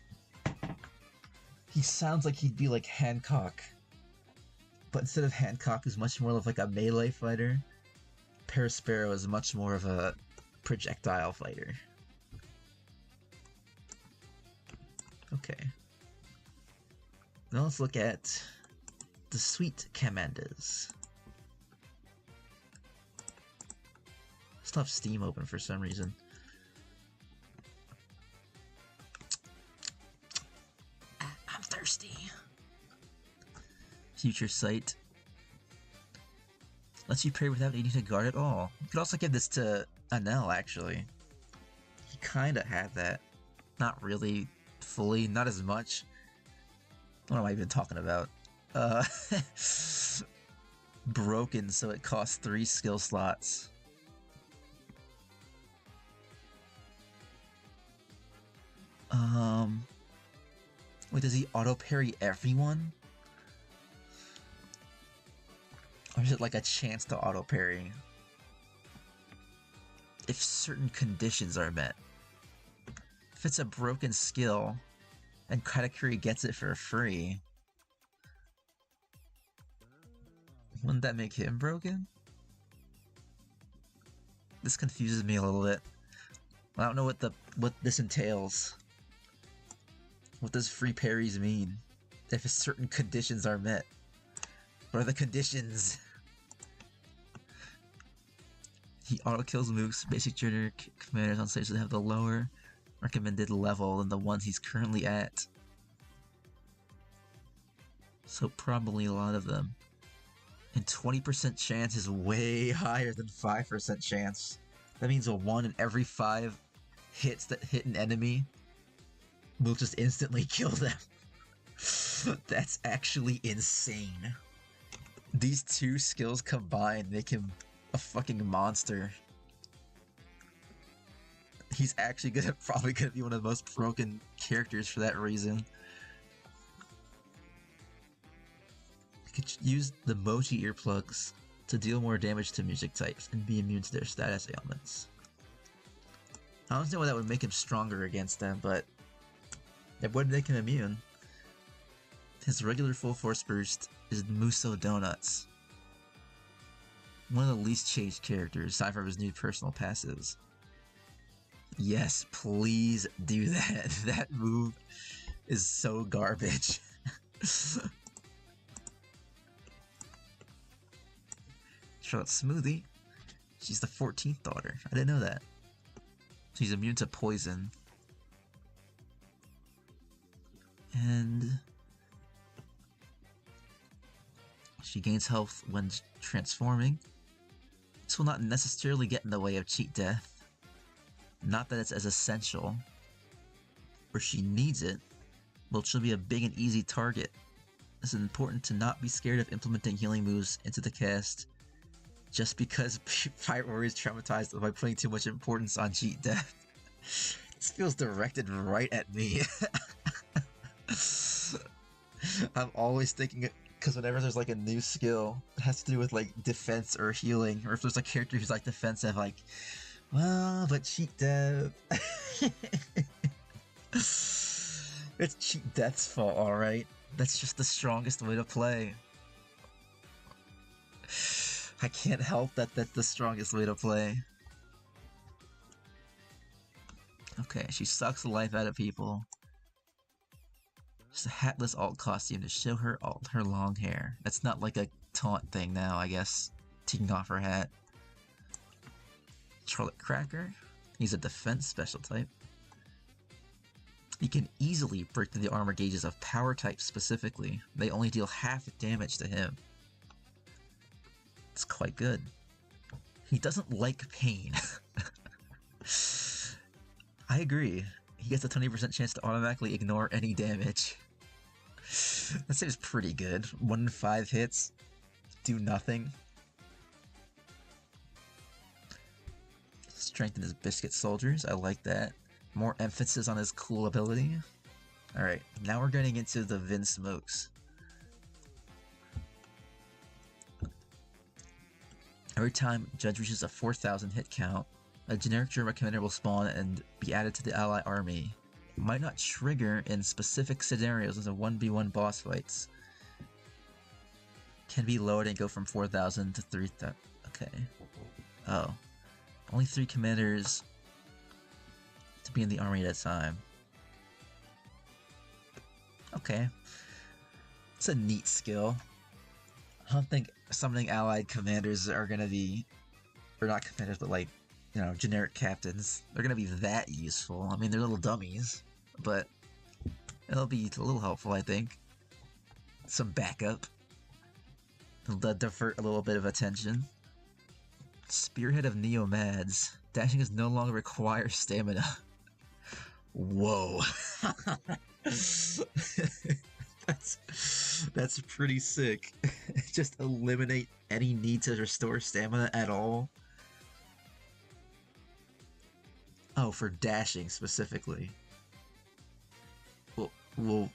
He sounds like he'd be like Hancock. But instead of Hancock, who's much more of like a melee fighter, Parasparrow is much more of a projectile fighter. Okay. Now let's look at the Sweet Commanders. Still have Steam open for some reason. I'm thirsty. Future Sight. Lets you pray without needing to guard at all. You could also give this to Anel, actually. He kinda had that. Not really fully, not as much. What am I even talking about? Broken, so it costs 3 skill slots. Wait, does he auto-parry everyone? Or is it like a chance to auto-parry? If certain conditions are met. If it's a broken skill, and Katakuri gets it for free, wouldn't that make him broken? This confuses me a little bit. I don't know what this entails. What does free parries mean? If certain conditions are met. What are the conditions? He auto-kills mooks. Basic trainer commanders on stage that have the lower recommended level than the ones he's currently at. So probably a lot of them. And 20% chance is way higher than 5% chance. That means a 1 in every 5 hits that hit an enemy will just instantly kill them. That's actually insane. These two skills combined make him a fucking monster. He's actually probably gonna be one of the most broken characters for that reason. You could use the Mochi earplugs to deal more damage to music types and be immune to their status ailments. I don't know why that would make him stronger against them, but it would make him immune. His regular full force burst is Muso Donuts. One of the least changed characters, aside from his new personal passives. Yes, please do that. That move is so garbage. Charlotte Smoothie. She's the 14th daughter. I didn't know that. She's immune to poison. And she gains health when transforming. This will not necessarily get in the way of cheat death. Not that it's as essential, or she needs it, but she'll be a big and easy target. It's important to not be scared of implementing healing moves into the cast, just because Pirate Warrior is traumatized by putting too much importance on cheat death. This feels directed right at me. I'm always thinking, because whenever there's like a new skill that has to do with like defense or healing, or if there's a character who's like defensive, like, well, but cheat death. It's cheat death's fault, alright? That's just the strongest way to play. I can't help that that's the strongest way to play. Okay, she sucks the life out of people. Just a hatless alt costume to show her her long hair. That's not like a taunt thing now, I guess. Taking off her hat. Charlotte Cracker. He's a defense special type. He can easily break through the armor gauges of power types specifically. They only deal half damage to him. It's quite good. He doesn't like pain. I agree. He gets a 20% chance to automatically ignore any damage. That seems pretty good. 1 in 5 hits. Do nothing. Strengthen his biscuit soldiers. I like that. More emphasis on his cool ability. Alright, now we're getting into the Vin Smokes. Every time Judge reaches a 4,000 hit count, a generic German commander will spawn and be added to the ally army. It might not trigger in specific scenarios as a 1v1 boss fights. Can be lowered and go from 4,000 to 3,000. Okay. Oh. Only 3 commanders to be in the army at a time. Okay. It's a neat skill. I don't think summoning allied commanders are gonna be, or not commanders, but like, you know, generic captains. They're gonna be that useful. I mean, they're little dummies, but it'll be a little helpful, I think. Some backup. It'll divert a little bit of attention. Spearhead of Neomads. Dashing is no longer requires stamina. Whoa. That's pretty sick. Just eliminate any need to restore stamina at all. Oh, for dashing specifically. Well,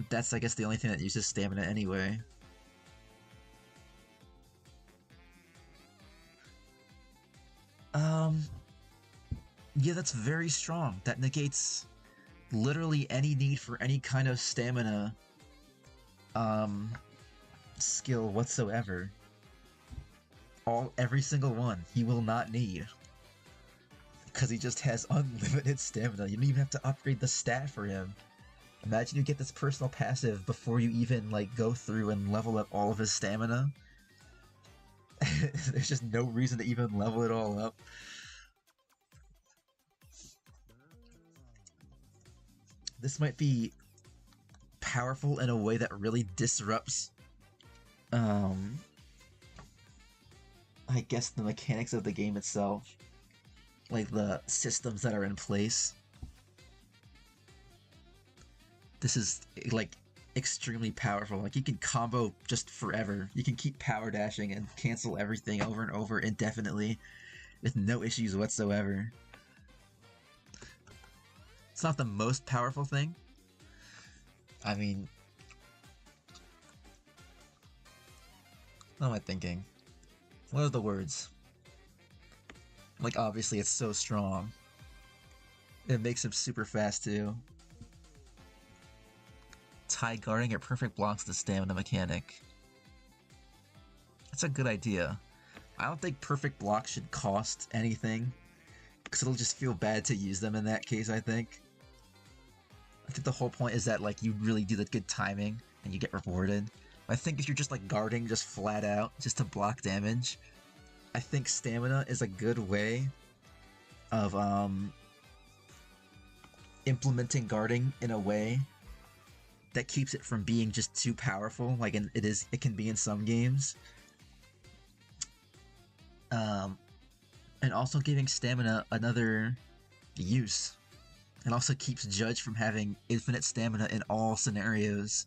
that's I guess the only thing that uses stamina anyway. Yeah, that's very strong. That negates literally any need for any kind of stamina skill whatsoever. Every single one he will not need. because he just has unlimited stamina. You don't even have to upgrade the stat for him. Imagine you get this personal passive before you even like go through and level up all of his stamina. There's just no reason to even level it all up. This might be powerful in a way that really disrupts, I guess, the mechanics of the game itself. Like the systems that are in place. This is like extremely powerful. Like you can combo just forever. You can keep power dashing and cancel everything over and over indefinitely with no issues whatsoever. It's not the most powerful thing. I mean, what am I thinking? What are the words? Like, obviously it's so strong. It makes him super fast too. Tie guarding or perfect blocks the stamina mechanic. That's a good idea. I don't think perfect blocks should cost anything, because it'll just feel bad to use them in that case, I think. I think the whole point is that like you really do the good timing and you get rewarded. I think if you're just like guarding just flat out, just to block damage, I think stamina is a good way of implementing guarding in a way that keeps it from being just too powerful, like it can be in some games. And also giving stamina another use. It also keeps Judge from having infinite stamina in all scenarios.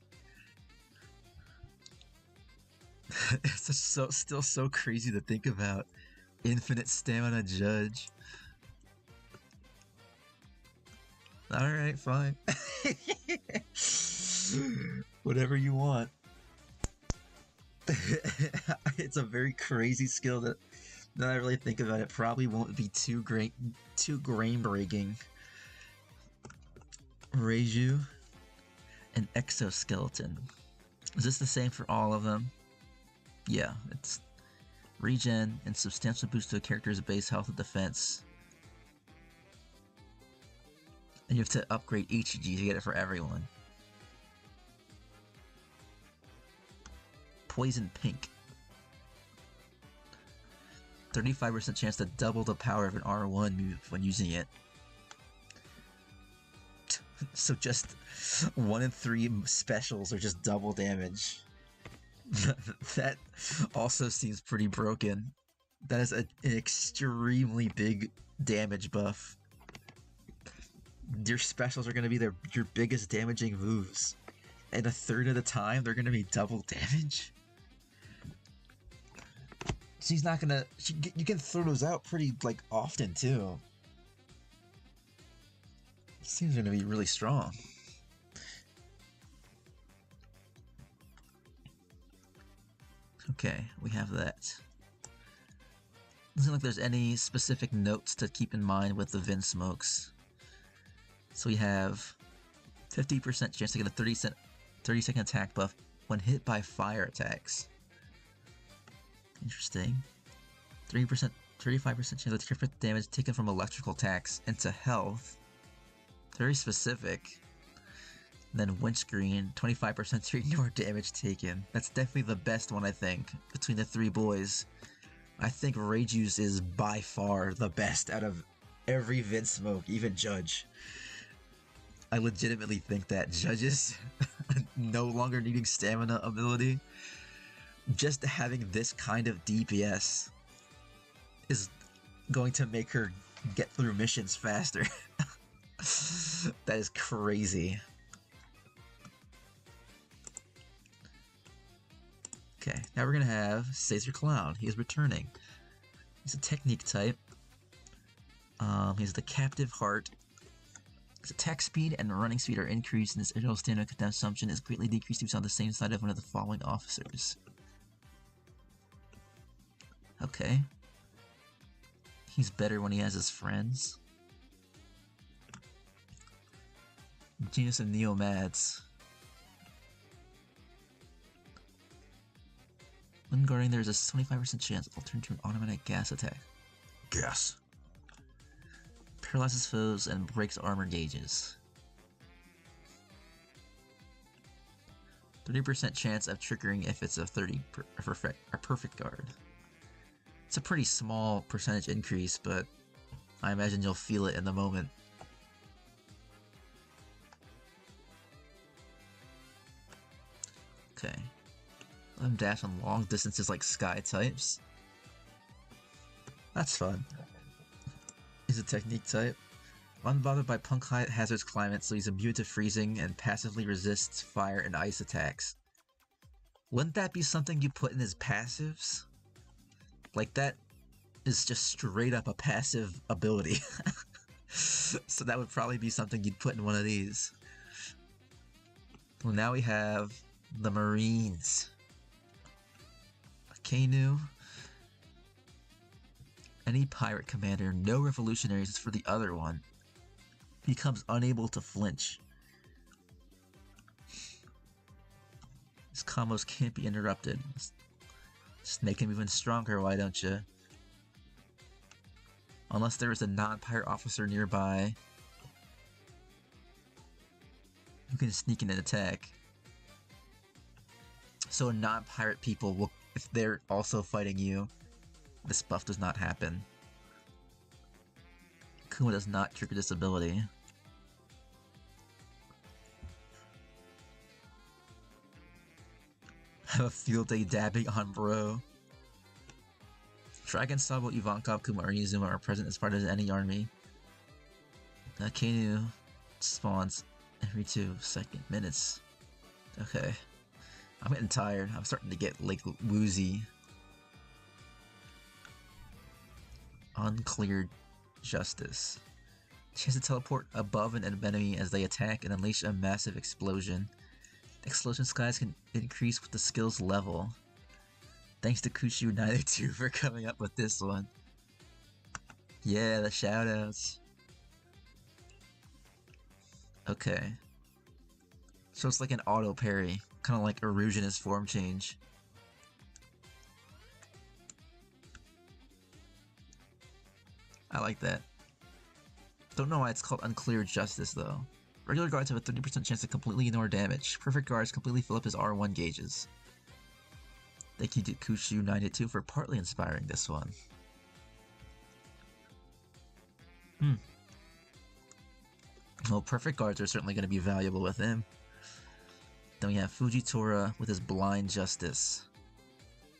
It's just still so crazy to think about. Infinite stamina Judge. Alright, fine. Whatever you want. It's a very crazy skill that, now I really think about it, probably won't be too grain breaking. Reiju and Exoskeleton. Is this the same for all of them? Yeah, it's regen and substantial boost to a character's base health and defense. And you have to upgrade Ichiji to get it for everyone. Poison Pink. 35% chance to double the power of an R1 move when using it. So just 1 in 3 specials are just double damage. That also seems pretty broken. That is an extremely big damage buff. Your specials are going to be your biggest damaging moves. And a third of the time, they're going to be double damage. She's not going to... You can throw those out pretty, like, often, too. Seems going to be really strong. Okay, we have that. Doesn't look like there's any specific notes to keep in mind with the Vinsmokes. So we have 50% chance to get a 30-second attack buff when hit by fire attacks. Interesting. 35% chance to crit damage taken from electrical attacks into health. Very specific. And then windscreen, 25% to ignore damage taken. That's definitely the best one, I think, between the 3 boys. I think Reiju's is by far the best out of every Vinsmoke, even Judge. I legitimately think that Judge's no longer needing stamina ability, just having this kind of DPS is going to make her get through missions faster. That is crazy. Okay, now we're gonna have Caesar Clown. He is returning. He's a technique type. He has the Captive Heart. His attack speed and running speed are increased, and his original stamina consumption is greatly decreased if he's on the same side of one of the following officers. Okay. He's better when he has his friends. Genius and Neomads. When guarding, there's a 25% chance it'll turn to an automatic gas attack. Gas. Paralyzes foes and breaks armor gauges. 30% chance of triggering if it's a perfect guard. It's a pretty small percentage increase, but I imagine you'll feel it in the moment. Okay. Let them dash on long distances like sky types. That's fun. He's a technique type. Unbothered by Punk Hazard's climate, so he's immune to freezing and passively resists fire and ice attacks. Wouldn't that be something you put in his passives? Like, that is just straight up a passive ability. So that would probably be something you'd put in one of these. Well, now we have the Marines. Akainu. Any pirate commander, no revolutionaries, is for the other one. Becomes unable to flinch. His combos can't be interrupted. Just make him even stronger, why don't you? Unless there is a non-pirate officer nearby who can sneak in and attack. So non-pirate people will, if they're also fighting you, this buff does not happen. Kuma does not trigger this ability. Have a field day dabbing on bro. Dragon Sabo, Ivankov, Kuma, or Inazuma are present as part of any army. Akainu spawns every 2 minutes. Okay. I'm getting tired. I'm starting to get like woozy. Uncleared Justice. She has to teleport above an enemy as they attack and unleash a massive explosion. Explosion skies can increase with the skill's level. Thanks to Kushu92 for coming up with this one. Yeah, the shoutouts. Okay. So it's like an auto parry, kind of like Erusionist form change. I like that. Don't know why it's called Unclear Justice though. Regular guards have a 30% chance to completely ignore damage. Perfect guards completely fill up his R1 gauges. Thank you to Kushu92 for partly inspiring this one. Well, perfect guards are certainly going to be valuable with him. Then we have Fujitora with his Blind Justice.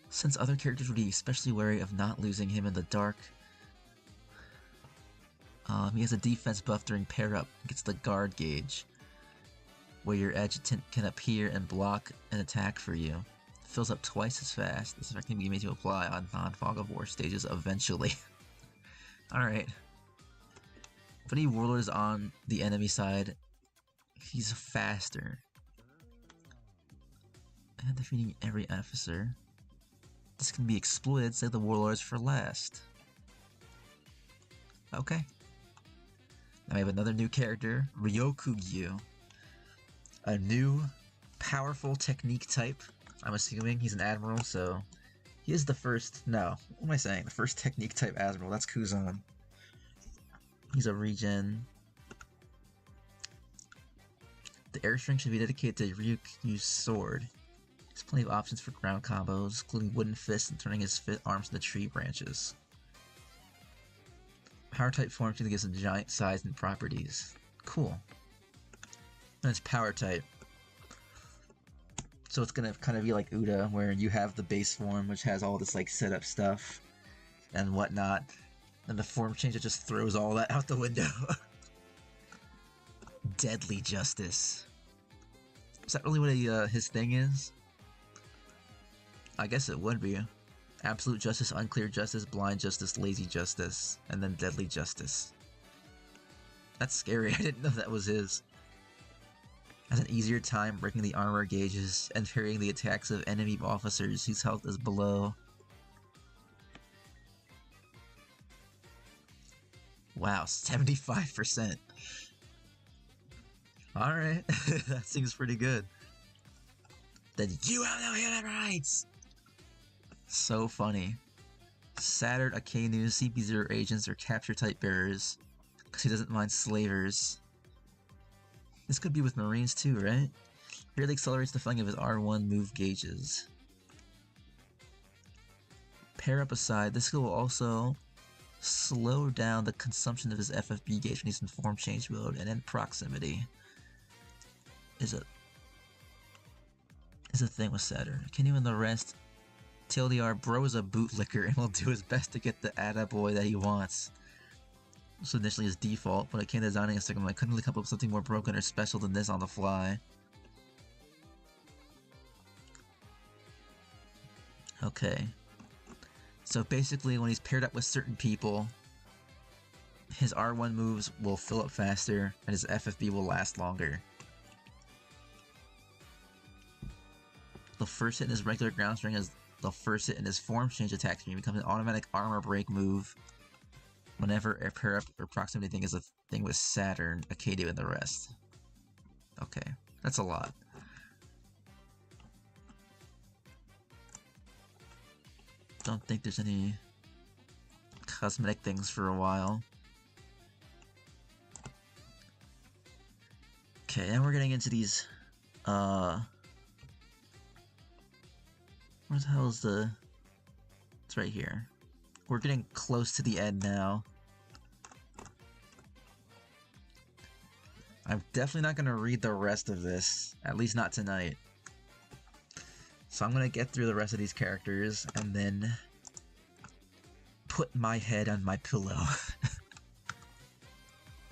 Since other characters would be especially wary of not losing him in the dark, he has a defense buff during pair up, gets the guard gauge, where your adjutant can appear and block an attack for you. Fills up twice as fast. This effect can be made to apply on non-Fog of War stages eventually. Alright. If any warlord is on the enemy side, he's faster. And defeating every officer. This can be exploited, say the warlords for last. Okay. Now we have another new character, Ryokugyu. A new, powerful technique type. I'm assuming he's an admiral, so he is the first, no, what am I saying? The first technique type admiral, that's Kuzan. He's a regen. The airstring should be dedicated to Ryukyu's sword. There's plenty of options for ground combos, including wooden fists and turning his arms into tree branches. Power type form to get some giant size and properties. Cool. And it's power type. So it's gonna kind of be like Uda, where you have the base form, which has all this like setup stuff and whatnot, and the form change that just throws all that out the window. Deadly Justice. Is that really what his thing is? I guess it would be. Absolute Justice, Unclear Justice, Blind Justice, Lazy Justice, and then Deadly Justice. That's scary. I didn't know that was his. Has an easier time breaking the armor gauges and parrying the attacks of enemy officers whose health is below. Wow, 75%. Alright, that seems pretty good. Then you have no human rights! So funny. Saturn, Akainu, CP0 agents, or capture type bearers Because he doesn't mind slavers. This could be with Marines too, right? Really accelerates the filling of his R1 move gauges. Pair up aside, this skill will also slow down the consumption of his FFB gauge when he's in form change mode, and then proximity is a thing with Saturn. Kenyu and the rest, TLDR, bro is a bootlicker and will do his best to get the attaboy that he wants. So initially his default, but I came designing a second, I couldn't really come up with something more broken or special than this on the fly. Okay. So basically when he's paired up with certain people, his R1 moves will fill up faster and his FFB will last longer. The first hit in his regular ground string is the first hit in his form change attack speed becomes an automatic armor break move whenever a pair up or proximity thing is a thing with Saturn, Akadio, and the rest. Okay, that's a lot. Don't think there's any cosmetic things for a while. Okay, and we're getting into these, where the hell is the... It's right here. We're getting close to the end now. I'm definitely not going to read the rest of this, at least not tonight. So I'm going to get through the rest of these characters, and then put my head on my pillow.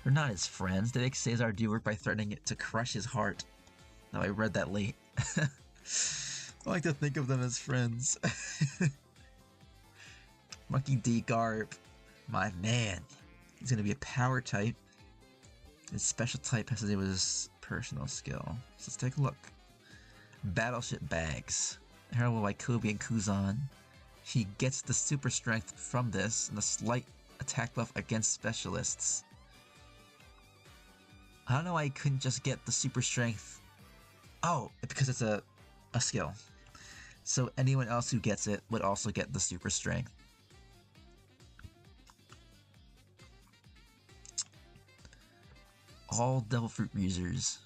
They're not his friends. They make Caesar do work by threatening it to crush his heart. No, I read that late. I like to think of them as friends. Monkey D. Garb. My man. He's gonna be a power type. His special type has to do with his personal skill. So let's take a look. Battleship Bags. Heralded by Kobe and Kuzan. He gets the super strength from this and a slight attack buff against specialists. I don't know why he couldn't just get the super strength. Oh, because it's a skill. So anyone else who gets it would also get the super strength. All Devil Fruit users.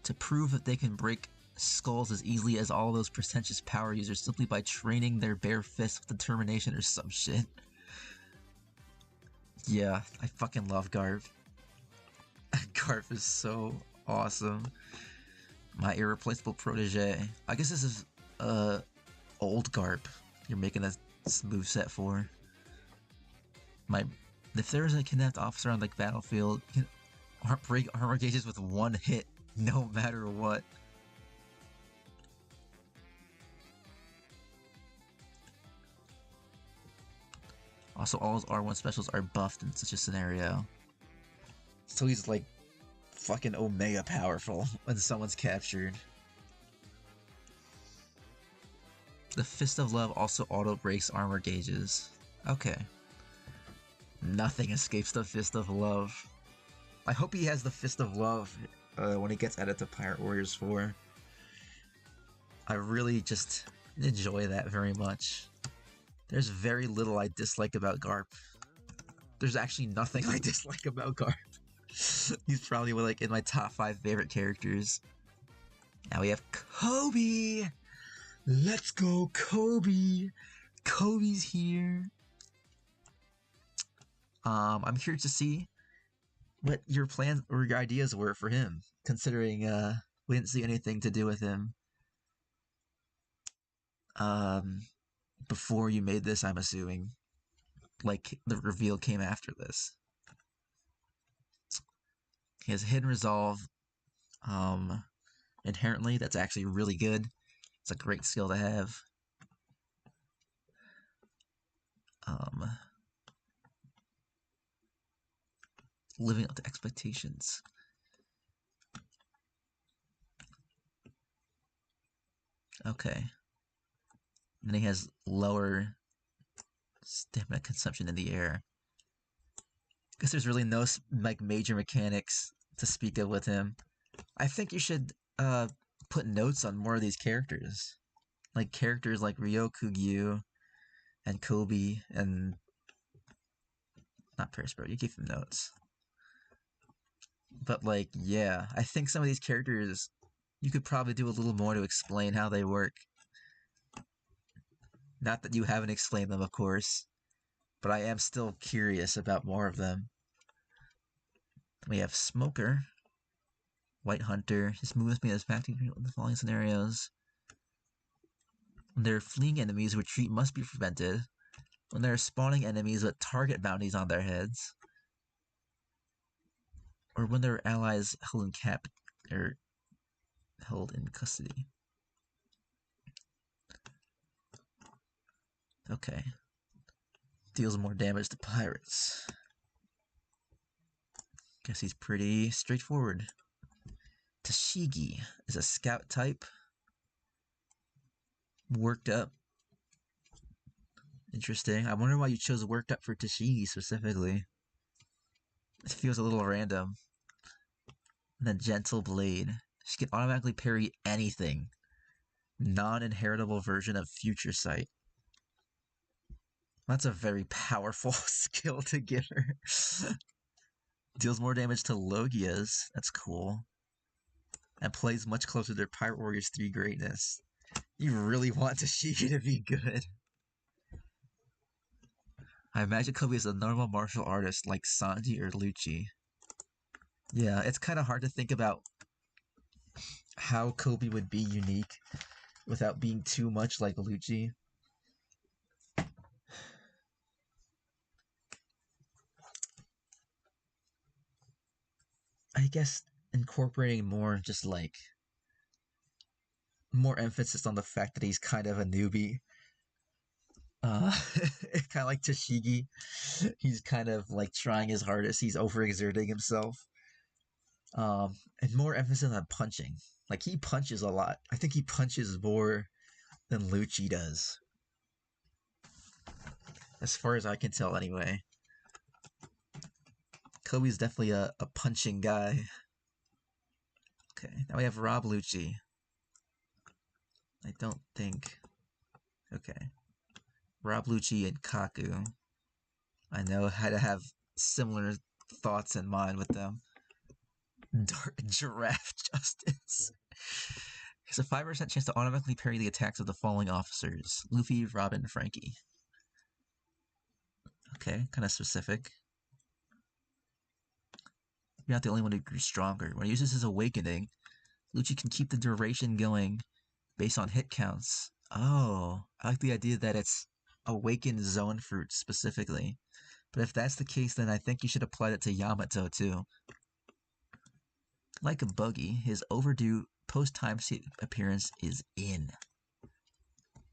To prove that they can break skulls as easily as all those pretentious power users simply by training their bare fists with determination or some shit. Yeah, I fucking love Garb. Garb is so awesome. My irreplaceable protege. I guess this is old Garb you're making a move set for. If there was a kidnapped officer on the battlefield, you can break armor gauges with one hit, no matter what. Also, all his R1 specials are buffed in such a scenario. So he's like fucking Omega powerful when someone's captured. The Fist of Love also auto breaks armor gauges. Okay. Nothing escapes the Fist of Love. I hope he has the Fist of Love when he gets added to Pirate Warriors 4. I really just enjoy that very much. There's very little I dislike about Garp. There's actually nothing I dislike about Garp. He's probably like in my top 5 favorite characters. Now we have Kobe! Let's go, Kobe! Kobe's here. I'm curious to see what your plans or your ideas were for him, considering we didn't see anything to do with him before you made this, I'm assuming. Like, the reveal came after this. He has Hidden Resolve. Inherently, that's actually really good. It's a great skill to have. Living up to expectations. Okay. And then he has lower stamina consumption in the air. Guess there's really no like major mechanics to speak of with him. I think you should put notes on more of these characters. Like characters like Ryo Kugyu and Kobe and not Paris, bro. You gave him notes. But like, yeah, I think some of these characters you could probably do a little more to explain how they work. Not that you haven't explained them, of course, but I am still curious about more of them. We have Smoker, White Hunter. His movement speed is factoring in the following scenarios. When they're fleeing enemies, retreat must be prevented. When they're spawning enemies with target bounties on their heads. Or when their allies held in custody. Okay. Deals more damage to pirates. Guess he's pretty straightforward. Tashigi is a scout type. Worked up. Interesting. I wonder why you chose worked up for Tashigi specifically. It feels a little random. And then Gentle Blade. She can automatically parry anything. Non-inheritable version of Future Sight. That's a very powerful skill to give her. Deals more damage to Logias. That's cool. And plays much closer to Pirate Warriors 3 greatness. You really want Tashigi to be good. I imagine Kobe is a normal martial artist like Sanji or Lucci. Yeah, it's kind of hard to think about how Kobe would be unique without being too much like Lucci. I guess incorporating more just like more emphasis on the fact that he's kind of a newbie. Kind of like Tashigi. He's kind of like trying his hardest. He's overexerting himself. And more emphasis on punching. Like he punches a lot. I think he punches more than Lucci does. As far as I can tell, anyway. Kobe's definitely a punching guy. Okay, now we have Rob Lucci. I don't think. Okay. Rob Lucci and Kaku. I know how to have similar thoughts in mind with them. Dark Giraffe Justice. Has a 5% chance to automatically parry the attacks of the following officers: Luffy, Robin, Frankie. Okay, kind of specific. You're not the only one who grew stronger. When he uses his awakening, Lucci can keep the duration going based on hit counts. Oh, I like the idea that it's awakened zone fruit specifically. But if that's the case, then I think you should apply that to Yamato too. Like a buggy, his overdue post-time appearance is in.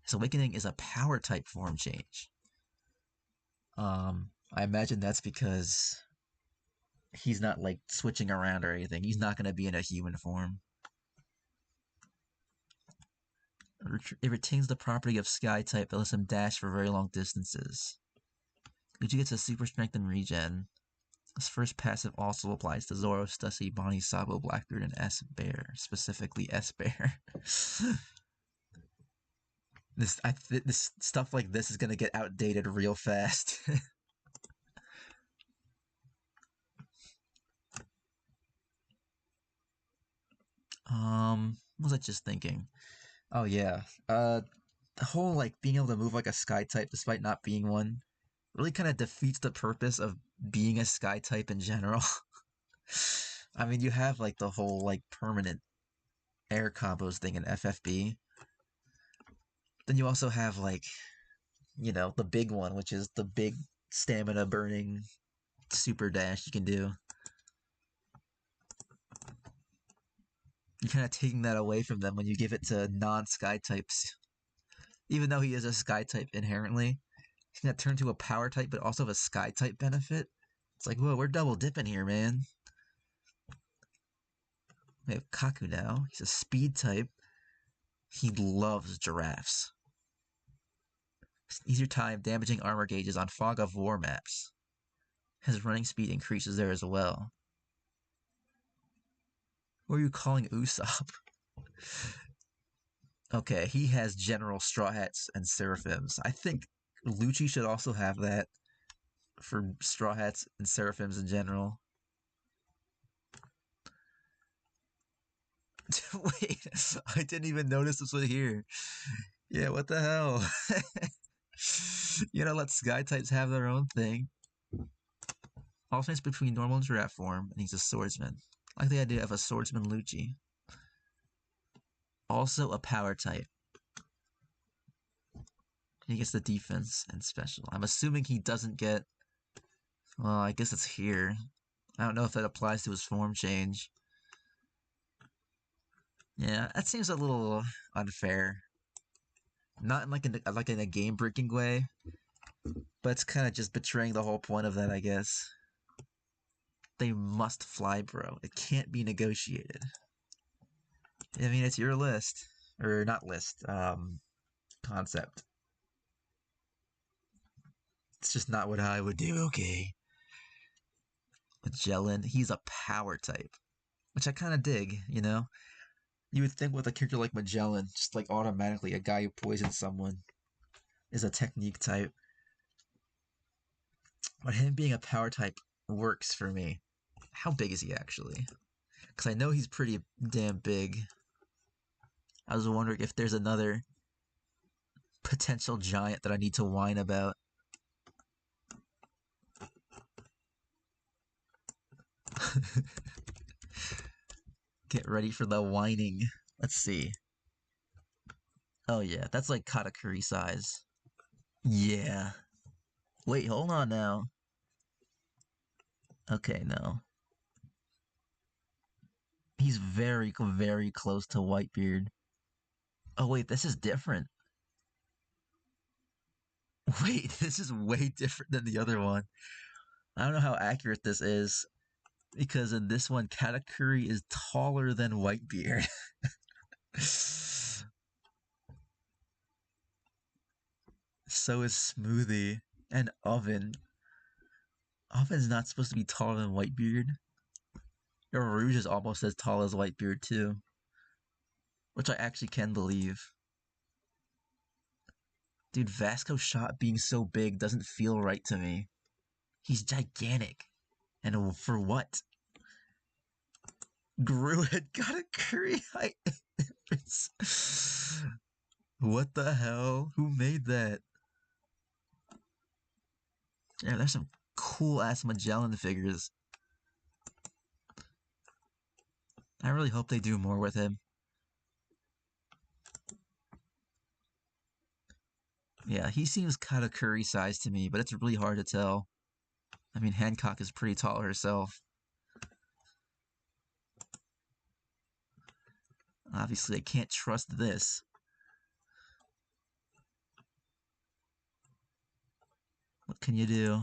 His awakening is a power type form change. I imagine that's because he's not like switching around or anything. He's not going to be in a human form. It retains the property of Sky type that lets him dash for very long distances. Lucci gets a super strength and regen. His first passive also applies to Zoro, Stussy, Bonnie, Sabo, Blackbeard, and S-Bear. Specifically S-Bear. This stuff like this is gonna get outdated real fast. What was I just thinking? Oh yeah. The whole like being able to move like a sky type despite not being one really kind of defeats the purpose of being a sky type in general. I mean, you have like the whole like permanent air combos thing in FFB. Then you also have like, the big one, which is the big stamina burning super dash you can do. You're kind of taking that away from them when you give it to non-sky types. Even though he is a sky type inherently, he's gonna turn to a power type, but also have a sky type benefit. It's like, whoa, we're double dipping here, man. We have Kaku now. He's a speed type. He loves giraffes. Easier time damaging armor gauges on Fog of War maps. His running speed increases there as well. What are you calling Usopp? Okay, he has General Straw Hats and Seraphims. I think Lucci should also have that for Straw Hats and Seraphims in general. Wait, I didn't even notice this was here. Yeah, what the hell? Let sky types have their own thing. Alternates between normal and giraffe form, and he's a swordsman. I like the idea of a swordsman Lucci. Also a power type. He gets the defense and special. I'm assuming he doesn't get. Well, I guess it's here. I don't know if that applies to his form change. Yeah, that seems a little unfair. Not in like in a game breaking way, but it's kind of just betraying the whole point of that, I guess. They must fly, bro. It can't be negotiated. I mean, it's your list. Or not list, concept. It's just not what I would do, okay. Magellan, he's a power type. Which I kind of dig, you know? You would think with a character like Magellan, just like automatically a guy who poisons someone is a technique type. But him being a power type works for me. How big is he actually? Because I know he's pretty damn big. I was wondering if there's another potential giant that I need to whine about. Get ready for the whining. Let's see. Oh yeah, that's like Katakuri size. Yeah. Wait, hold on now. Okay, no. He's very, very close to Whitebeard. Oh wait, this is different. Wait, this is way different than the other one. I don't know how accurate this is, because in this one, Katakuri is taller than Whitebeard. So is Smoothie and Oven. Oven's not supposed to be taller than Whitebeard. Your Rouge is almost as tall as Whitebeard too, which I actually can believe. Dude, Vasco shot being so big doesn't feel right to me. He's gigantic. And for what? Gru had got a curry height difference. What the hell? Who made that? Yeah, there's some cool ass Magellan figures. I really hope they do more with him. Yeah, he seems kind of curry sized to me, but it's really hard to tell. I mean, Hancock is pretty tall herself. Obviously, I can't trust this. What can you do?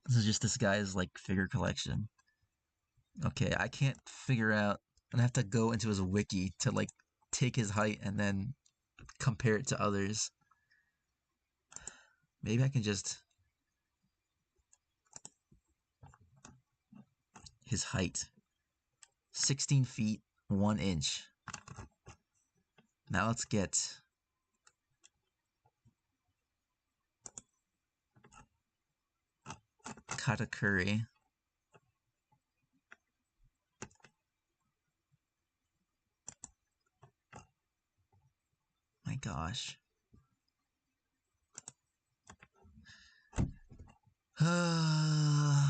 This is just this guy's, like, figure collection. Okay, I can't figure out. I have to go into his wiki to, like, take his height and then compare it to others. Maybe I can just... His height. 16 feet, 1 inch. Now let's get... Katakuri. My gosh.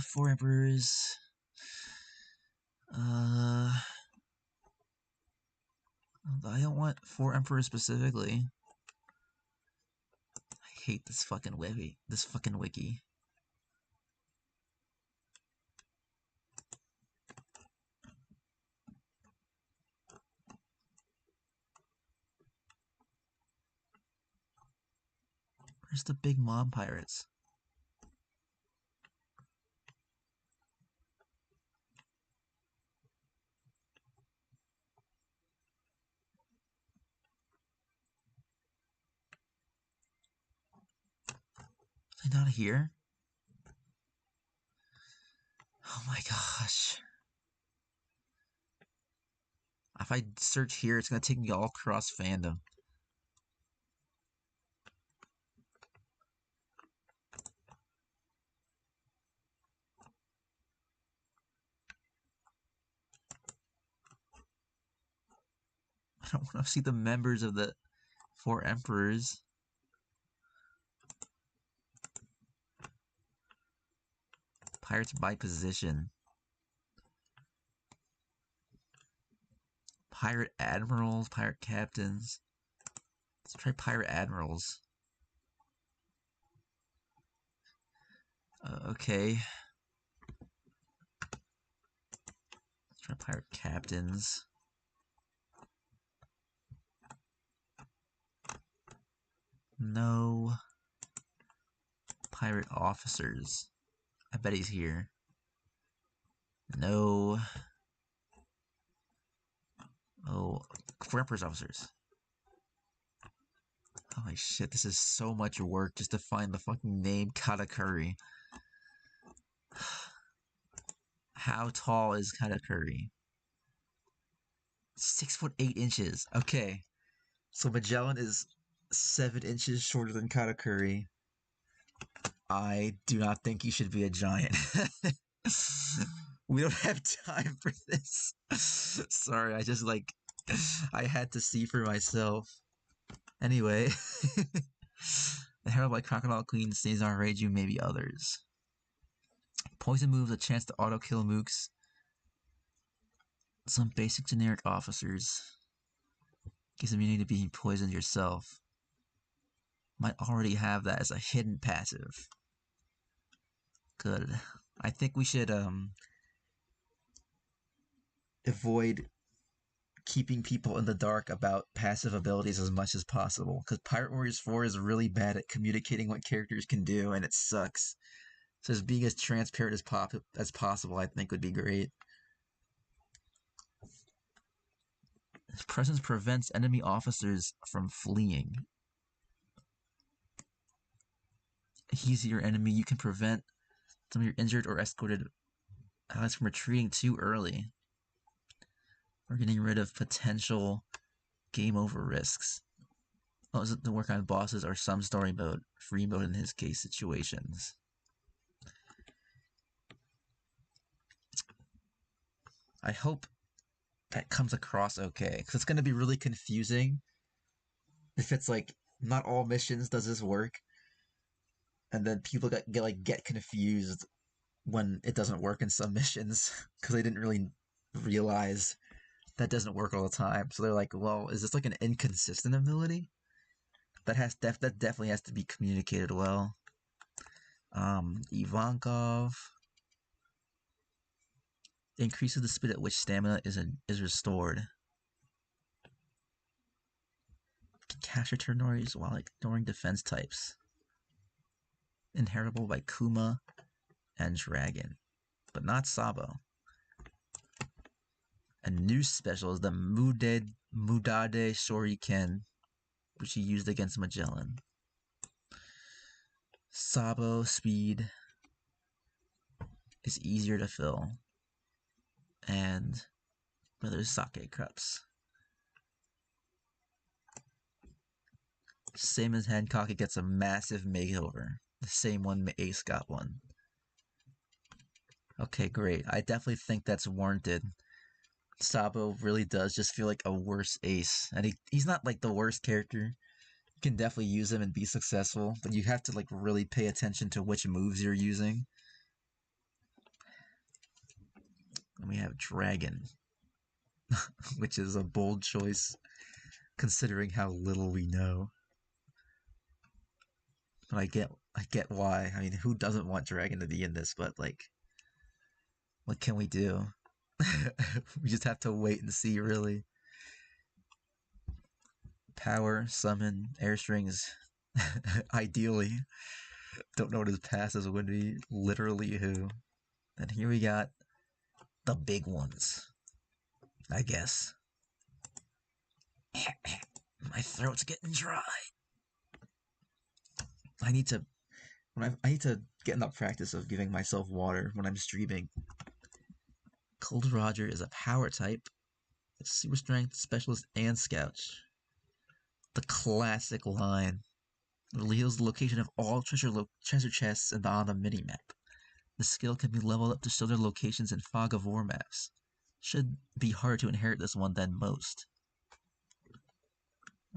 Four Emperors. I don't want four Emperors specifically. I hate this fucking wiki. This fucking wiki. Where's the big mob pirates? Are they not here? Oh my gosh. If I search here, it's gonna take me all across fandom. I don't want to see the members of the 4 emperors. Pirates by position. Pirate admirals, pirate captains. Let's try pirate admirals. Okay. Let's try pirate captains. No. Pirate officers. I bet he's here. No. Oh, for Emperor's officers. Holy shit, this is so much work just to find the fucking name Katakuri. How tall is Katakuri? 6'8". Okay. So Magellan is 7 inches shorter than Katakuri. I do not think he should be a giant. We don't have time for this. Sorry, I had to see for myself. Anyway, the Herald by Crocodile Queen stays on Reiju, maybe others. Poison moves, a chance to auto-kill mooks. Some basic generic officers. Gives immunity to being poisoned yourself. Might already have that as a hidden passive. Good. I think we should avoid keeping people in the dark about passive abilities as much as possible, because Pirate Warriors 4 is really bad at communicating what characters can do, and it sucks. So just being as transparent as possible, I think, would be great. His presence prevents enemy officers from fleeing. He's your enemy. You can prevent some of your injured or escorted allies from retreating too early. We're getting rid of potential game over risks. Oh, is it to work on bosses or some story mode? Free mode in his case situations. I hope that comes across okay, because it's going to be really confusing if it's like not all missions does this work, and then people get confused when it doesn't work in some missions because they didn't really realize that doesn't work all the time. So they're like, well, is this like an inconsistent ability? That definitely has to be communicated well. Ivankov increases the speed at which stamina is restored. Can capture territories while ignoring defense types. Inheritable by Kuma and Dragon, but not Sabo. A new special is the Mudade Shuriken, which he used against Magellan. Sabo speed is easier to fill. And but there's sake cups. Same as Hancock, it gets a massive makeover. The same one Ace got one. Okay, great. I definitely think that's warranted. Sabo really does just feel like a worse Ace. And he's not like the worst character. You can definitely use him and be successful, but you have to like really pay attention to which moves you're using. And we have Dragon, which is a bold choice considering how little we know. But I get why. I mean, who doesn't want Dragon to be in this? But like, what can we do? We just have to wait and see, really. Power, summon, airstrings. Ideally. Don't know what his passes would be. Literally who. And here we got the big ones, I guess. My throat's getting dry. I need to get in the practice of giving myself water when I'm streaming. Cold Roger is a power type, super strength, specialist, and scout. The classic line reveals the location of all treasure chests on the minimap. The skill can be leveled up to show their locations in Fog of War maps. Should be harder to inherit this one than most.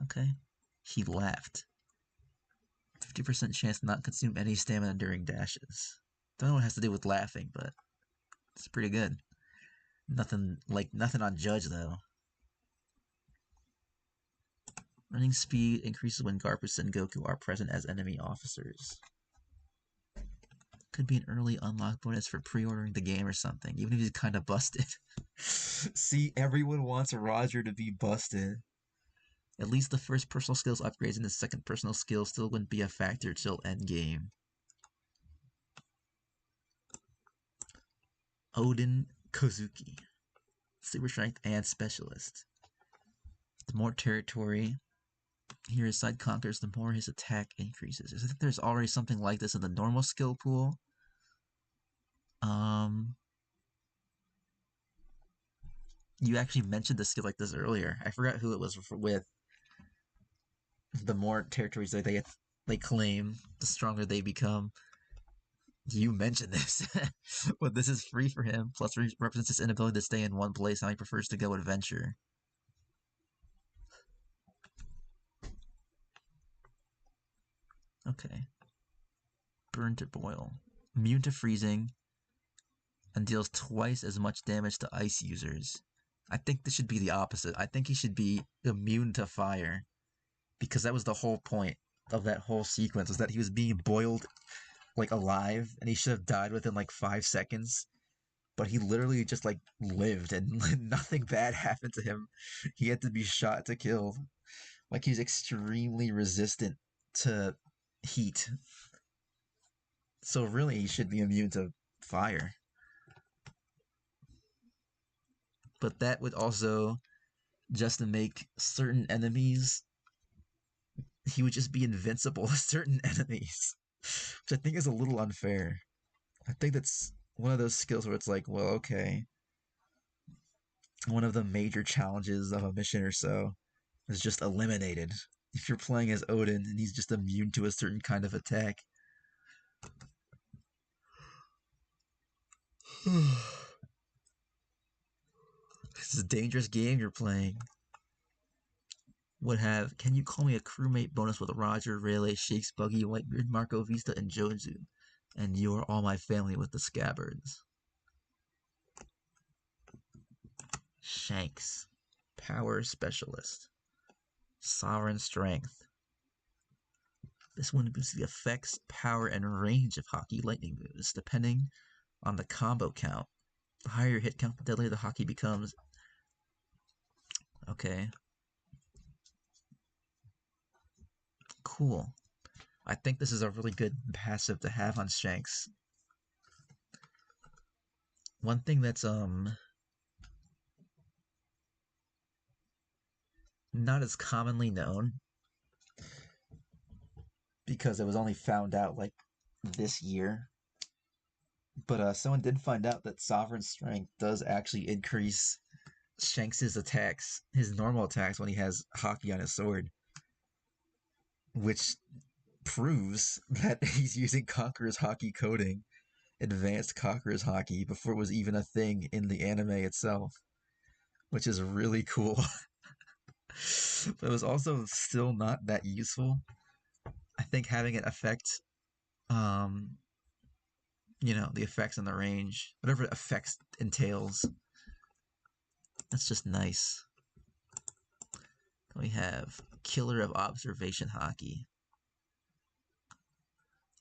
Okay. He laughed. 50% chance to not consume any stamina during dashes. Don't know what it has to do with laughing, but it's pretty good. Nothing on Judge though. Running speed increases when Garpus and Goku are present as enemy officers. Could be an early unlock bonus for pre-ordering the game or something, even if he's kind of busted. See, everyone wants Roger to be busted. At least the first personal skills upgrades and the second personal skill still wouldn't be a factor till endgame. Odin Kozuki. Super Strength and Specialist. The more territory his side conquers, the more his attack increases. I think there's already something like this in the normal skill pool. You actually mentioned the skill like this earlier. I forgot who it was with. The more territories that they claim, the stronger they become. You mentioned this, but this is free for him. Plus, represents his inability to stay in one place, and he prefers to go adventure. Okay. Burn to boil. Immune to freezing, and deals twice as much damage to ice users. I think this should be the opposite. I think he should be immune to fire, because that was the whole point of that whole sequence, was that he was being boiled like alive, and he should have died within like 5 seconds. But he literally just like lived, and nothing bad happened to him. He had to be shot to kill. Like he's extremely resistant to heat. So really, he should be immune to fire. But that would also just make certain enemies, he would just be invincible to certain enemies, which I think is a little unfair. I think that's one of those skills where it's like, well, okay, one of the major challenges of a mission or so is just eliminated. If you're playing as Odin and he's just immune to a certain kind of attack. This is a dangerous game you're playing. Would have Can you call me a crewmate bonus with Roger, Rayleigh, Shakes, Buggy, Whitebeard, Marco Vista, and Jozu. And you're all my family with the scabbards. Shanks. Power Specialist. Sovereign Strength. This one boosts the effects, power, and range of Hockey Lightning moves, depending on the combo count. The higher your hit count, the deadlier the Hockey becomes. Okay. Cool. I think this is a really good passive to have on Shanks. One thing that's not as commonly known, because it was only found out like this year, but someone did find out that Sovereign Strength does actually increase Shanks' attacks, his normal attacks, when he has Hockey on his sword, which proves that he's using Conqueror's Hockey coding, advanced Conqueror's Hockey, before it was even a thing in the anime itself, which is really cool. But it was also still not that useful. I think having it affect, the effects and the range, whatever effects entails, that's just nice. We have Killer of Observation Hockey.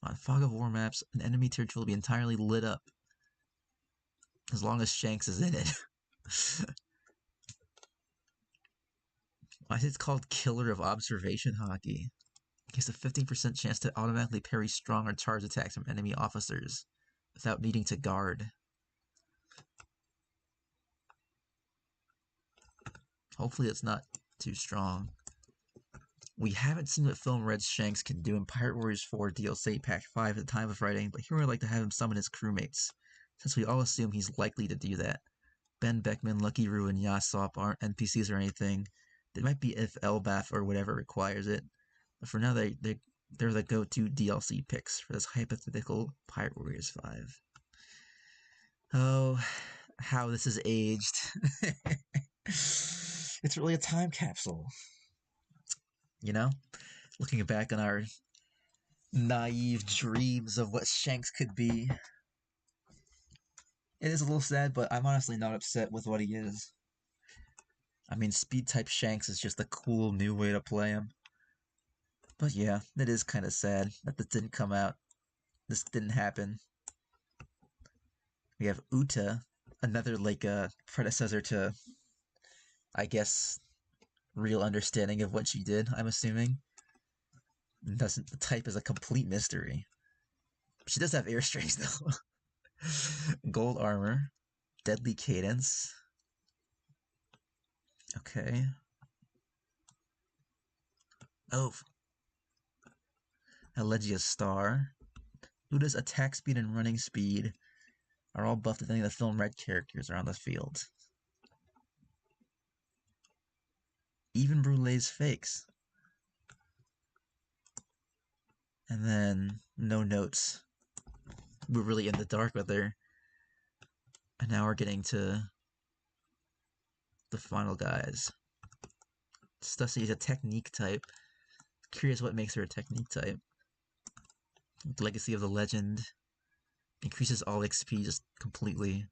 On Fog of War maps, an enemy territory will be entirely lit up as long as Shanks is in it. Why is it called Killer of Observation Hockey? It gives a 15% chance to automatically parry strong or charge attacks from enemy officers without needing to guard. Hopefully it's not too strong. We haven't seen what Film Red's Shanks can do in Pirate Warriors 4 DLC Pack 5 at the time of writing, but here I'd like to have him summon his crewmates, since we all assume he's likely to do that. Ben Beckman, Lucky Roo, and Yasop aren't NPCs or anything. They might be if Elbath or whatever requires it, but for now they're the go-to DLC picks for this hypothetical Pirate Warriors 5. Oh, how this has aged. It's really a time capsule. You know, looking back on our naive dreams of what Shanks could be, it is a little sad, but I'm honestly not upset with what he is. I mean, speed type Shanks is just a cool new way to play him. But yeah, it is kind of sad that this didn't come out. This didn't happen. We have Uta, another like predecessor to, I guess, real understanding of what she did. I'm assuming. Doesn't the type is a complete mystery. She does have air strings though. Gold armor, deadly cadence. Okay. Oh, Elegia star. Uta's attack speed and running speed are all buffed with any of the film red characters around the field. Even Brulee's fakes. And then no notes. We're really in the dark with her. And now we're getting to the final guys. Stussy is a technique type. Curious what makes her a technique type. Legacy of the Legend. Increases all XP just completely.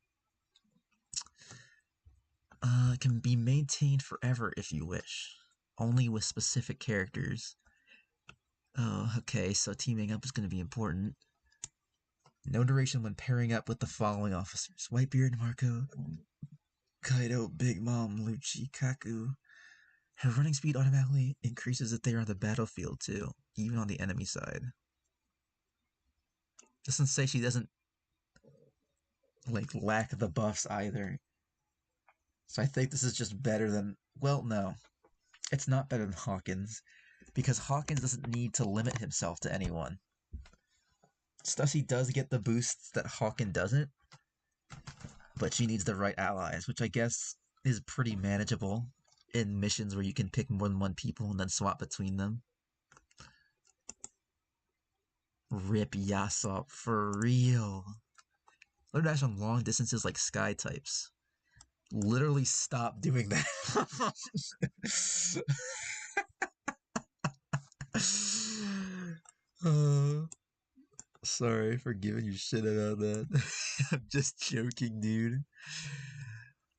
Can be maintained forever if you wish. Only with specific characters. Oh, okay, so teaming up is going to be important. No duration when pairing up with the following officers. Whitebeard, Marco, Kaido, Big Mom, Lucci, Kaku. Her running speed automatically increases if they are on the battlefield too, even on the enemy side. Doesn't say she doesn't like lack the buffs either. So I think this is just better than, well, no. It's not better than Hawkins, because Hawkins doesn't need to limit himself to anyone. Stussy does get the boosts that Hawkins doesn't, but she needs the right allies, which I guess is pretty manageable in missions where you can pick more than one people and then swap between them. Rip Yasop, for real. Learn dash on long distances like sky types. Literally stop doing that. Sorry for giving you shit about that. I'm just joking, dude.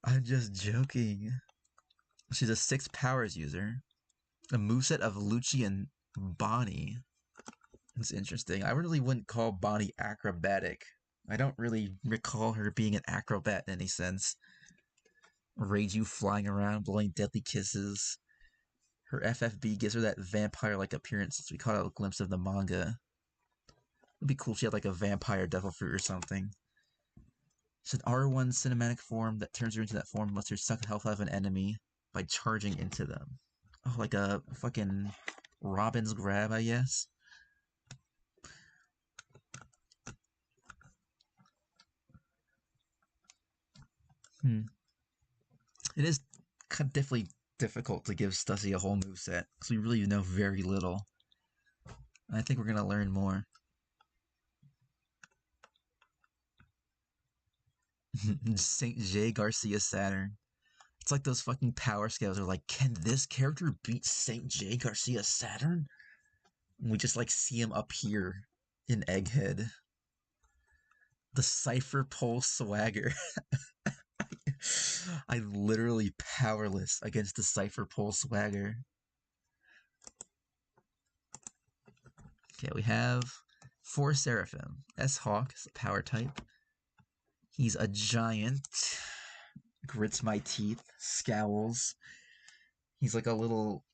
I'm just joking. She's a 6 powers user. A moveset of Lucci and Bonnie. It's interesting. I really wouldn't call Bonnie acrobatic. I don't really recall her being an acrobat in any sense. Reiju flying around, blowing deadly kisses. Her FFB gives her that vampire-like appearance, as we caught a glimpse of the manga. It'd be cool if she had like a vampire devil fruit or something. It's an R1 cinematic form that turns her into that form unless you suck the health out of an enemy by charging into them. Oh, like a fucking Robin's grab, I guess. It is definitely difficult to give Stussy a whole moveset, because we really know very little. I think we're going to learn more. St. J. Garcia Saturn. It's like those fucking power scales are like, can this character beat St. J. Garcia Saturn? And we just like see him appear in Egghead. The Cypher Pole Swagger. I'm literally powerless against the Cypher Pole Swagger. Okay, we have 4 Seraphim. S-Hawk is a power type. He's a giant. Grits my teeth. Scowls. He's like a little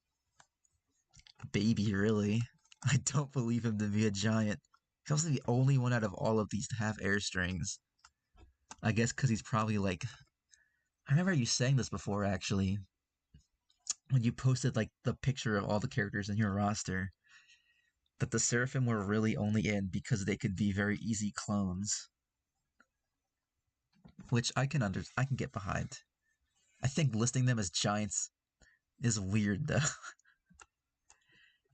baby, really. I don't believe him to be a giant. He's also the only one out of all of these to have air strings. I guess because he's probably like... I remember you saying this before, actually. When you posted like the picture of all the characters in your roster. That the Seraphim were really only in because they could be very easy clones. Which I can get behind. I think listing them as giants is weird, though.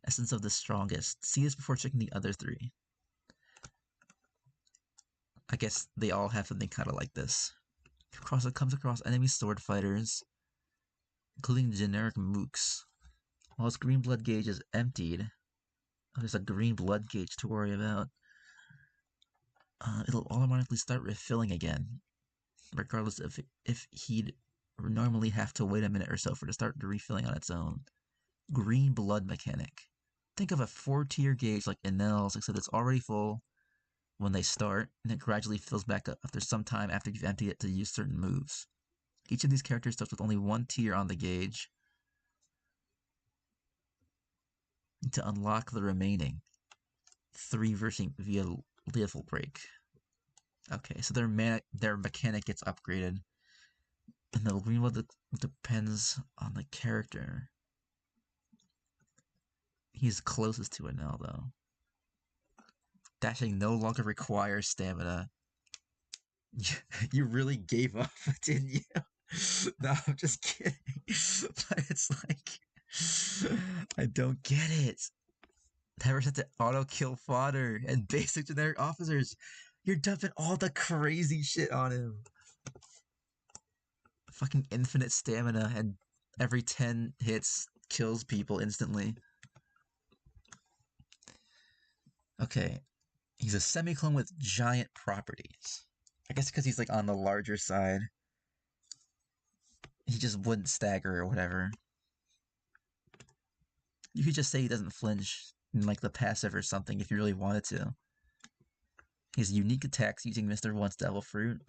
Essence of the strongest. See this before checking the other 3. I guess they all have something kind of like this. It comes across enemy sword fighters, including generic mooks. While his green blood gauge is emptied, there's a green blood gauge to worry about. It'll automatically start refilling again, regardless of if he'd normally have to wait a minute or so for it to start refilling on its own. Green blood mechanic. Think of a 4-tier gauge like Enel's, except it's already full when they start, and it gradually fills back up after some time after you've emptied it to use certain moves. Each of these characters starts with only 1 tier on the gauge. To unlock the remaining 3 via lethal break. Okay, so their mechanic gets upgraded, and the green blood depends on the character. He's closest to it now, though. Dashing no longer requires stamina. You really gave up, didn't you? No, I'm just kidding. But it's like, I don't get it. Never set to auto kill fodder and basic generic officers. You're dumping all the crazy shit on him. Fucking infinite stamina and every 10 hits kills people instantly. Okay, he's a semi-clone with giant properties. I guess because he's like on the larger side. He just wouldn't stagger or whatever. You could just say he doesn't flinch in like the passive or something if you really wanted to. He has unique attacks using Mr. One's Devil Fruit.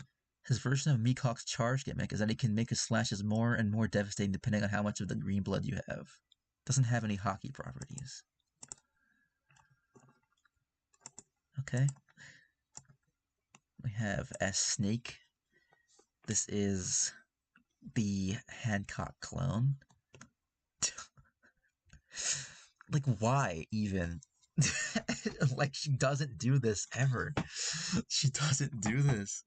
His version of Meekhawk's charge gimmick is that he can make his slashes more and more devastating depending on how much of the green blood you have. Doesn't have any hockey properties. Okay. We have S Snake. This is the Hancock clone. Like, why even? Like, she doesn't do this ever. She doesn't do this.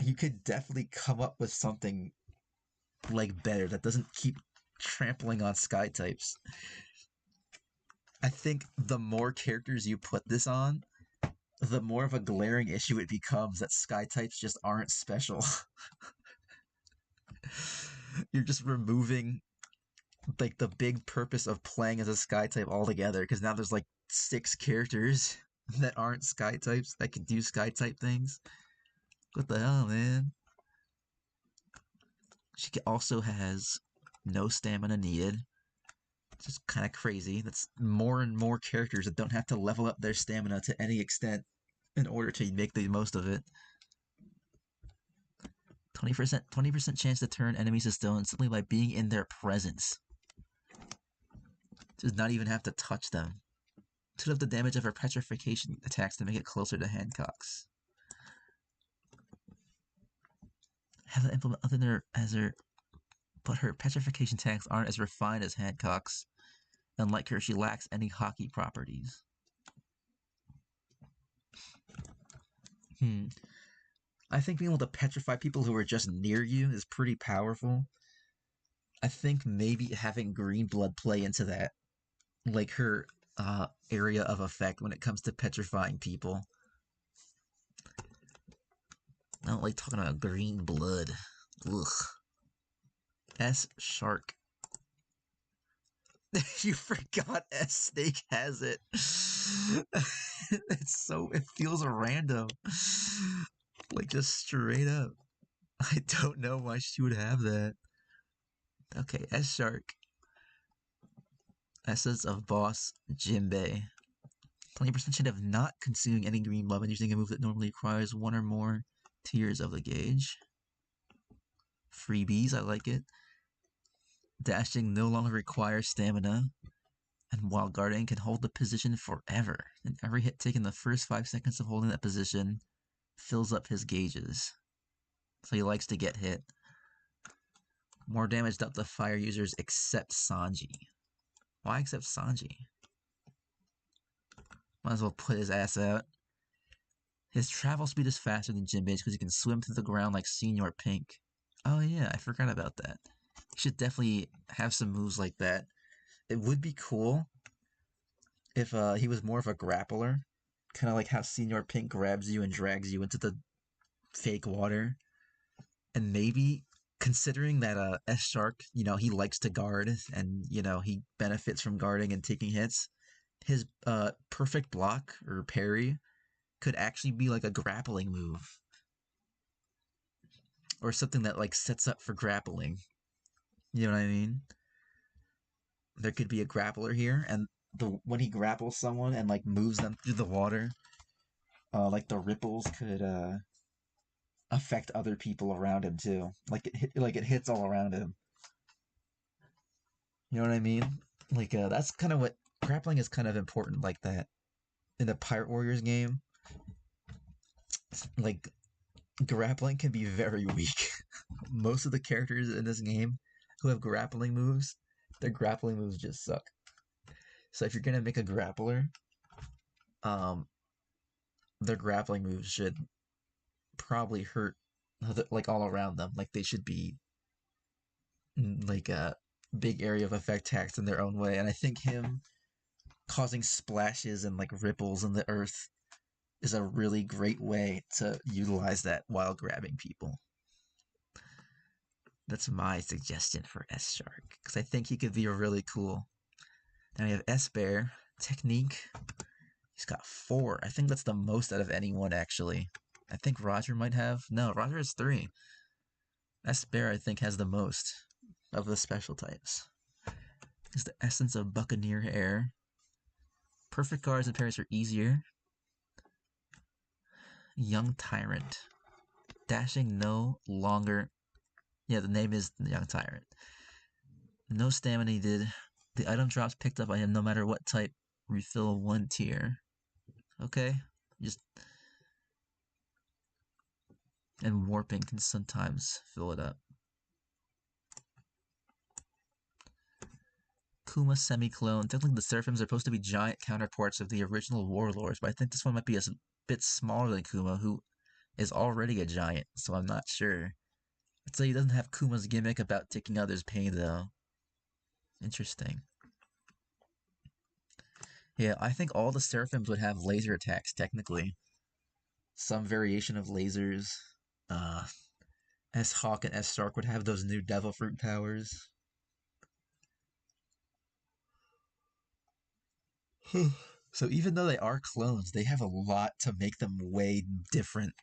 You could definitely come up with something like better that doesn't keep trampling on sky types. I think the more characters you put this on, the more of a glaring issue it becomes that sky types just aren't special. You're just removing like the big purpose of playing as a sky type altogether, because now there's like 6 characters that aren't sky types that can do sky type things. What the hell, man? She also has no stamina needed. It's just kind of crazy. That's more and more characters that don't have to level up their stamina to any extent in order to make the most of it. 20% chance to turn enemies to stone simply by being in their presence. Does not even have to touch them. Took up the damage of her petrification attacks to make it closer to Hancock's. Have to implement other as her, but her petrification attacks aren't as refined as Hancock's. Unlike her, she lacks any hockey properties. I think being able to petrify people who are just near you is pretty powerful. I think maybe having green blood play into that, like her area of effect when it comes to petrifying people. I don't like talking about green blood. Ugh. S Shark. You forgot S Snake has it. It feels random. Like just straight up. I don't know why she would have that. Okay, S Shark. Essence of Boss Jinbei. 20% chance of not consuming any green blood when using a move that normally requires 1 or more tiers of the gauge. Freebies, I like it. Dashing no longer requires stamina. And while guarding can hold the position forever. And every hit taken the first 5 seconds of holding that position fills up his gauges. So he likes to get hit. More damage up to fire users except Sanji. Why except Sanji? Might as well put his ass out. His travel speed is faster than Jinbei's because he can swim through the ground like Senior Pink. Oh yeah, I forgot about that. He should definitely have some moves like that. It would be cool if he was more of a grappler. Kind of like how Senior Pink grabs you and drags you into the fake water. And maybe considering that S Shark, he likes to guard and he benefits from guarding and taking hits, his perfect block or parry could actually be like a grappling move or something that like sets up for grappling. You know what I mean? There could be a grappler here, and when he grapples someone and like moves them through the water, like the ripples could affect other people around him too. Like it hits all around him. You know what I mean? Like that's kind of what grappling is kind of important like that in the Pirate Warriors game. Like grappling can be very weak. Most of the characters in this game who have grappling moves, their grappling moves just suck. So if you're gonna make a grappler, um, their grappling moves should probably hurt like all around them. Like they should be like a big area of effect taxed in their own way. And I think him causing splashes and like ripples in the earth is a really great way to utilize that while grabbing people. That's my suggestion for S Shark because I think he could be really cool. Now we have S Bear technique. He's got 4. I think that's the most out of anyone actually. I think Roger might have. No, Roger has 3. S Bear I think has the most of the special types. Is the essence of Buccaneer Air. Perfect guards and parries are easier. Young Tyrant. Dashing no longer. Yeah, the name is the Young Tyrant. No stamina needed. The item drops picked up by him no matter what type. Refill 1 tier. Okay. Just. And warping can sometimes fill it up. Kuma semi-clone. Technically, the Seraphims are supposed to be giant counterparts of the original Warlords, but I think this one might be a bit smaller than Kuma, who is already a giant, so I'm not sure. I'd say he doesn't have Kuma's gimmick about taking others' pain, though. Interesting. Yeah, I think all the Seraphims would have laser attacks, technically. Some variation of lasers. S Hawk and S Shark would have those new Devil Fruit powers. So even though they are clones, they have a lot to make them way different.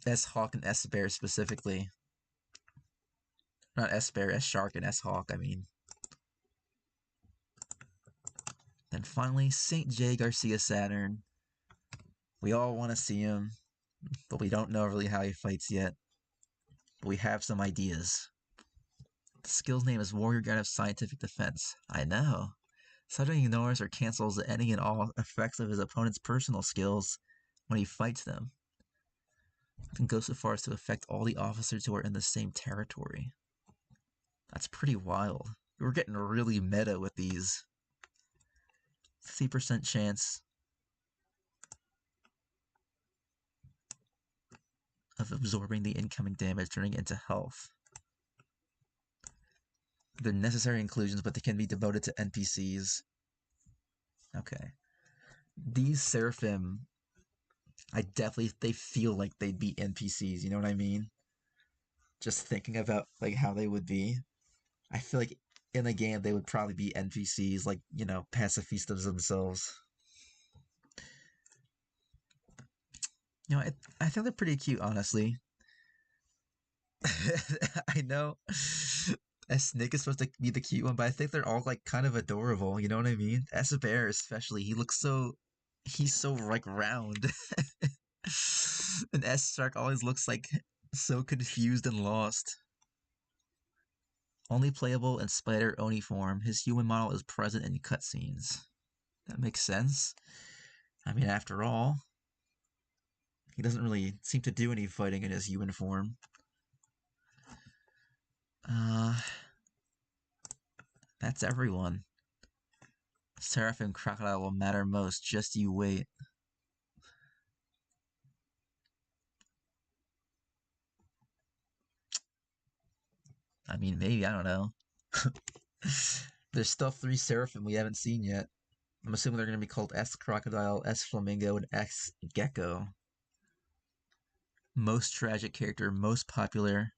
S Hawk and S Bear specifically. Not S Bear, S Shark and S Hawk, I mean. Then finally, St. J. Garcia Saturn. We all want to see him, but we don't know really how he fights yet. But we have some ideas. The skill's name is Warrior God of Scientific Defense. I know. Suddenly ignores or cancels any and all effects of his opponent's personal skills when he fights them. It can go so far as to affect all the officers who are in the same territory. That's pretty wild. We're getting really meta with these. 50% chance of absorbing the incoming damage, turning it into health. They're necessary inclusions, but they can be devoted to NPCs. Okay. These Seraphim, they feel like they'd be NPCs, you know what I mean? Just thinking about like how they would be. I feel like in the game they would probably be NPCs, like, pacifistas themselves. I think they're pretty cute, honestly. I know Snake is supposed to be the cute one, but I think they're all like kind of adorable. You know what I mean? S Bear especially, he's so like round, and S Shark always looks like so confused and lost. Only playable in Spider Oni form. His human model is present in cutscenes. That makes sense. I mean, after all, he doesn't really seem to do any fighting in his human form. That's everyone. Seraphim Crocodile will matter most, just you wait. I mean, maybe, I don't know. There's still 3 Seraphim we haven't seen yet. I'm assuming they're going to be called S Crocodile, S Flamingo, and X Gecko. Most tragic character, most popular.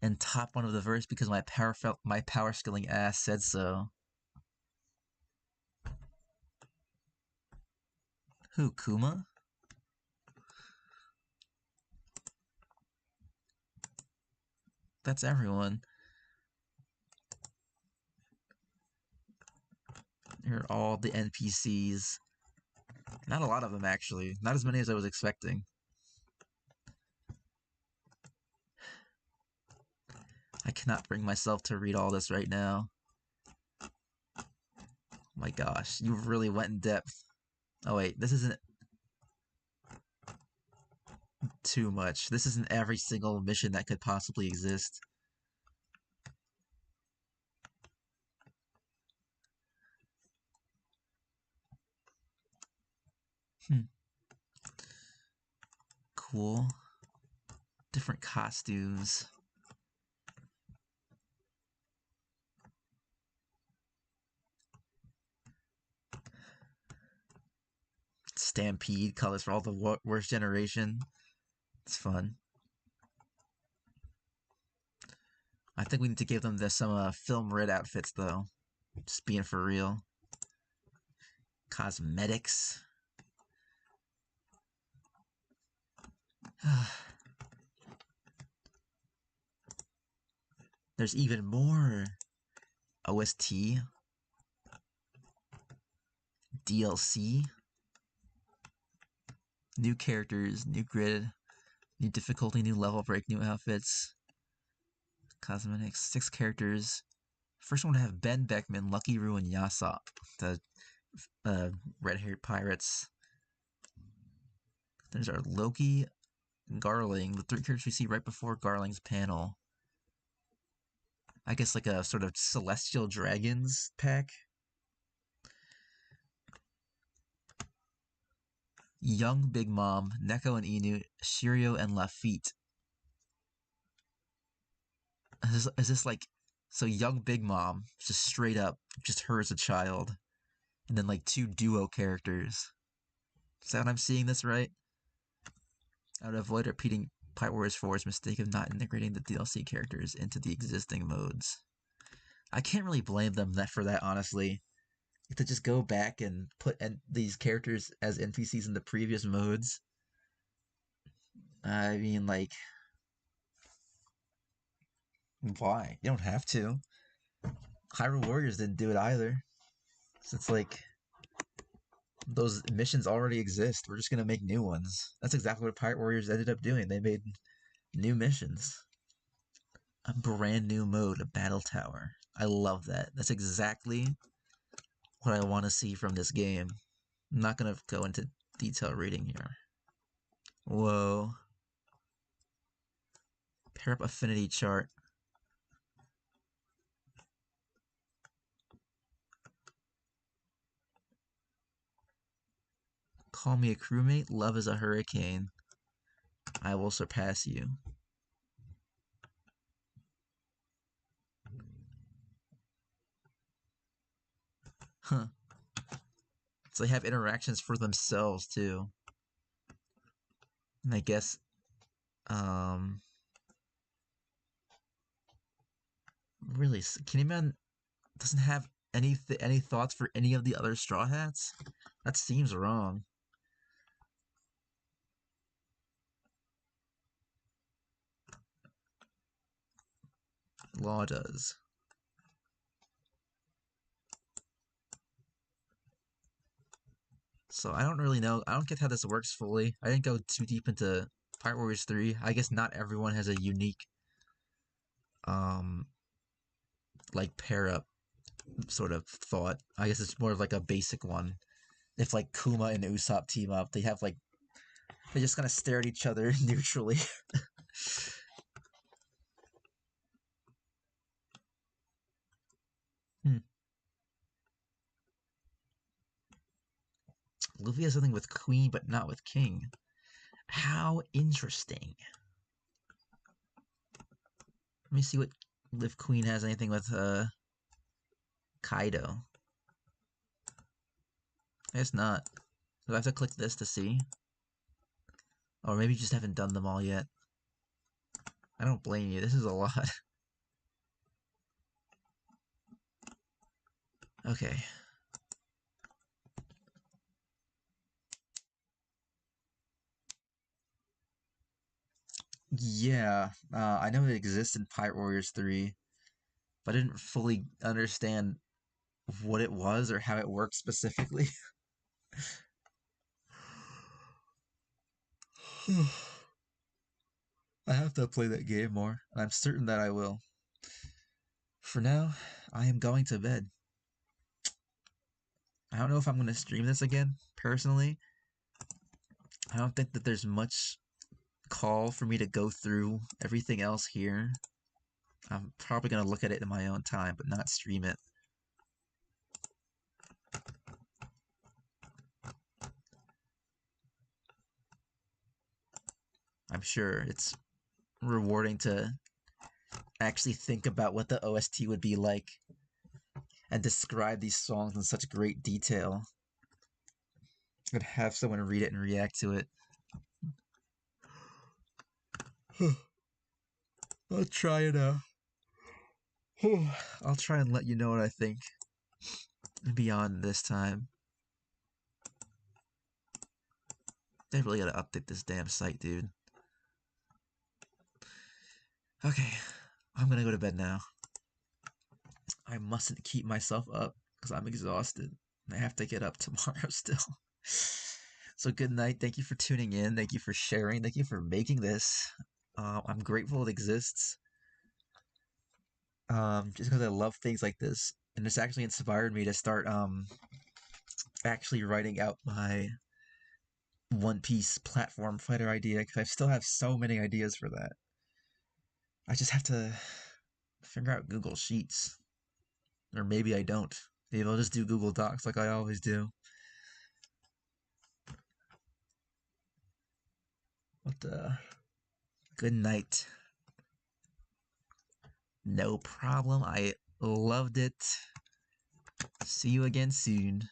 and top one of the verse because my power skilling ass said so. Who, Kuma? That's everyone. Here are all the NPCs. Not a lot of them, actually. Not as many as I was expecting. I cannot bring myself to read all this right now. Oh my gosh, you really went in depth. Oh wait, this isn't too much. This isn't every single mission that could possibly exist. Cool. Different costumes. Stampede colors for all the worst generation. It's fun. I think we need to give them some film red outfits though. Just being for real. Cosmetics. There's even more OST, DLC, new characters, new grid, new difficulty, new level break, new outfits, cosmetics, 6 characters. First one to have Ben Beckman, Lucky Roo, and Yasop, the red-haired pirates. There's our Loki, Garling, the 3 characters we see right before Garling's panel. I guess like a sort of Celestial Dragons pack. Young Big Mom, Neko and Inu, Shirio and Lafitte. Is this like, so Young Big Mom, just straight up, just her as a child, and then like 2 duo characters. Is that what I'm seeing this right? I would avoid repeating Pirate Warriors 4's mistake of not integrating the DLC characters into the existing modes. I can't really blame them for that, honestly. To just go back and put these characters as NPCs in the previous modes. I mean, like, why? You don't have to. Hyrule Warriors didn't do it either. So it's like, those missions already exist. We're just gonna make new ones. That's exactly what Pirate Warriors ended up doing. They made new missions. A brand new mode, a battle tower. I love that. That's exactly what I want to see from this game. I'm not gonna go into detail reading here. Whoa. Pair up affinity chart. Call me a crewmate, love is a hurricane. I will surpass you. Huh. So they have interactions for themselves too. And I guess really, Candyman doesn't have any thoughts for any of the other Straw Hats? That seems wrong. Law does. So I don't really know. I don't get how this works fully. I didn't go too deep into Pirate Warriors 3. I guess not everyone has a unique like pair up sort of thought. I guess it's more of like a basic one. If like Kuma and Usopp team up, they have like they just kind of stare at each other neutrally. Luffy has something with Queen, but not with King. How interesting. Let me see what if Queen has anything with Kaido. I guess not. So I have to click this to see. Or maybe you just haven't done them all yet. I don't blame you. This is a lot. Okay. Yeah, I know it exists in Pirate Warriors 3, but I didn't fully understand what it was or how it worked specifically. I have to play that game more, and I'm certain that I will. For now, I am going to bed. I don't know if I'm going to stream this again, personally. I don't think that there's much call for me to go through everything else here. I'm probably going to look at it in my own time, but not stream it. I'm sure it's rewarding to actually think about what the OST would be like and describe these songs in such great detail and have someone read it and react to it. I'll try it out. I'll try and let you know what I think beyond this time. They really gotta update this damn site, dude. Okay, I'm gonna go to bed now. I mustn't keep myself up because I'm exhausted. I have to get up tomorrow still. So good night. Thank you for tuning in. Thank you for sharing. Thank you for making this. I'm grateful it exists. Just because I love things like this, and it's actually inspired me to start actually writing out my One Piece platform fighter idea because I still have so many ideas for that. I just have to figure out Google Sheets, or maybe I don't. Maybe I'll just do Google Docs like I always do. But good night. No problem. I loved it. See you again soon.